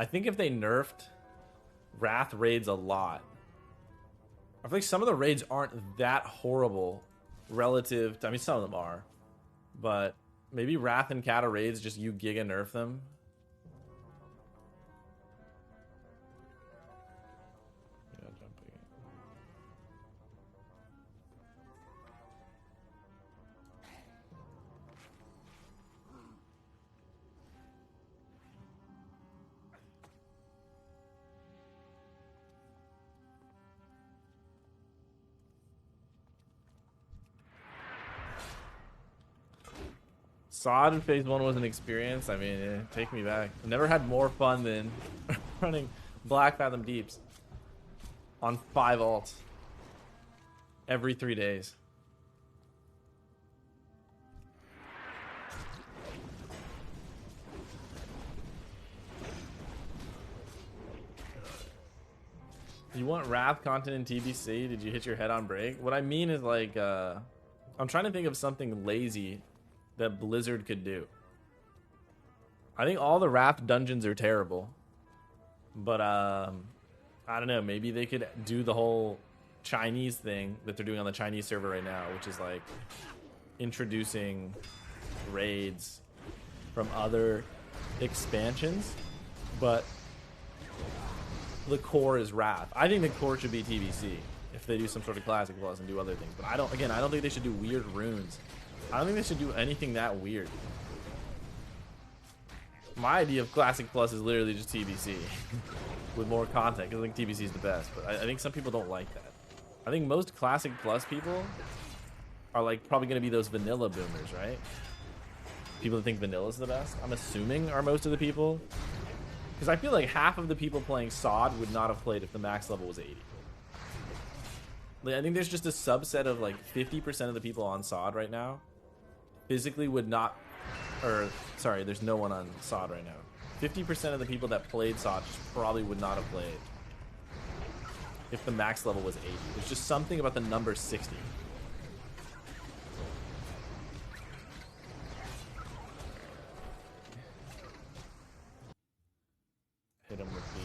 think if they nerfed Wrath raids a lot, I feel like some of the raids aren't that horrible relative to, I mean, some of them are. But maybe Wrath and Kata raids, just you giga nerf them. Sod in phase 1 was an experience. I mean, take me back. I've never had more fun than running Black Fathom Deeps on 5 alts every 3 days. You want Wrath content in TBC? Did you hit your head on break? What I mean is like, I'm trying to think of something lazy that Blizzard could do. I think all the Wrath dungeons are terrible. But, I don't know. Maybe they could do the whole Chinese thing that they're doing on the Chinese server right now, which is like introducing raids from other expansions, but the core is Wrath. I think the core should be TBC if they do some sort of Classic Plus and do other things. But I don't think they should do weird runes. I don't think they should do anything that weird. My idea of Classic Plus is literally just TBC with more content, because I think TBC is the best. But I think some people don't like that. I think most Classic Plus people are like probably going to be those vanilla boomers, right? People that think vanilla is the best, I'm assuming, are most of the people. Because I feel like half of the people playing SOD would not have played if the max level was 80. Like, I think there's just a subset of like 50% of the people on SOD right now physically would not, or sorry, there's no one on SOD right now. 50% of the people that played SOD probably would not have played if the max level was 80. There's just something about the number 60. Hit him with the...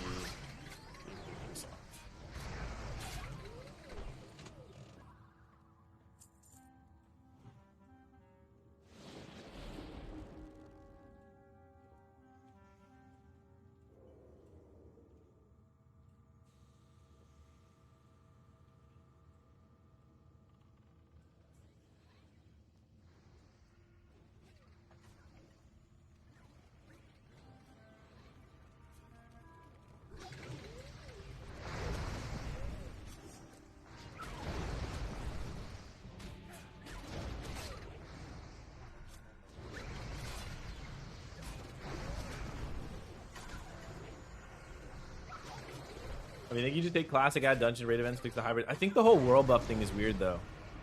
I mean, I think you just take classic, add dungeon raid events, fix the hybrid. I think the whole world buff thing is weird though,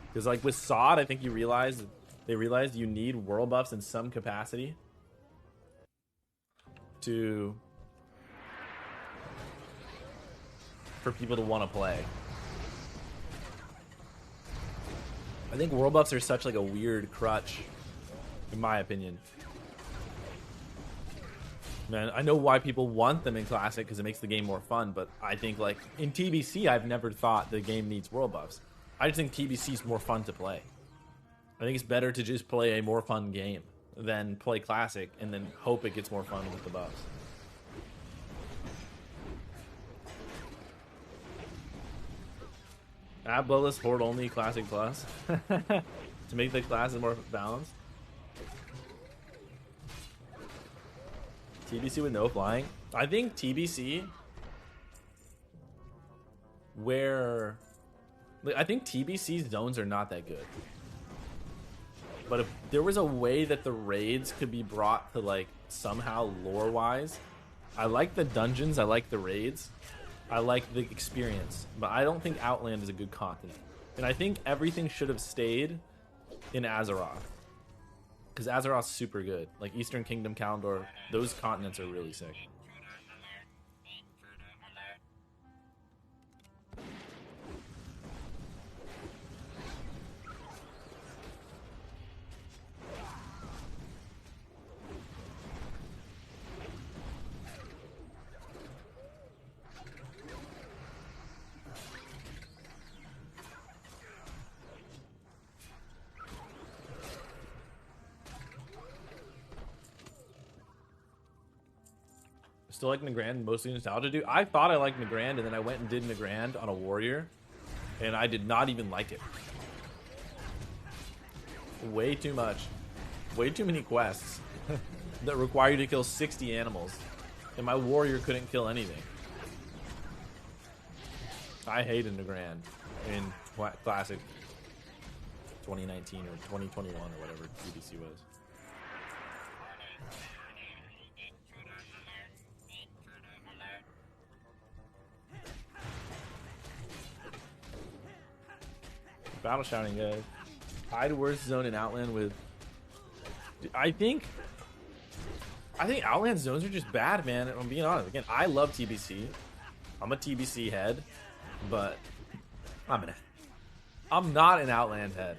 because like with SOD, I think they realized you need world buffs in some capacity for people to want to play. I think world buffs are such like a weird crutch, in my opinion. Man, I know why people want them in Classic, because it makes the game more fun, but I think, like, in TBC, I've never thought the game needs world buffs. I just think TBC is more fun to play. I think it's better to just play a more fun game than play Classic and then hope it gets more fun with the buffs. Add Bloodless Horde only Classic Plus to make the classes more balanced. TBC with no flying. I think TBC I think TBC's zones are not that good. But if there was a way that the raids could be brought to like somehow lore wise, I like the dungeons, I like the raids, I like the experience, but I don't think Outland is a good continent. And I think everything should have stayed in Azeroth. Because Azeroth's super good. Like Eastern Kingdom, Kalimdor, those continents are really sick. Still like Nagrand, mostly nostalgia, dude. I thought I liked Nagrand, and then I went and did Nagrand on a warrior, and I did not even like it. Way too much. Way too many quests that require you to kill 60 animals, and my warrior couldn't kill anything. I hated Nagrand in Classic 2019 or 2021 or whatever TBC was. Battle shouting, guys. Hide worst zone in Outland with... I think Outland zones are just bad, man. I'm being honest. Again, I love TBC. I'm a TBC head, but I'm not an Outland head.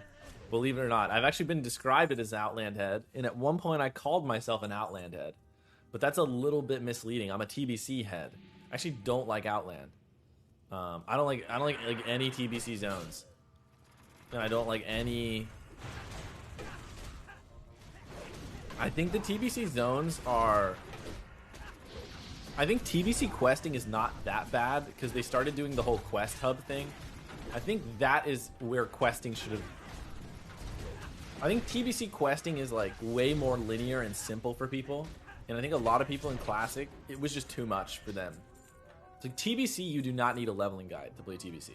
Believe it or not. I've actually been described as an Outland head, and at one point I called myself an Outland head. but that's a little bit misleading. I'm a TBC head. I actually don't like Outland. I don't like any TBC zones, and I don't like any. I think the TBC zones are. I think TBC questing is not that bad because they started doing the whole quest hub thing. I think that is where questing should have. I think TBC questing is like way more linear and simple for people, and I think a lot of people in Classic, it was just too much for them. It's like TBC, you do not need a leveling guide to play TBC,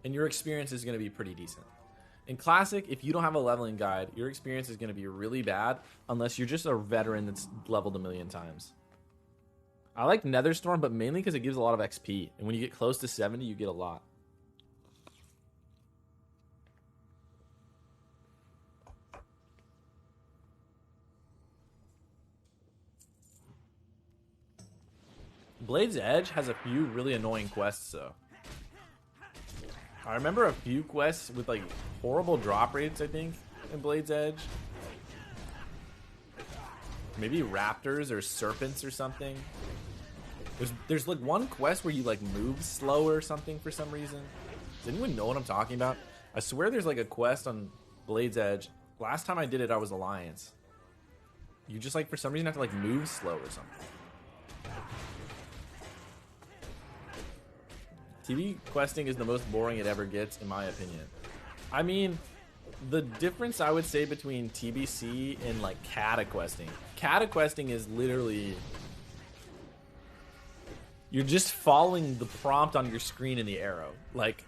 and your experience is going to be pretty decent. In Classic, if you don't have a leveling guide, your experience is going to be really bad unless you're just a veteran that's leveled a million times. I like Netherstorm, but mainly because it gives a lot of XP, and when you get close to 70, you get a lot. Blade's Edge has a few really annoying quests, though. I remember a few quests with, like, horrible drop rates, I think, in Blade's Edge. Maybe raptors or serpents or something. There's like, one quest where you, like, move slower or something for some reason. Does anyone know what I'm talking about? I swear there's, like, a quest on Blade's Edge. Last time I did it, I was Alliance. You just, like, for some reason have to, like, move slow or something. TV questing is the most boring it ever gets, in my opinion. I mean, the difference I would say between TBC and like cata questing. Cata questing is literally you're just following the prompt on your screen in the arrow. Like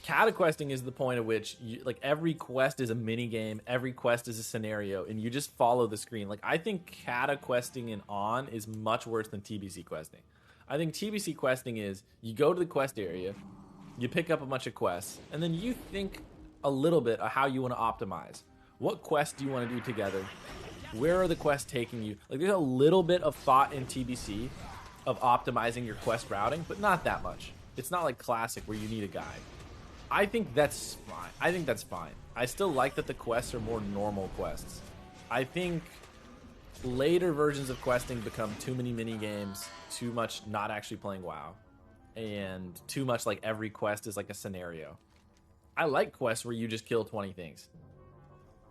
cata questing is the point at which you, like every quest is a mini game, every quest is a scenario, and you just follow the screen. Like I think cata questing in On is much worse than TBC questing. I think TBC questing is you go to the quest area, you pick up a bunch of quests, and then you think a little bit of how you want to optimize. What quests do you want to do together? Where are the quests taking you? Like there's a little bit of thought in TBC of optimizing your quest routing, but not that much. It's not like Classic where you need a guide. I think that's fine. I still like that the quests are more normal quests. I think later versions of questing become too many mini games, too much not actually playing WoW, and too much like every quest is like a scenario. I like quests where you just kill 20 things.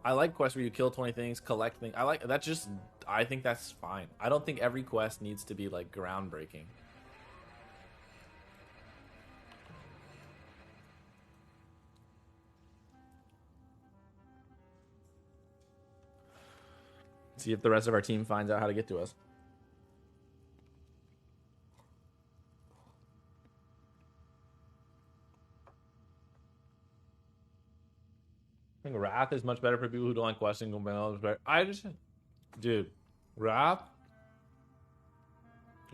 I like quests where you kill 20 things, collect things. I like that. Just I think that's fine. I don't think every quest needs to be like groundbreaking. See if the rest of our team finds out how to get to us. I think Wrath is much better for people who don't like questing. Dude, Wrath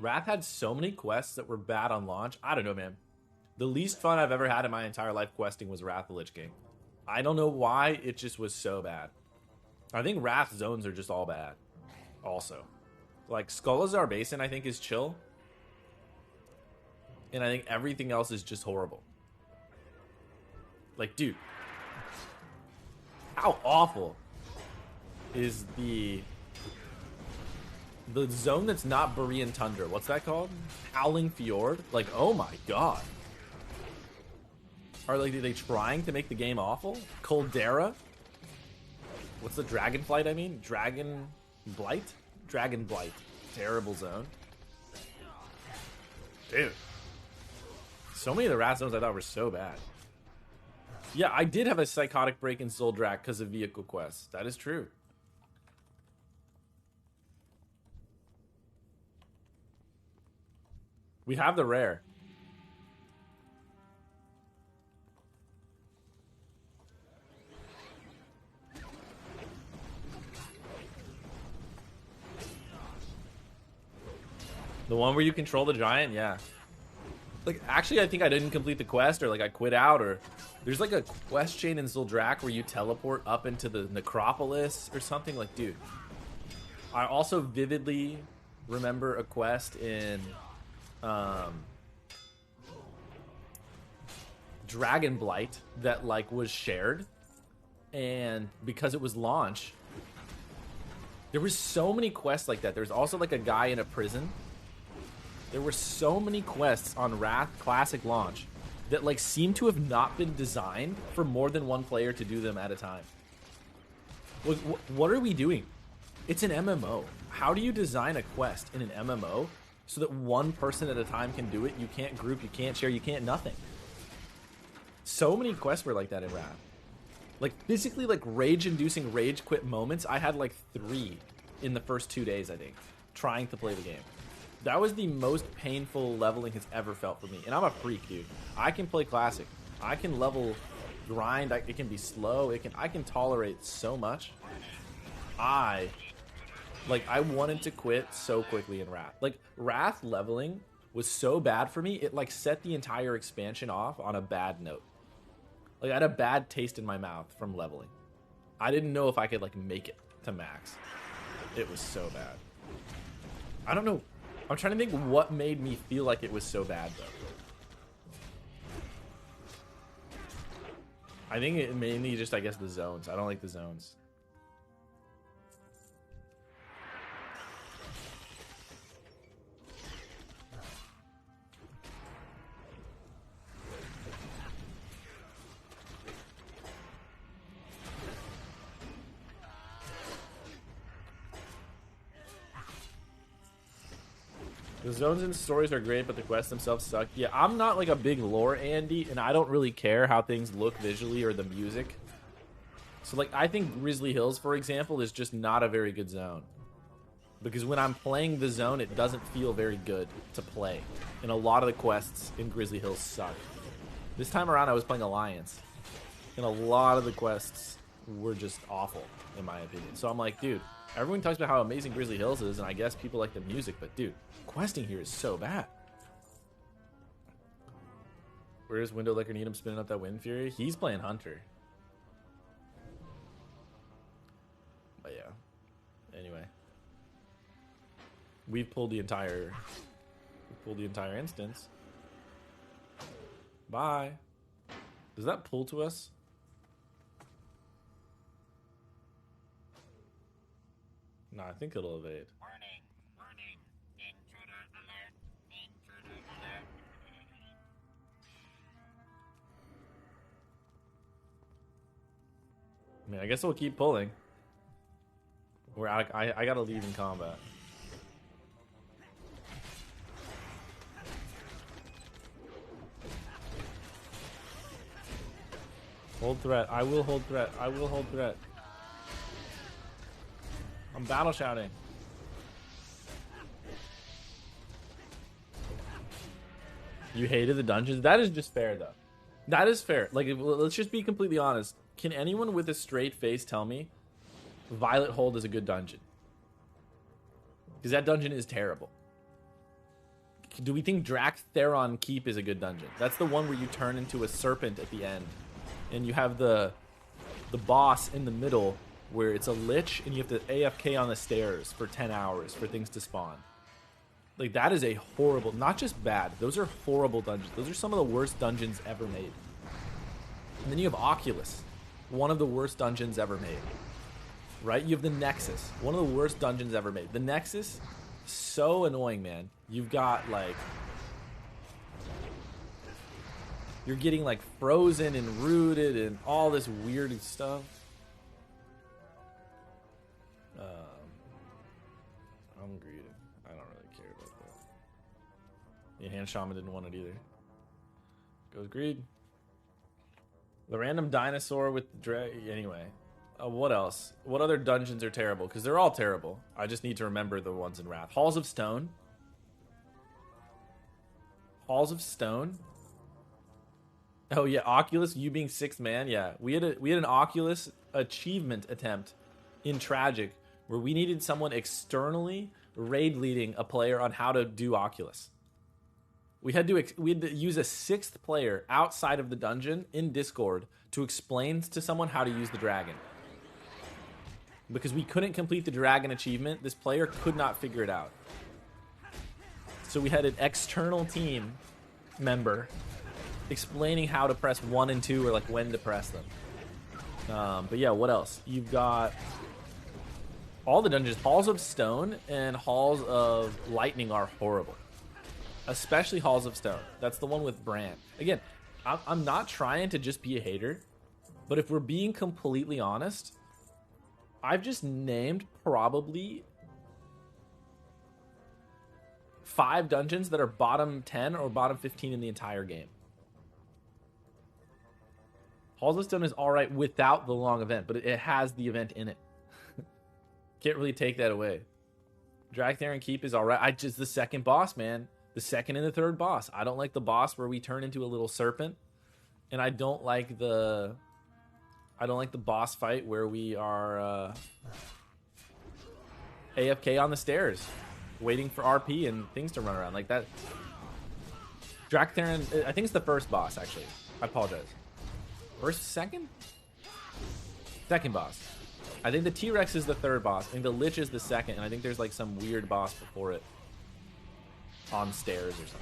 had so many quests that were bad on launch. I don't know, man. The least fun I've ever had in my entire life questing was Wrath the Lich King. I don't know why, it just was so bad. I think Wrath zones are just all bad. Also, like Skullazar Basin, I think is chill, and I think everything else is just horrible. Like, dude, how awful is the zone that's not Borean Tundra? What's that called? Howling Fjord. Like, oh my god. Are they trying to make the game awful? Caldera. What's the Dragonflight, I mean? Dragon Blight? Dragon Blight. Terrible zone. Dude. So many of the Wrath zones I thought were so bad. Yeah, I did have a psychotic break in Zoldrak because of vehicle quests. That is true. We have the rare. The one where you control the giant? Yeah. Like, actually, I think I didn't complete the quest, or like I quit out, or there's like a quest chain in Zoldrak where you teleport up into the necropolis or something. Like, dude. I also vividly remember a quest in Dragon Blight that like was shared, and because it was launch, There were so many quests like that. There's also like a guy in a prison. There were so many quests on Wrath Classic launch that like seem to have not been designed for more than one player to do them at a time. What are we doing? It's an MMO. How do you design a quest in an MMO so that one person at a time can do it? You can't group, you can't share, you can't nothing. So many quests were like that in Wrath. Like physically like rage-inducing rage quit moments. I had like 3 in the first 2 days, I think, trying to play the game. That was the most painful leveling has ever felt for me. And I'm a freak, dude. I can play Classic. I can level, grind. It can be slow. I can tolerate so much. I wanted to quit so quickly in Wrath. Like, Wrath leveling was so bad for me, it like set the entire expansion off on a bad note. Like, I had a bad taste in my mouth from leveling. I didn't know if I could like make it to max. It was so bad. I don't know. I'm trying to think what made me feel like it was so bad, though. I think it mainly just, I guess, the zones. I don't like the zones. The zones and stories are great, but the quests themselves suck. Yeah, I'm not like a big lore Andy, and I don't really care how things look visually or the music. So like, I think Grizzly Hills, for example, is just not a very good zone. Because when I'm playing the zone, it doesn't feel very good to play. And a lot of the quests in Grizzly Hills suck. This time around, I was playing Alliance. And a lot of the quests were just awful, in my opinion. So I'm like, dude, everyone talks about how amazing Grizzly Hills is, and I guess people like the music, but dude, questing here is so bad. Where's Window Licker Needham spinning up that Wind Fury? He's playing Hunter. But yeah. Anyway. We've pulled the entire instance. Bye. Does that pull to us? No, I think it'll evade. Warning, intruder alert, intruder alert. I mean, I guess we'll keep pulling. I gotta leave in combat. Hold threat. I will hold threat. I will hold threat. I'm battle shouting. You hated the dungeons? That is just fair, though. That is fair. Like, let's just be completely honest. Can anyone with a straight face tell me Violet Hold is a good dungeon? Because that dungeon is terrible. Do we think Drac Theron Keep is a good dungeon? That's the one where you turn into a serpent at the end. And you have the boss in the middle where it's a lich and you have to AFK on the stairs for 10 hours for things to spawn. Like, that is a horrible, not just bad, those are horrible dungeons. Those are some of the worst dungeons ever made. And then you have Oculus, one of the worst dungeons ever made. Right? You have the Nexus, one of the worst dungeons ever made. The Nexus, so annoying, man. You've got, like, you're getting, like, frozen and rooted and all this weird stuff. I'm greedy. I don't really care about that. The Enhanced Shaman didn't want it either. Goes greed. The random dinosaur with the drag. Anyway. What else? What other dungeons are terrible? Because they're all terrible. I just need to remember the ones in Wrath. Halls of Stone. Halls of Stone. Oh yeah, Oculus. You being 6th man. Yeah, we had an Oculus achievement attempt in Tragic where we needed someone externally raid leading a player on how to do Oculus. We had to use a 6th player outside of the dungeon in Discord to explain to someone how to use the dragon. Because we couldn't complete the dragon achievement, this player could not figure it out. So we had an external team member explaining how to press 1 and 2 or like when to press them. But yeah, what else? You've got All the dungeons, Halls of Stone and Halls of Lightning are horrible. Especially Halls of Stone. That's the one with Bran. Again, I'm not trying to just be a hater, but if we're being completely honest, I've just named probably 5 dungeons that are bottom 10 or bottom 15 in the entire game. Halls of Stone is alright without the long event, but it has the event in it. Can't really take that away. Dragtheron Keep is alright. I just the second boss, man. The second and the third boss. I don't like the boss where we turn into a little serpent. And I don't like the boss fight where we are AFK on the stairs, waiting for RP and things to run around like that. Dragtheron, I think it's the first boss actually. I apologize. First, second? Second boss. I think the T-Rex is the third boss. I think the Lich is the second, and I think there's like some weird boss before it. On stairs or something.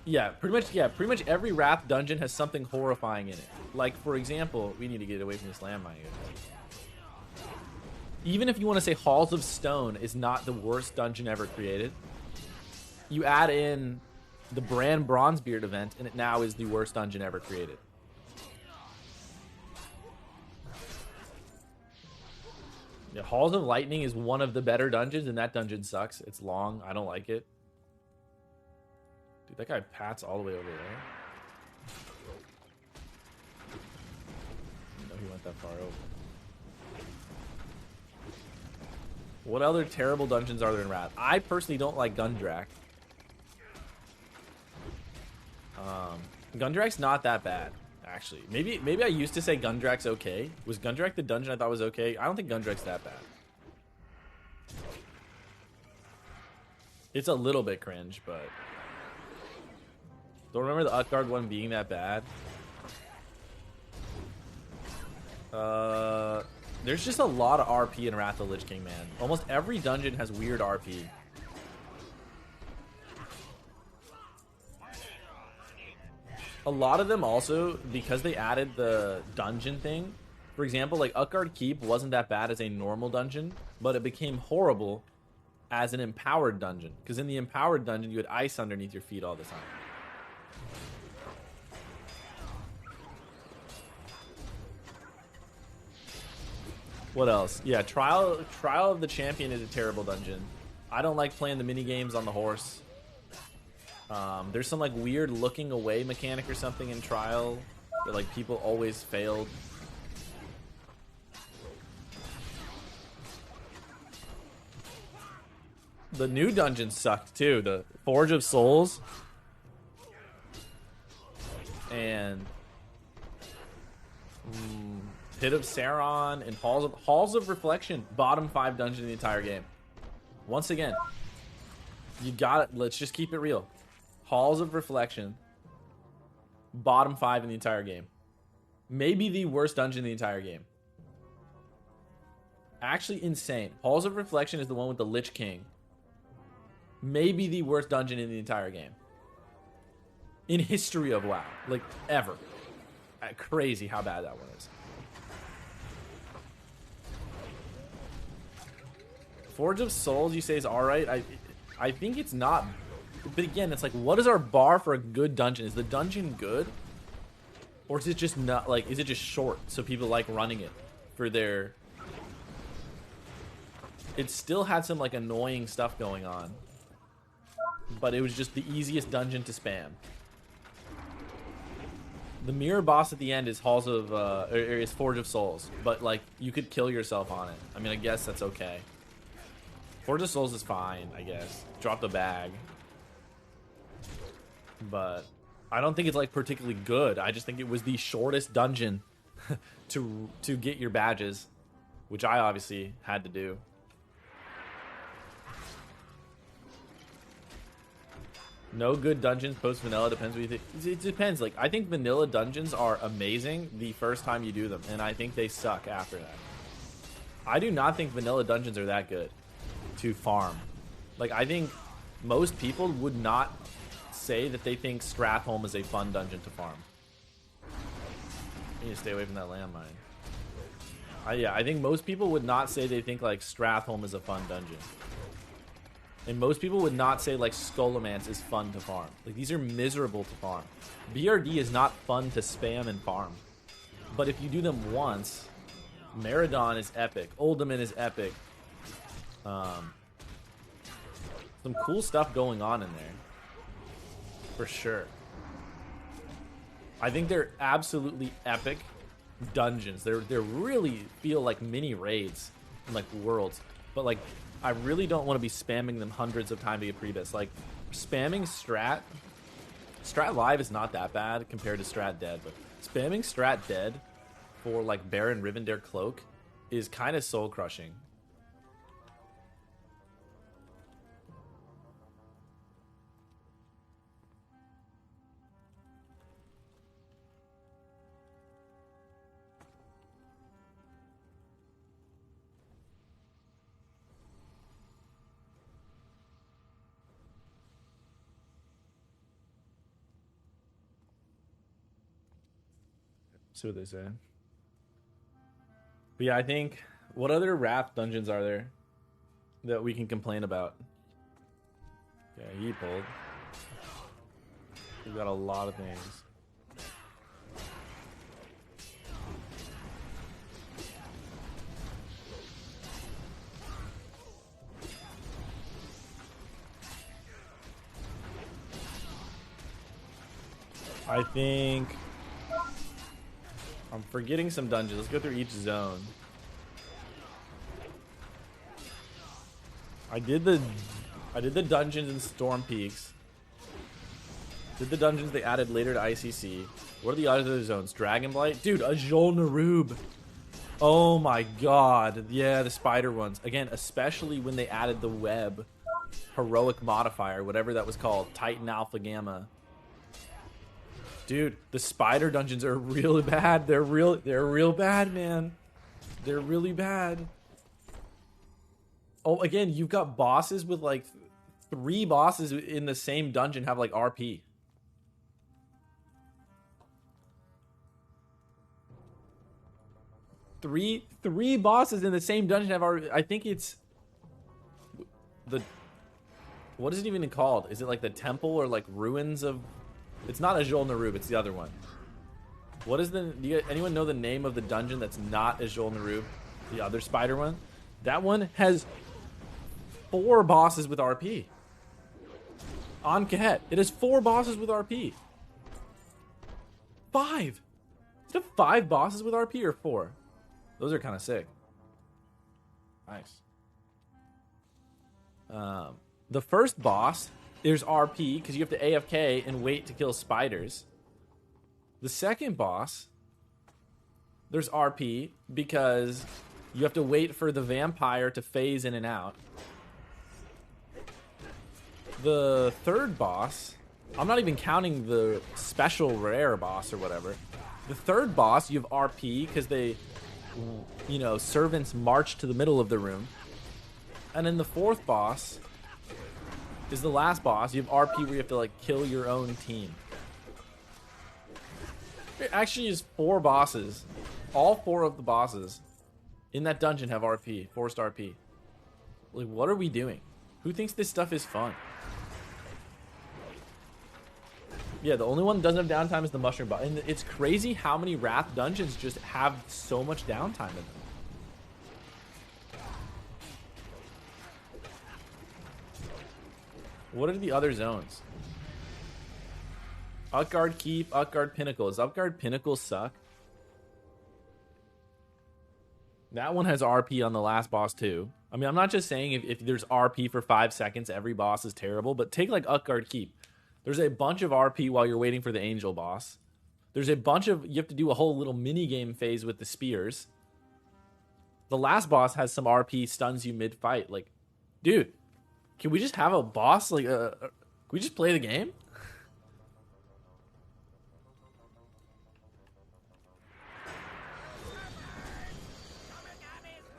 Yeah, pretty much every Wrath dungeon has something horrifying in it. Like, for example, we need to get away from this landmine. Even if you want to say Halls of Stone is not the worst dungeon ever created, you add in the Bran Bronzebeard event, and it now is the worst dungeon ever created. Yeah, Halls of Lightning is one of the better dungeons, and that dungeon sucks. It's long. I don't like it. Dude, that guy pats all the way over there. I didn't know he went that far over. What other terrible dungeons are there in Wrath? I personally don't like Gundrak. Gundrak's not that bad, actually. Maybe I used to say Gundrak's okay. Was Gundrak the dungeon I thought was okay? I don't think Gundrak's that bad. It's a little bit cringe, but don't remember the Utgard one being that bad. There's just a lot of RP in Wrath of the Lich King, man. Almost every dungeon has weird RP. A lot of them also, because they added the dungeon thing. For example, like Utgard Keep wasn't that bad as a normal dungeon, but it became horrible as an empowered dungeon. Because in the empowered dungeon, you had ice underneath your feet all the time. What else? Yeah, Trial of the Champion is a terrible dungeon. I don't like playing the mini games on the horse. There's some like weird looking away mechanic or something in Trial that like people always failed. The new dungeon sucked too. The Forge of Souls and Pit of Sauron and Halls of Reflection, bottom 5 dungeon in the entire game. Once again, you got it. Let's just keep it real. Halls of Reflection, bottom 5 in the entire game. Maybe the worst dungeon in the entire game. Actually insane. Halls of Reflection is the one with the Lich King. Maybe the worst dungeon in the entire game. In history of WoW. Like, ever. Crazy how bad that one is. Forge of Souls, you say, is alright. I think it's not. But again, it's like, what is our bar for a good dungeon? Is the dungeon good? Or is it just not, like, is it just short so people like running it for their... It still had some, like, annoying stuff going on. But it was just the easiest dungeon to spam. The mirror boss at the end is is Forge of Souls. But, like, you could kill yourself on it. I mean, I guess that's okay. Forge of Souls is fine, I guess. Drop the bag. But I don't think it's like particularly good. I just think it was the shortest dungeon to get your badges, which I obviously had to do. No good dungeons post vanilla, depends what you think. It depends. Like, I think vanilla dungeons are amazing the first time you do them, and I think they suck after that. I do not think vanilla dungeons are that good to farm. Like, I think most people would not say that they think Stratholme is a fun dungeon to farm. You need to stay away from that landmine. Yeah, I think most people would not say they think like Stratholme is a fun dungeon. And most people would not say like Scholomance is fun to farm. Like these are miserable to farm. BRD is not fun to spam and farm. But if you do them once, Maradon is epic. Uldaman is epic. Some cool stuff going on in there. For sure. I think they're absolutely epic dungeons. They're really feel like mini raids in like worlds. But like I really don't want to be spamming them hundreds of times to get pre-bits. Like spamming Strat Live is not that bad compared to Strat Dead, but spamming Strat Dead for like Baron Rivendare Cloak is kind of soul crushing. See what they say. But yeah, I think, what other Wrath dungeons are there that we can complain about? Yeah, he pulled. We've got a lot of things. I think I'm forgetting some dungeons. Let's go through each zone. I did the dungeons in Storm Peaks. Did the dungeons they added later to ICC. What are the other zones? Dragonblight? Dude, Ajol Narub. Oh my god. Yeah, the spider ones. Again, especially when they added the web heroic modifier, whatever that was called. Titan Alpha Gamma. Dude, the spider dungeons are really bad. They're real bad, man. They're really bad. Oh, again, you've got bosses with like 3 bosses in the same dungeon have like RP. Three bosses in the same dungeon have RP. I think it's the, what is it even called? Is it like the temple or like ruins of? It's not Ajol Narub, it's the other one. What is the... anyone know the name of the dungeon that's not Ajol Narub? The other spider one? That one has 4 bosses with RP. On Kahet. It has 4 bosses with RP. 5! Is it 5 bosses with RP or 4? Those are kind of sick. Nice. The first boss... there's RP, because you have to AFK and wait to kill spiders. The second boss, there's RP, because you have to wait for the vampire to phase in and out. The third boss, I'm not even counting the special rare boss or whatever. The third boss, you have RP, because they, you know, servants march to the middle of the room. And then the fourth boss is the last boss. You have RP where you have to like kill your own team. It actually is 4 bosses. All 4 of the bosses in that dungeon have RP, forced RP. Like, what are we doing? Who thinks this stuff is fun? Yeah, the only one that doesn't have downtime is the mushroom boss. And it's crazy how many Wrath dungeons just have so much downtime in them. What are the other zones? Utgard Keep, Utgard Pinnacle. Does Utgard Pinnacle suck? That one has RP on the last boss too. I mean, I'm not just saying if there's RP for 5 seconds, every boss is terrible, but take like Utgard Keep. There's a bunch of RP while you're waiting for the angel boss. There's a bunch of, you have to do a whole little mini game phase with the spears. The last boss has some RP, stuns you mid-fight. Like, dude, can we just have a boss? Like, can we just play the game?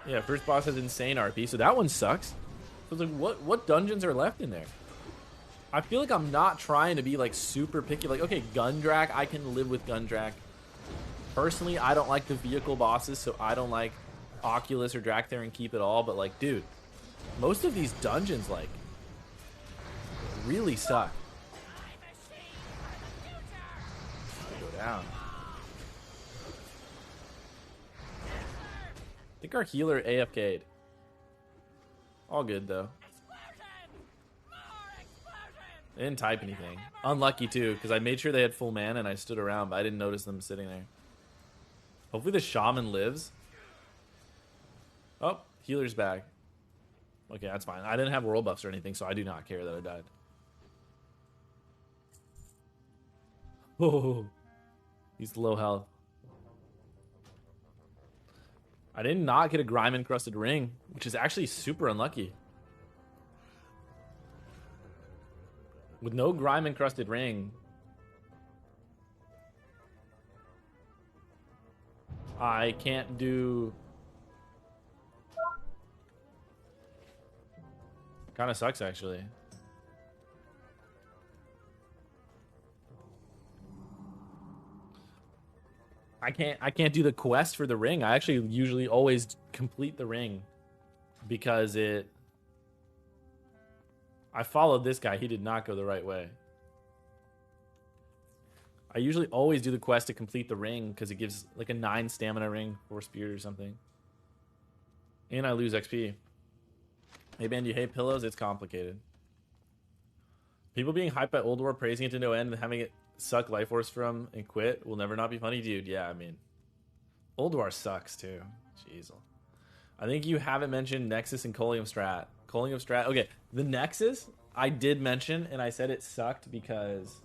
Yeah, first boss has insane RP, so that one sucks. So it's like, what dungeons are left in there? I feel like I'm not trying to be like super picky. Like, okay, Gundrak, I can live with Gundrak. Personally, I don't like the vehicle bosses, so I don't like Oculus or Dracthair keep it all, but like, dude, most of these dungeons like really suck. Go down. I think our healer AFK'd. All good though. They didn't type anything. Unlucky too, because I made sure they had full mana and I stood around, but I didn't notice them sitting there. Hopefully the shaman lives. Oh, healer's back. Okay, that's fine. I didn't have world buffs or anything, so I do not care that I died. Oh, he's low health. I did not get a grime encrusted ring, which is actually super unlucky. With no grime encrusted ring, I can't do. Kind of sucks actually. I can't do the quest for the ring. I actually usually always complete the ring because I followed this guy. He did not go the right way. I usually always do the quest to complete the ring because it gives like a 9 stamina ring, 4 spear or something. And I lose XP. Hey man, do you hate pillows? It's complicated. People being hyped by Old War, praising it to no end, and having it suck life force from and quit will never not be funny, dude. Yeah, I mean, Old War sucks too. Jeez. I think you haven't mentioned Nexus and Colium Strat. Colium Strat. Okay, the Nexus I did mention, and I said it sucked because.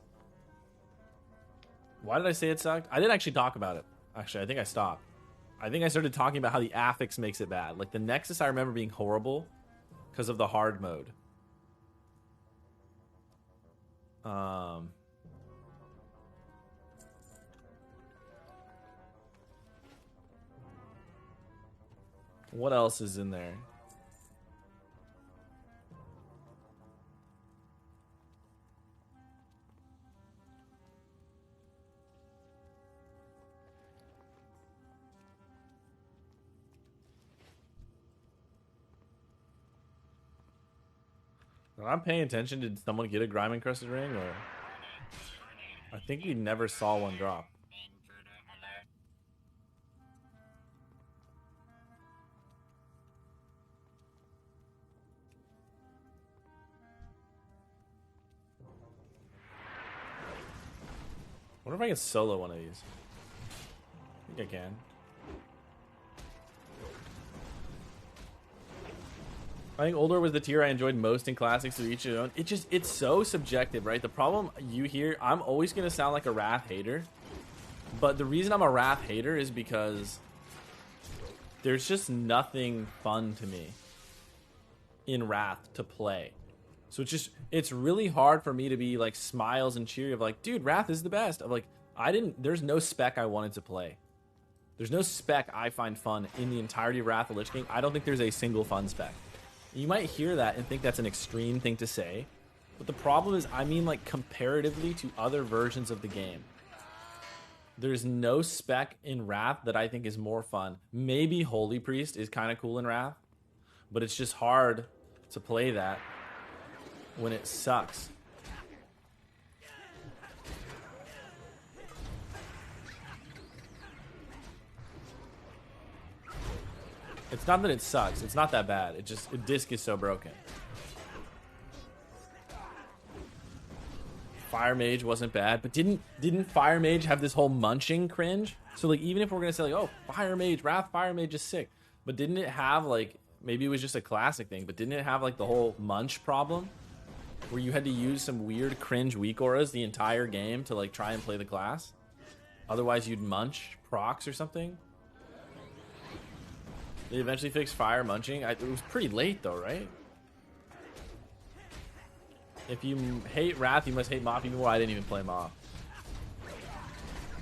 Why did I say it sucked? I didn't actually talk about it. Actually, I think I stopped. I think I started talking about how the affix makes it bad. Like the Nexus, I remember being horrible because of the hard mode. What else is in there? When I'm paying attention, did someone get a grime encrusted ring, or I think we never saw one drop. I wonder if I can solo one of these. I think I can. I think Older was the tier I enjoyed most in classics, to each their own. It's so subjective, right? The problem you hear, I'm always gonna sound like a Wrath hater, but the reason I'm a Wrath hater is because there's just nothing fun to me in Wrath to play. So it's really hard for me to be like smiles and cheery of like, dude, Wrath is the best. Of like, there's no spec I wanted to play. There's no spec I find fun in the entirety of Wrath of Lich King. I don't think there's a single fun spec. You might hear that and think that's an extreme thing to say, but the problem is, I mean like comparatively to other versions of the game. There's no spec in Wrath that I think is more fun. Maybe Holy Priest is kind of cool in Wrath, but it's just hard to play that when it sucks. It's not that it sucks. It's not that bad. It just, the disc is so broken. Fire Mage wasn't bad, but didn't Fire Mage have this whole munching cringe? So like, even if we're gonna say like, oh, Fire Mage, Wrath Fire Mage is sick, but didn't it have like, maybe it was just a classic thing, but didn't it have like the whole munch problem? Where you had to use some weird cringe weak auras the entire game to like try and play the class? Otherwise you'd munch procs or something? They eventually fixed fire munching. It was pretty late though, right? If you hate Wrath, you must hate Mop even more. I didn't even play Mop.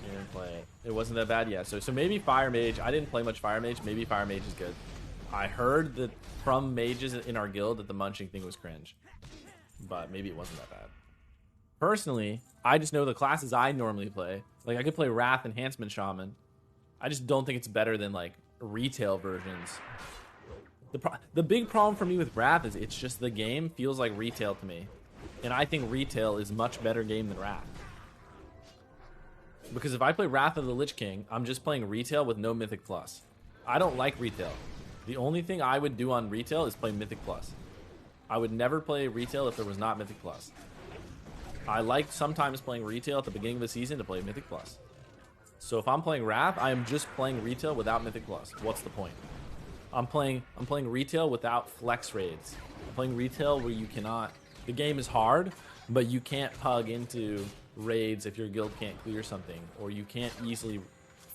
You didn't play it. It wasn't that bad yet. So maybe Fire Mage. I didn't play much Fire Mage. Maybe Fire Mage is good. I heard that from mages in our guild that the munching thing was cringe. But maybe it wasn't that bad. Personally, I just know the classes I normally play. Like I could play Wrath Enhancement Shaman. I just don't think it's better than like retail versions. The big problem for me with Wrath is it's just the game feels like retail to me. And I think retail is a much better game than Wrath. Because if I play Wrath of the Lich King, I'm just playing retail with no Mythic Plus. I don't like retail. The only thing I would do on retail is play Mythic Plus. I would never play retail if there was not Mythic Plus. I like sometimes playing retail at the beginning of the season to play Mythic Plus. So if I'm playing Wrath, I am just playing retail without Mythic Plus. What's the point? I'm playing retail without flex raids. I'm playing retail where you cannot. The game is hard, but you can't hug into raids if your guild can't clear something, or you can't easily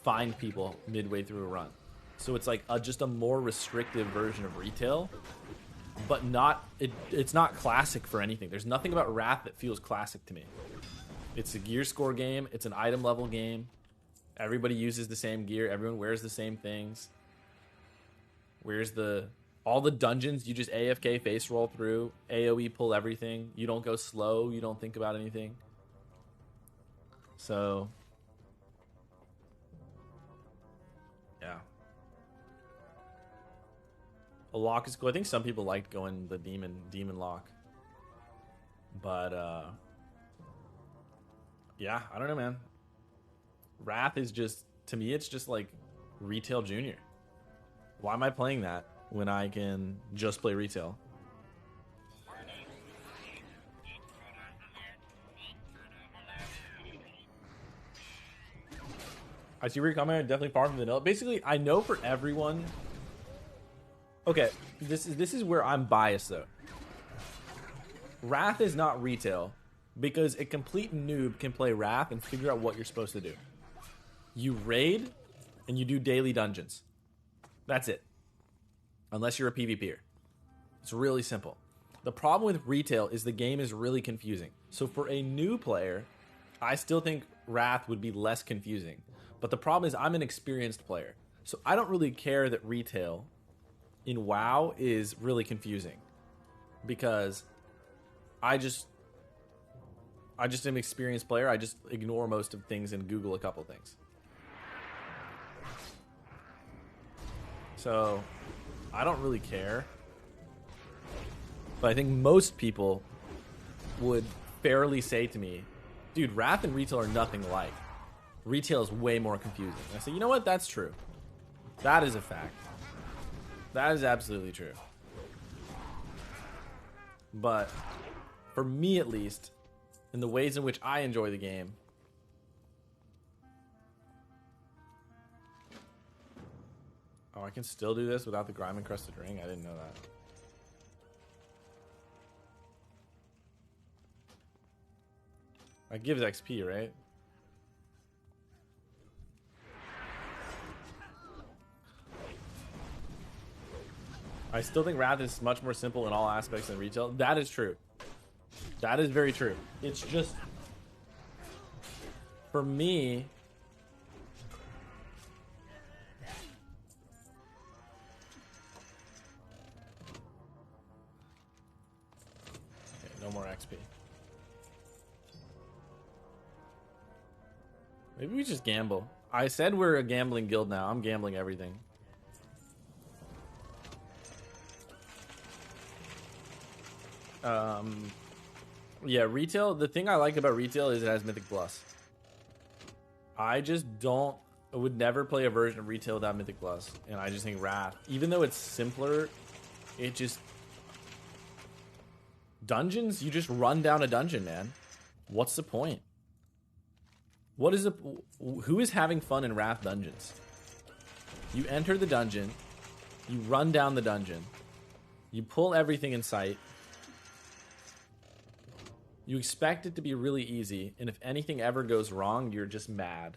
find people midway through a run. So it's like just a more restrictive version of retail, but it's not classic for anything. There's nothing about Wrath that feels classic to me. It's a gear score game. It's an item level game. Everybody uses the same gear. Everyone wears the same things. All the dungeons, you just AFK face roll through, AoE pull everything. You don't go slow. You don't think about anything. So, yeah. A lock is cool. I think some people liked going the demon lock. But, yeah, I don't know, man. Wrath is just, to me, it's just like retail junior. Why am I playing that when I can just play retail? I see where you're coming. I'm definitely far from vanilla. Basically, I know for everyone. Okay, this is where I'm biased though. Wrath is not retail because a complete noob can play Wrath and figure out what you're supposed to do. You raid and you do daily dungeons. That's it. Unless you're a PvPer. It's really simple. The problem with retail is the game is really confusing. So for a new player, I still think Wrath would be less confusing. But the problem is I'm an experienced player. So I don't really care that retail in WoW is really confusing. Because I just am an experienced player. I just ignore most of things and Google a couple things. So I don't really care. But I think most people would fairly say to me, dude, Wrath and retail are nothing alike. Retail is way more confusing. And I say, you know what? That's true. That is a fact. That is absolutely true. But for me at least, in the ways in which I enjoy the game, oh, I can still do this without the grime encrusted ring? I didn't know that. That gives XP, right? I still think Wrath is much more simple in all aspects than retail. That is true. That is very true. It's just, for me, okay, no more XP. Maybe we just gamble. I said we're a gambling guild now. I'm gambling everything. Yeah, retail. The thing I like about retail is it has Mythic Plus. I would never play a version of retail without Mythic Plus. And I just think Wrath, even though it's simpler, it just... Dungeons, you just run down a dungeon, man. What's the point? Who is having fun in Wrath dungeons? You enter the dungeon, you run down the dungeon, you pull everything in sight, you expect it to be really easy, and if anything ever goes wrong, you're just mad.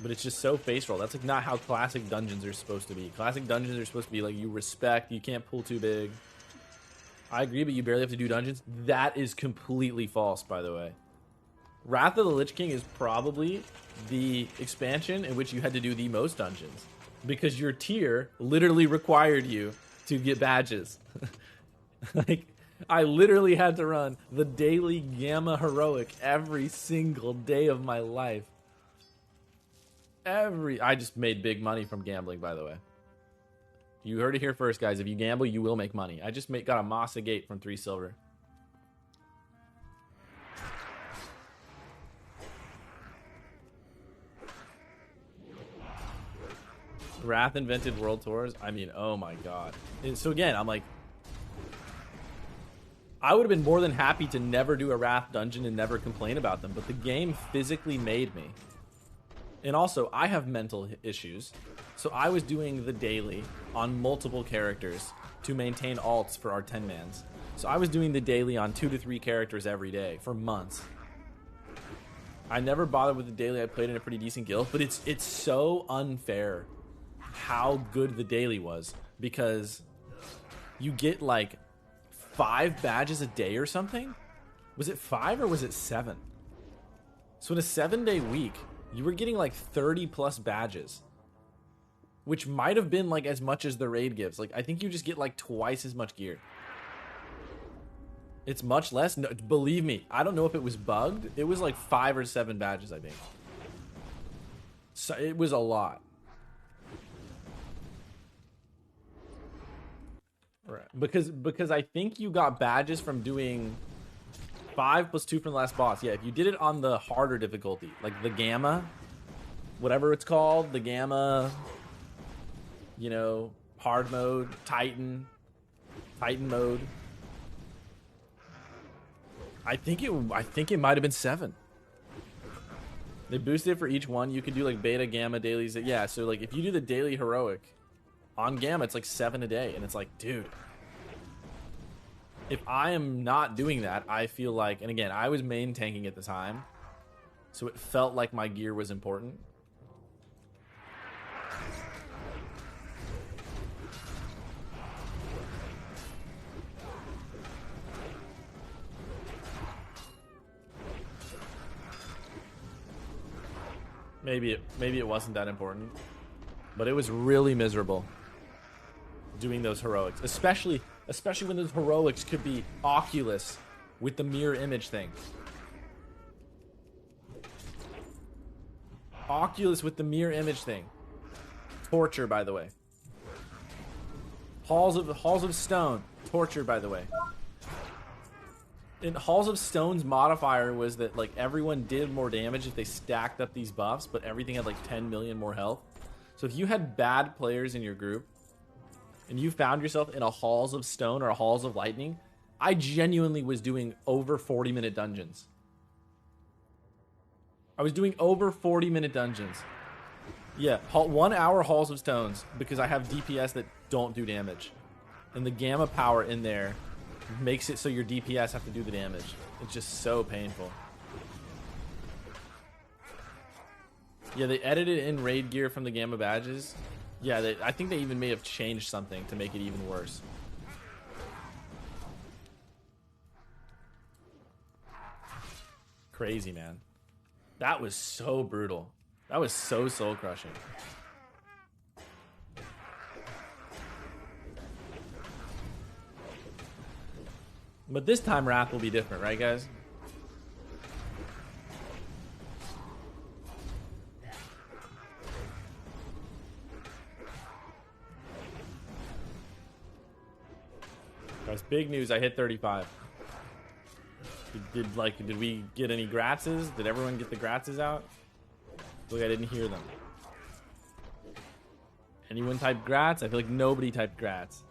But it's just so face roll. That's like not how classic dungeons are supposed to be. Classic dungeons are supposed to be like you respect, you can't pull too big. I agree, but you barely have to do dungeons. That is completely false, by the way. Wrath of the Lich King is probably the expansion in which you had to do the most dungeons. Because your tier literally required you to get badges. Like, I literally had to run the daily Gamma Heroic every single day of my life. I just made big money from gambling, by the way. You heard it here first, guys. If you gamble, you will make money. I just got a Masa Gate from 3 silver. Wrath invented world tours. I mean, oh my god. And so again, I'm like, I would have been more than happy to never do a Wrath dungeon and never complain about them, but the game physically made me. And also, I have mental issues, so I was doing the daily on multiple characters to maintain alts for our 10-mans. So I was doing the daily on 2 to 3 characters every day for months. I never bothered with the daily. I played in a pretty decent guild, but it's so unfair how good the daily was, because you get like 5 badges a day or something. Was it 5 or was it 7? So in a 7-day week, you were getting like 30 plus badges, which might have been like as much as the raid gives. Like, I think you just get like twice as much gear. It's much less. No, believe me, I don't know if it was bugged. It was like 5 or 7 badges, I think. So it was a lot. Right. Because I think you got badges from doing 5 plus 2 from the last boss. Yeah, if you did it on the harder difficulty, like the Gamma, whatever it's called, the Gamma, you know, hard mode, Titan mode. I think it might have been 7. They boosted it for each one. You could do like beta, gamma, dailies. Yeah, so like if you do the daily heroic on gamma, it's like 7 a day, and it's like, dude, if I am not doing that, I feel like, and again, I was main tanking at the time, so it felt like my gear was important. Maybe it wasn't that important, but it was really miserable doing those heroics, especially when those heroics could be Oculus with the mirror image thing. Oculus with the mirror image thing. Torture, by the way. Halls of Stone. Torture, by the way. And Halls of Stone's modifier was that like everyone did more damage if they stacked up these buffs, but everything had like 10 million more health. So if you had bad players in your group and you found yourself in a Halls of Stone or a Halls of Lightning, I genuinely was doing over 40-minute dungeons. I was doing over 40-minute dungeons. Yeah, 1 hour Halls of Stones because I have DPS that don't do damage. And the gamma power in there makes it so your DPS have to do the damage. It's just so painful. Yeah, they edited in raid gear from the gamma badges. Yeah, I think they even may have changed something to make it even worse. Crazy, man. That was so brutal. That was so soul crushing. But this time Wrath will be different, right, guys? Guys, big news, I hit 35. Did we get any gratzes? Did everyone get the gratzes out? Look, I didn't hear them. Anyone typed grats? I feel like nobody typed grats.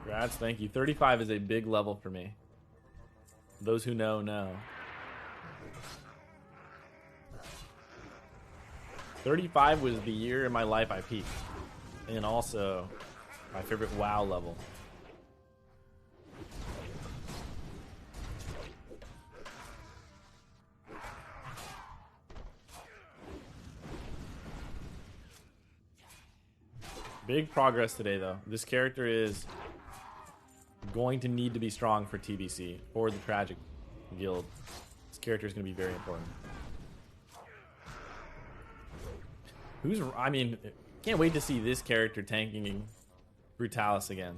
Grats, thank you. 35 is a big level for me. Those who know, know. 35 was the year in my life I peaked. And also, my favorite WoW level. Big progress today, though. This character is going to need to be strong for TBC, for the Tragic Guild. This character is going to be very important. I mean, can't wait to see this character tanking Brutalis again.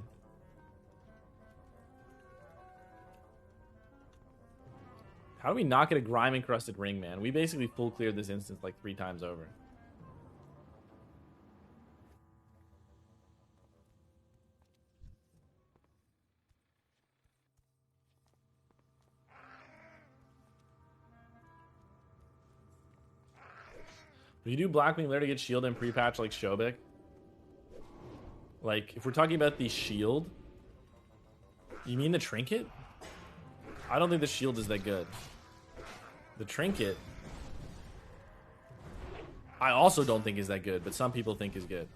How do we not get a grime encrusted ring, man? We basically full cleared this instance like 3 times over. Will you do Blackwing Lair to get shield and pre-patch like Shobik? Like, if we're talking about the shield, you mean the trinket? I don't think the shield is that good. The trinket, I also don't think is that good, but some people think is good.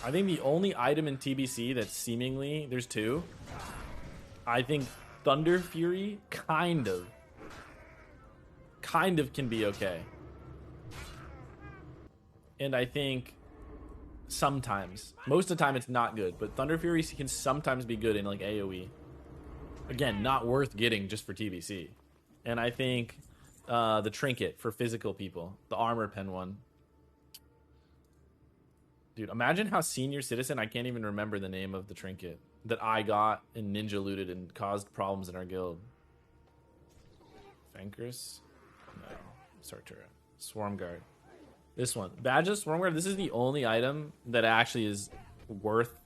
I think the only item in TBC that seemingly, there's 2. I think Thunder Fury kind of can be okay. And I think sometimes, most of the time it's not good, but Thunder Fury can sometimes be good in like AoE. Again, not worth getting just for TBC. And I think the trinket for physical people, the armor pen one. Dude, imagine how senior citizen, I can't even remember the name of the trinket that I got and ninja looted and caused problems in our guild. Thankers? No. Sartura. Swarm Guard. This one. Badge of Swarm Guard, this is the only item that actually is worth...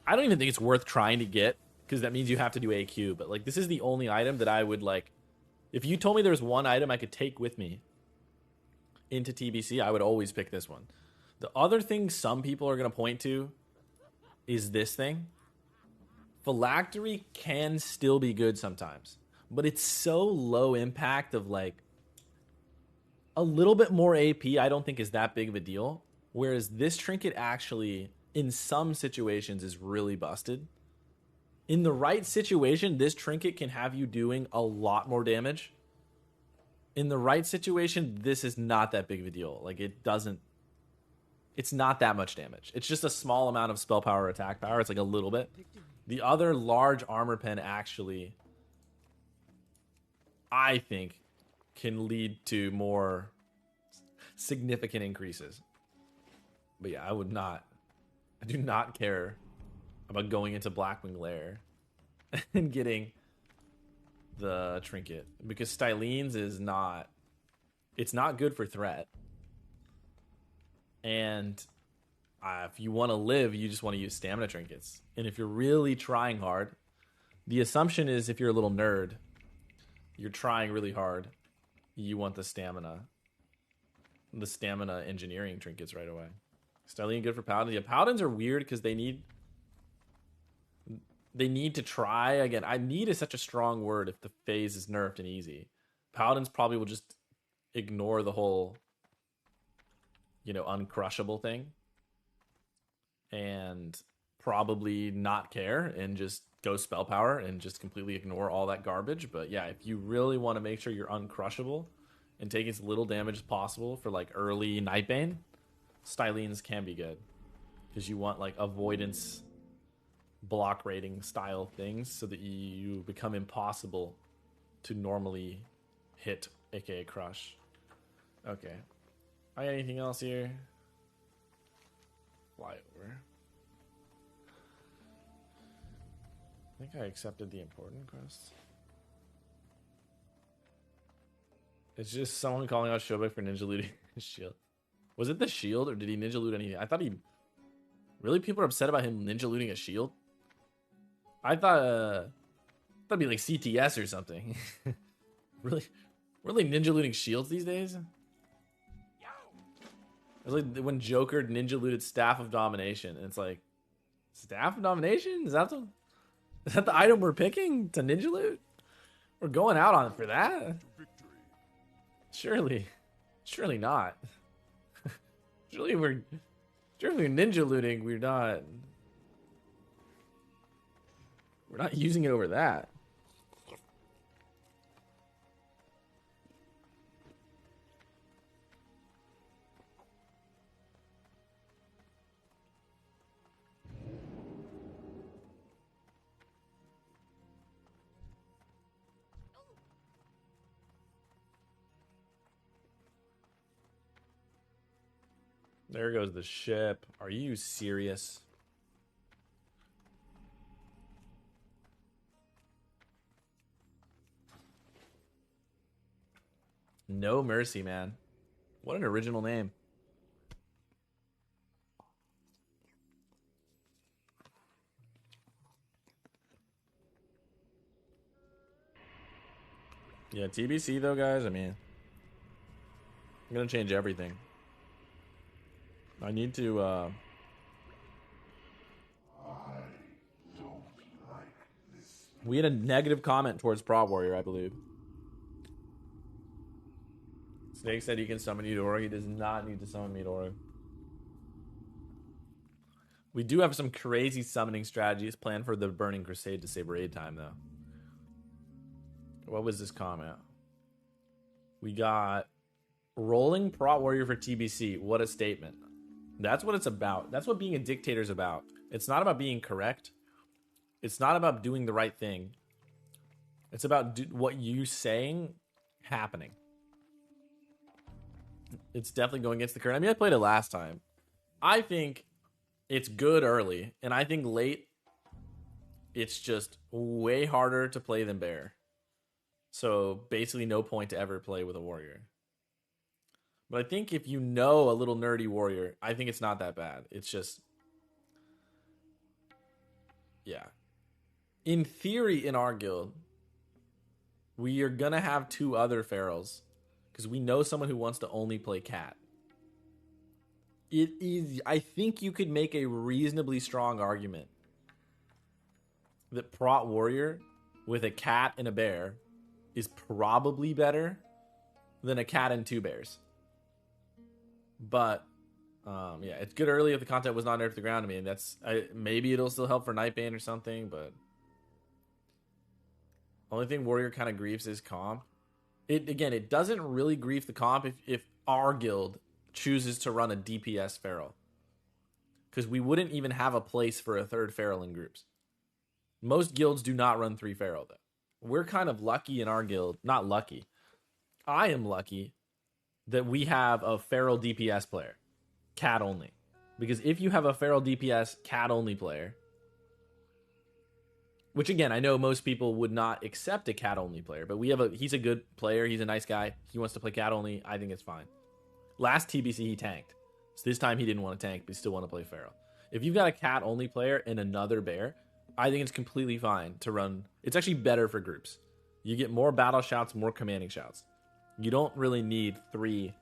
I don't even think it's worth trying to get, because that means you have to do AQ, but like this is the only item that I would like... If you told me there was one item I could take with me into TBC, I would always pick this one. The other thing some people are going to point to is this thing. Phylactery can still be good sometimes, but it's so low impact of like a little bit more AP I don't think is that big of a deal. Whereas this trinket actually, in some situations, is really busted. In the right situation, this trinket can have you doing a lot more damage. In the right situation, this is not that big of a deal. Like, it's not that much damage. It's just a small amount of spell power or attack power. It's like a little bit. The other large armor pen actually, I think, can lead to more significant increases. But yeah, I do not care about going into Blackwing Lair and getting the trinket, because Stylene's is not, it's not good for threat. And if you want to live, you just want to use stamina trinkets. And if you're really trying hard, the assumption is if you're a little nerd, you're trying really hard, you want the stamina engineering trinkets right away. Stylene good for Paladins. Yeah, Paladins are weird because they need to try. Again, I need is such a strong word if the phase is nerfed and easy. Paladins probably will just ignore the whole, uncrushable thing and probably not care and just go spell power and just completely ignore all that garbage. But yeah, if you really want to make sure you're uncrushable and take as little damage as possible for like early Nightbane, Stylenes can be good because you want like avoidance block rating style things so that you become impossible to normally hit, aka crush. Okay. I got anything else here? Fly over. I think I accepted the important quest. It's just someone calling out Shobek for ninja looting his shield. Was it the shield or did he ninja loot anything? I thought he... Really? People are upset about him ninja looting a shield? I thought it'd be like CTS or something. Really ninja looting shields these days? It was like when Joker ninja looted Staff of Domination, and it's like, Staff of Domination? Is that the item we're picking to ninja loot? We're going out on it for that? Surely not. Surely we're ninja looting. We're not using it over that. There goes the ship. Are you serious? No Mercy, man. What an original name. Yeah, TBC though, guys, I mean, I'm gonna change everything. I need to, we had a negative comment towards Prot Warrior, I believe. Snake said he can summon you to Org. He does not need to summon me to Org. We do have some crazy summoning strategies planned for the Burning Crusade to save raid time, though. What was this comment? We got rolling Prot Warrior for TBC. What a statement. That's what it's about. That's what being a dictator is about. It's not about being correct. It's not about doing the right thing. It's about what you saying happening. It's definitely going against the current. I mean, I played it last time. I think it's good early, and I think late, it's just way harder to play than Bear. So basically no point to ever play with a warrior. But I think if you know a little nerdy warrior, I think it's not that bad. It's just, yeah. In theory, in our guild, we are going to have 2 other pharaohs because we know someone who wants to only play cat. It is, I think you could make a reasonably strong argument that Prot Warrior with a cat and a bear is probably better than a cat and 2 bears. But yeah, it's good early if the content was not nerfed to the ground. I mean, that's maybe it'll still help for Nightbane or something, but only thing Warrior kind of griefs is comp. It doesn't really grief the comp if our guild chooses to run a DPS feral, because we wouldn't even have a place for a 3rd feral in groups. Most guilds do not run 3 feral though. We're kind of lucky in our guild. Not lucky. I am lucky that we have a feral DPS player. Cat only. Because if you have a feral DPS cat only player, which again, I know most people would not accept a cat only player, but he's a good player. He's a nice guy. He wants to play cat only. I think it's fine. Last TBC he tanked. So this time he didn't want to tank, but he still want to play feral. If you've got a cat only player and another bear, I think it's completely fine to run. It's actually better for groups. You get more battle shouts, more commanding shouts. You don't really need 3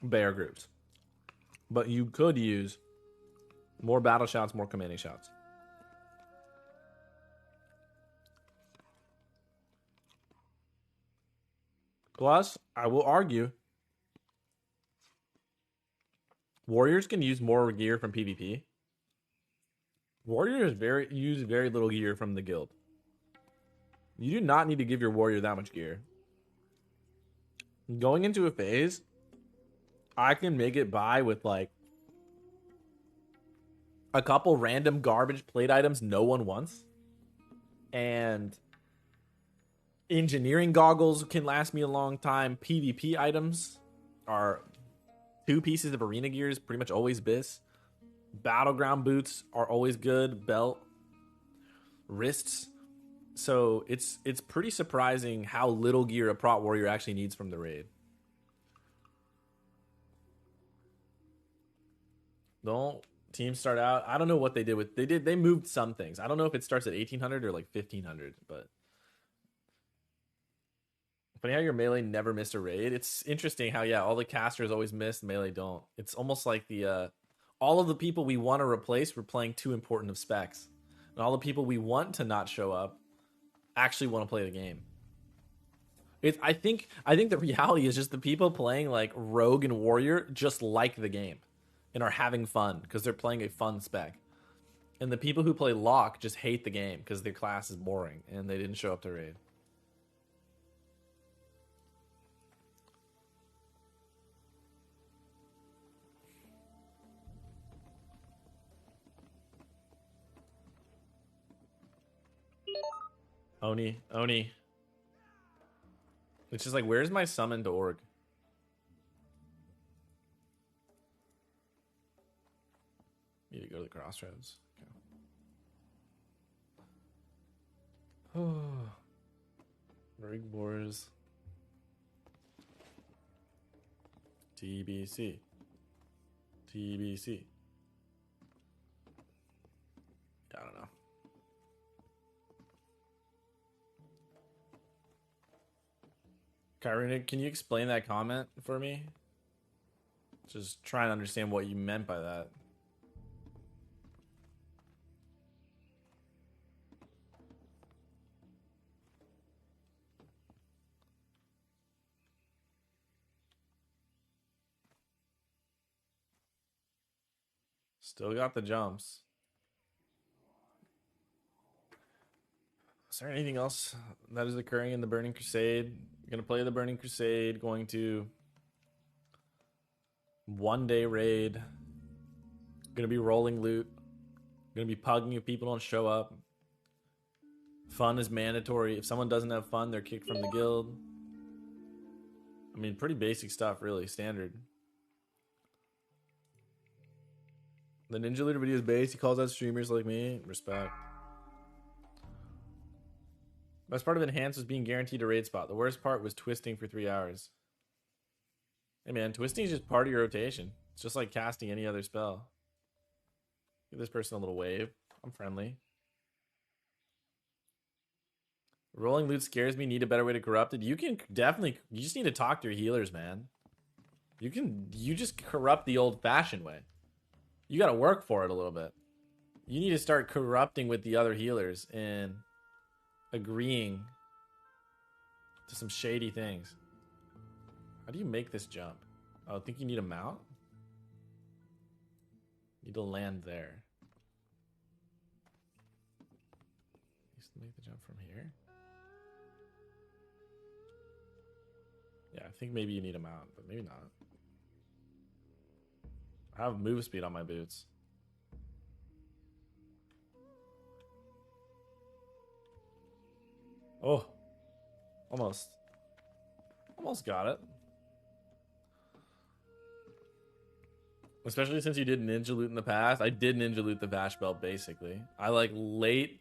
bear groups. But you could use more battle shouts, more commanding shouts. Plus, I will argue, warriors can use more gear from PvP. Warriors use very little gear from the guild. You do not need to give your warrior that much gear. Going into a phase, I can make it by with like a couple random garbage plate items no one wants. And engineering goggles can last me a long time. PvP items are 2 pieces of arena gear is pretty much always bis. Battleground boots are always good. Belt, wrists. So it's pretty surprising how little gear a Prot Warrior actually needs from the raid. Don't teams start out? I don't know what they did with they moved some things. I don't know if it starts at 1800 or like 1500, but funny how your melee never missed a raid. It's interesting how all the casters always miss, melee don't. It's almost like the all of the people we want to replace were playing too important of specs. And all the people we want to not show up actually want to play the game. I think the reality is just the people playing like Rogue and Warrior just like the game and are having fun because they're playing a fun spec. And the people who play Lock just hate the game because their class is boring and they didn't show up to raid. Oni. It's just like, where's my summon to org? Need to go to the crossroads. Okay. Rig wars. TBC. TBC. I don't know. Kyrina, can you explain that comment for me? Just trying to understand what you meant by that. Still got the jumps. Is there anything else that is occurring in the Burning Crusade? Gonna play the Burning Crusade, going to 1-day raid. Gonna be rolling loot. Gonna be pugging if people don't show up. Fun is mandatory. If someone doesn't have fun, they're kicked from the guild. I mean, pretty basic stuff, really. Standard. The Ninja Looter video is base. He calls out streamers like me. Respect. Best part of Enhance was being guaranteed a raid spot. The worst part was twisting for 3 hours. Hey man, twisting is just part of your rotation. It's just like casting any other spell. Give this person a little wave. I'm friendly. Rolling loot scares me. Need a better way to corrupt it. You can definitely... You just need to talk to your healers, man. You just corrupt the old-fashioned way. You gotta work for it a little bit. You need to start corrupting with the other healers and agreeing to some shady things. How do you make this jump? Oh, I think you need a mount? Need to land there. Used to make the jump from here. Yeah, I think maybe you need a mount, but maybe not. I have move speed on my boots. Oh, almost got it. Especially since you did ninja loot in the past. I did ninja loot the Vash Belt basically. I like late.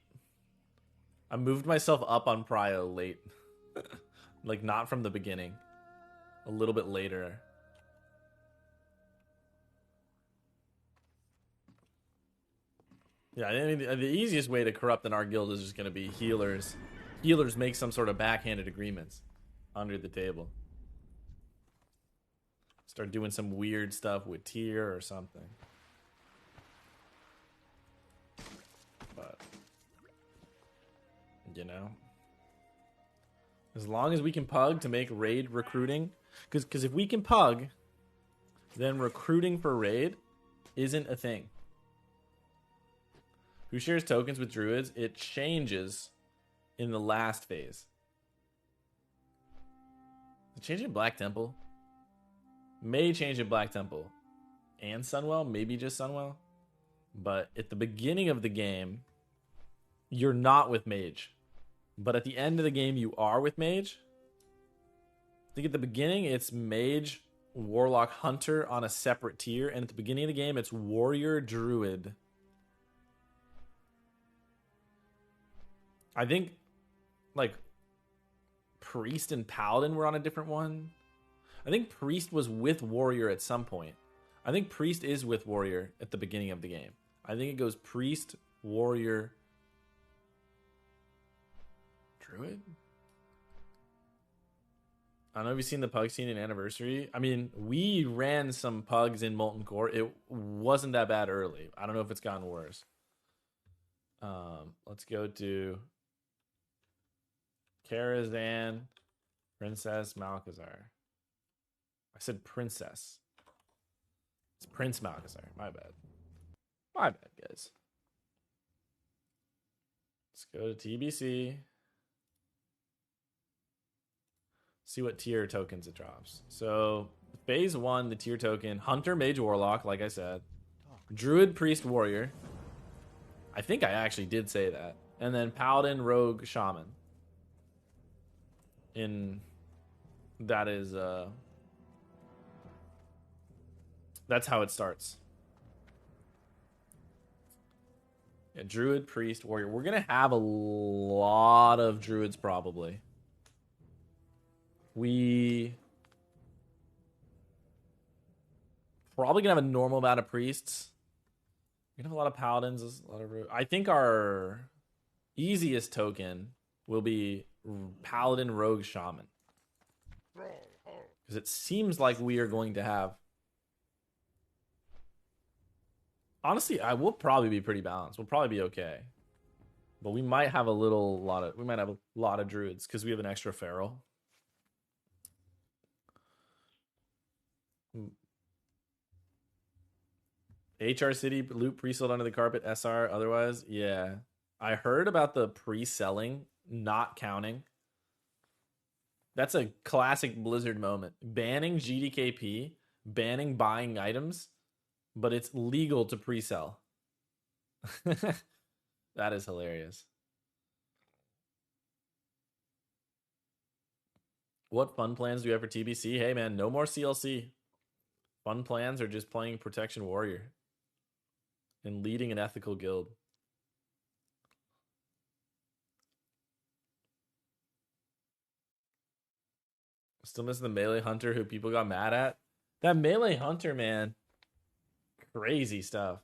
I moved myself up on Prio late. Like not from the beginning. A little bit later. Yeah, I mean, the easiest way to corrupt in our guild is just going to be healers. Healers make some sort of backhanded agreements under the table. Start doing some weird stuff with tier or something. But, you know, as long as we can pug to make raid recruiting, because if we can pug, then recruiting for raid isn't a thing. Who shares tokens with druids? It changes in the last phase. Is it changing Black Temple? May change in Black Temple. And Sunwell? Maybe just Sunwell? But at the beginning of the game, you're not with Mage. But at the end of the game, you are with Mage. I think at the beginning, it's Mage, Warlock, Hunter on a separate tier. And at the beginning of the game, it's Warrior, Druid. I think, like, Priest and Paladin were on a different one. I think Priest was with Warrior at some point. I think Priest is with Warrior at the beginning of the game. I think it goes Priest, Warrior, Druid? I don't know if you've seen the pug scene in Anniversary. I mean, we ran some pugs in Molten Core. It wasn't that bad early. I don't know if it's gotten worse. Let's go to Karazhan, Princess Malchezaar. I said Princess. It's Prince Malchezaar. My bad. My bad, guys. Let's go to TBC. See what tier tokens it drops. So, phase 1, the tier token. Hunter, Mage, Warlock, like I said. Druid, Priest, Warrior. I think I actually did say that. And then Paladin, Rogue, Shaman. That is, that's how it starts. Yeah, Druid, Priest, Warrior. We're going to have a lot of Druids probably. probably gonna have a normal amount of priests. We're gonna have a lot of paladins. A lot of I think our easiest token will be paladin, rogue, shaman, because it seems like we are going to have. Honestly, I will probably be pretty balanced. We'll probably be okay, but we might have a lot of druids because we have an extra feral. HR City loot pre-sold under the carpet. SR otherwise, yeah. I heard about the pre-selling not counting. That's a classic Blizzard moment. Banning GDKP, banning buying items, but it's legal to pre-sell. That is hilarious. What fun plans do you have for TBC? Hey man, no more CLC. Fun plans are just playing Protection Warrior and leading an ethical guild. Still missing the melee hunter who people got mad at. That melee hunter, man. Crazy stuff.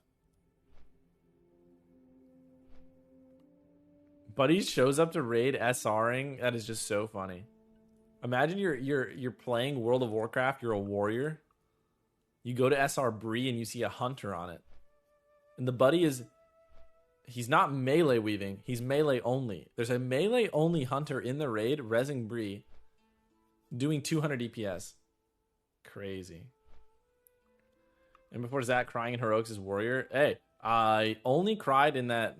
Buddy shows up to raid SRing. That is just so funny. Imagine you're playing World of Warcraft, you're a warrior. You go to SR Bree and you see a hunter on it. And the buddy he's not melee weaving, he's melee only. There's a melee only hunter in the raid, rezzing Bree, doing 200 DPS. Crazy. And before Zach crying in heroics as warrior. Hey, I only cried in that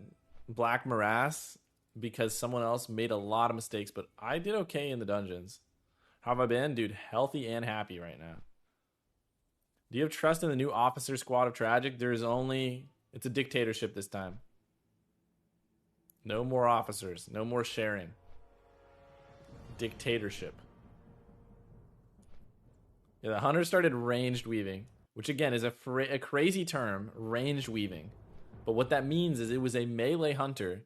Black Morass because someone else made a lot of mistakes, but I did okay in the dungeons. How have I been? Dude, healthy and happy right now. Do you have trust in the new officer squad of Tragic? It's a dictatorship this time. No more officers. No more sharing. Dictatorship. Yeah, the hunter started ranged weaving, which again is a crazy term, ranged weaving. But what that means is it was a melee hunter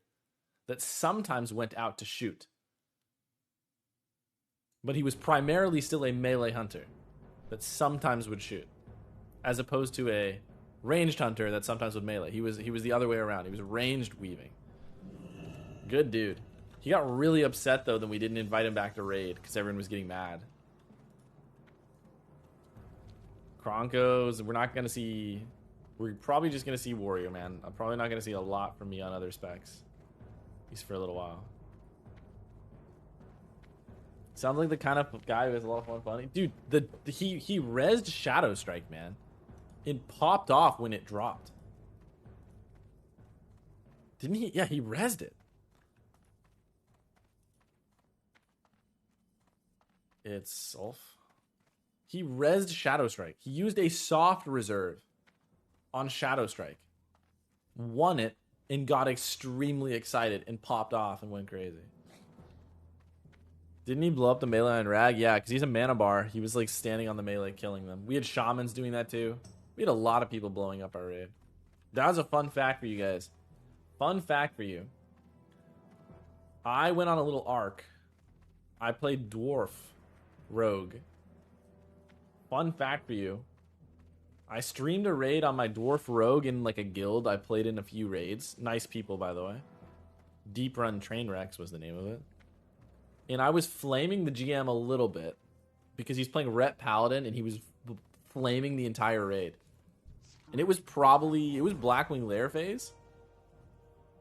that sometimes went out to shoot. But he was primarily still a melee hunter that sometimes would shoot, as opposed to a ranged hunter that sometimes would melee. He was the other way around. He was ranged weaving. Good dude. He got really upset though that we didn't invite him back to raid because everyone was getting mad. Kronkos, we're probably just gonna see warrior, man. I'm probably not gonna see a lot from me on other specs, at least for a little while. Sounds like the kind of guy who has a lot of fun funny. Dude, he rezzed Shadow Strike, man. It popped off when it dropped. Didn't he? Yeah, he rezzed it. It's Ulf. He rezzed Shadow Strike. He used a soft reserve on Shadow Strike. Won it and got extremely excited and popped off and went crazy. Didn't he blow up the melee on Rag? Yeah, because he's a mana bar. He was like standing on the melee killing them. We had shamans doing that too. We had a lot of people blowing up our raid. That was a fun fact for you guys. Fun fact for you. I went on a little arc. I played Dwarf Rogue. Fun fact for you. I streamed a raid on my Dwarf Rogue in like a guild. I played in a few raids. Nice people, by the way. Deep Run Trainwrecks was the name of it. And I was flaming the GM a little bit because he's playing Rep Paladin and he was flaming the entire raid. And it was Blackwing Lair phase.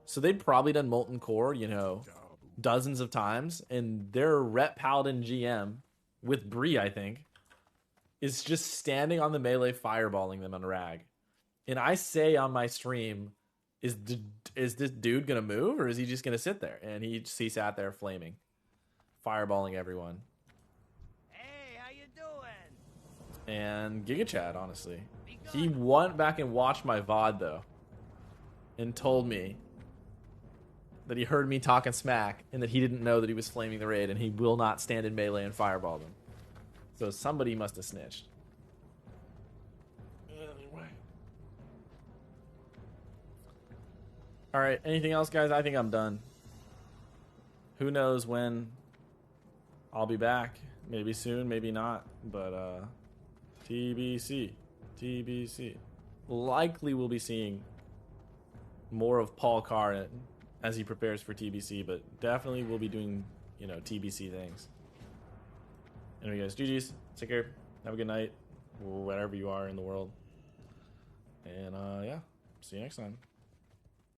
So they'd probably done Molten Core, dozens of times. And their Rep Paladin GM, with Bree, I think, is just standing on the melee fireballing them on Rag. And I say on my stream, is this dude going to move or is he just going to sit there? And he sat there flaming. Fireballing everyone. Hey, how you doing? And Giga Chad, honestly. He went back and watched my VOD, though. And told me that he heard me talking smack and that he didn't know that he was flaming the raid and he will not stand in melee and fireball them. So somebody must have snitched. Anyway. Alright, anything else, guys? I think I'm done. Who knows when I'll be back. Maybe soon, maybe not. But TBC. TBC. Likely we'll be seeing more of Paul Carr as he prepares for TBC, but definitely we'll be doing, you know, TBC things. Anyway, guys, GG's. Take care. Have a good night, wherever you are in the world. And yeah, see you next time.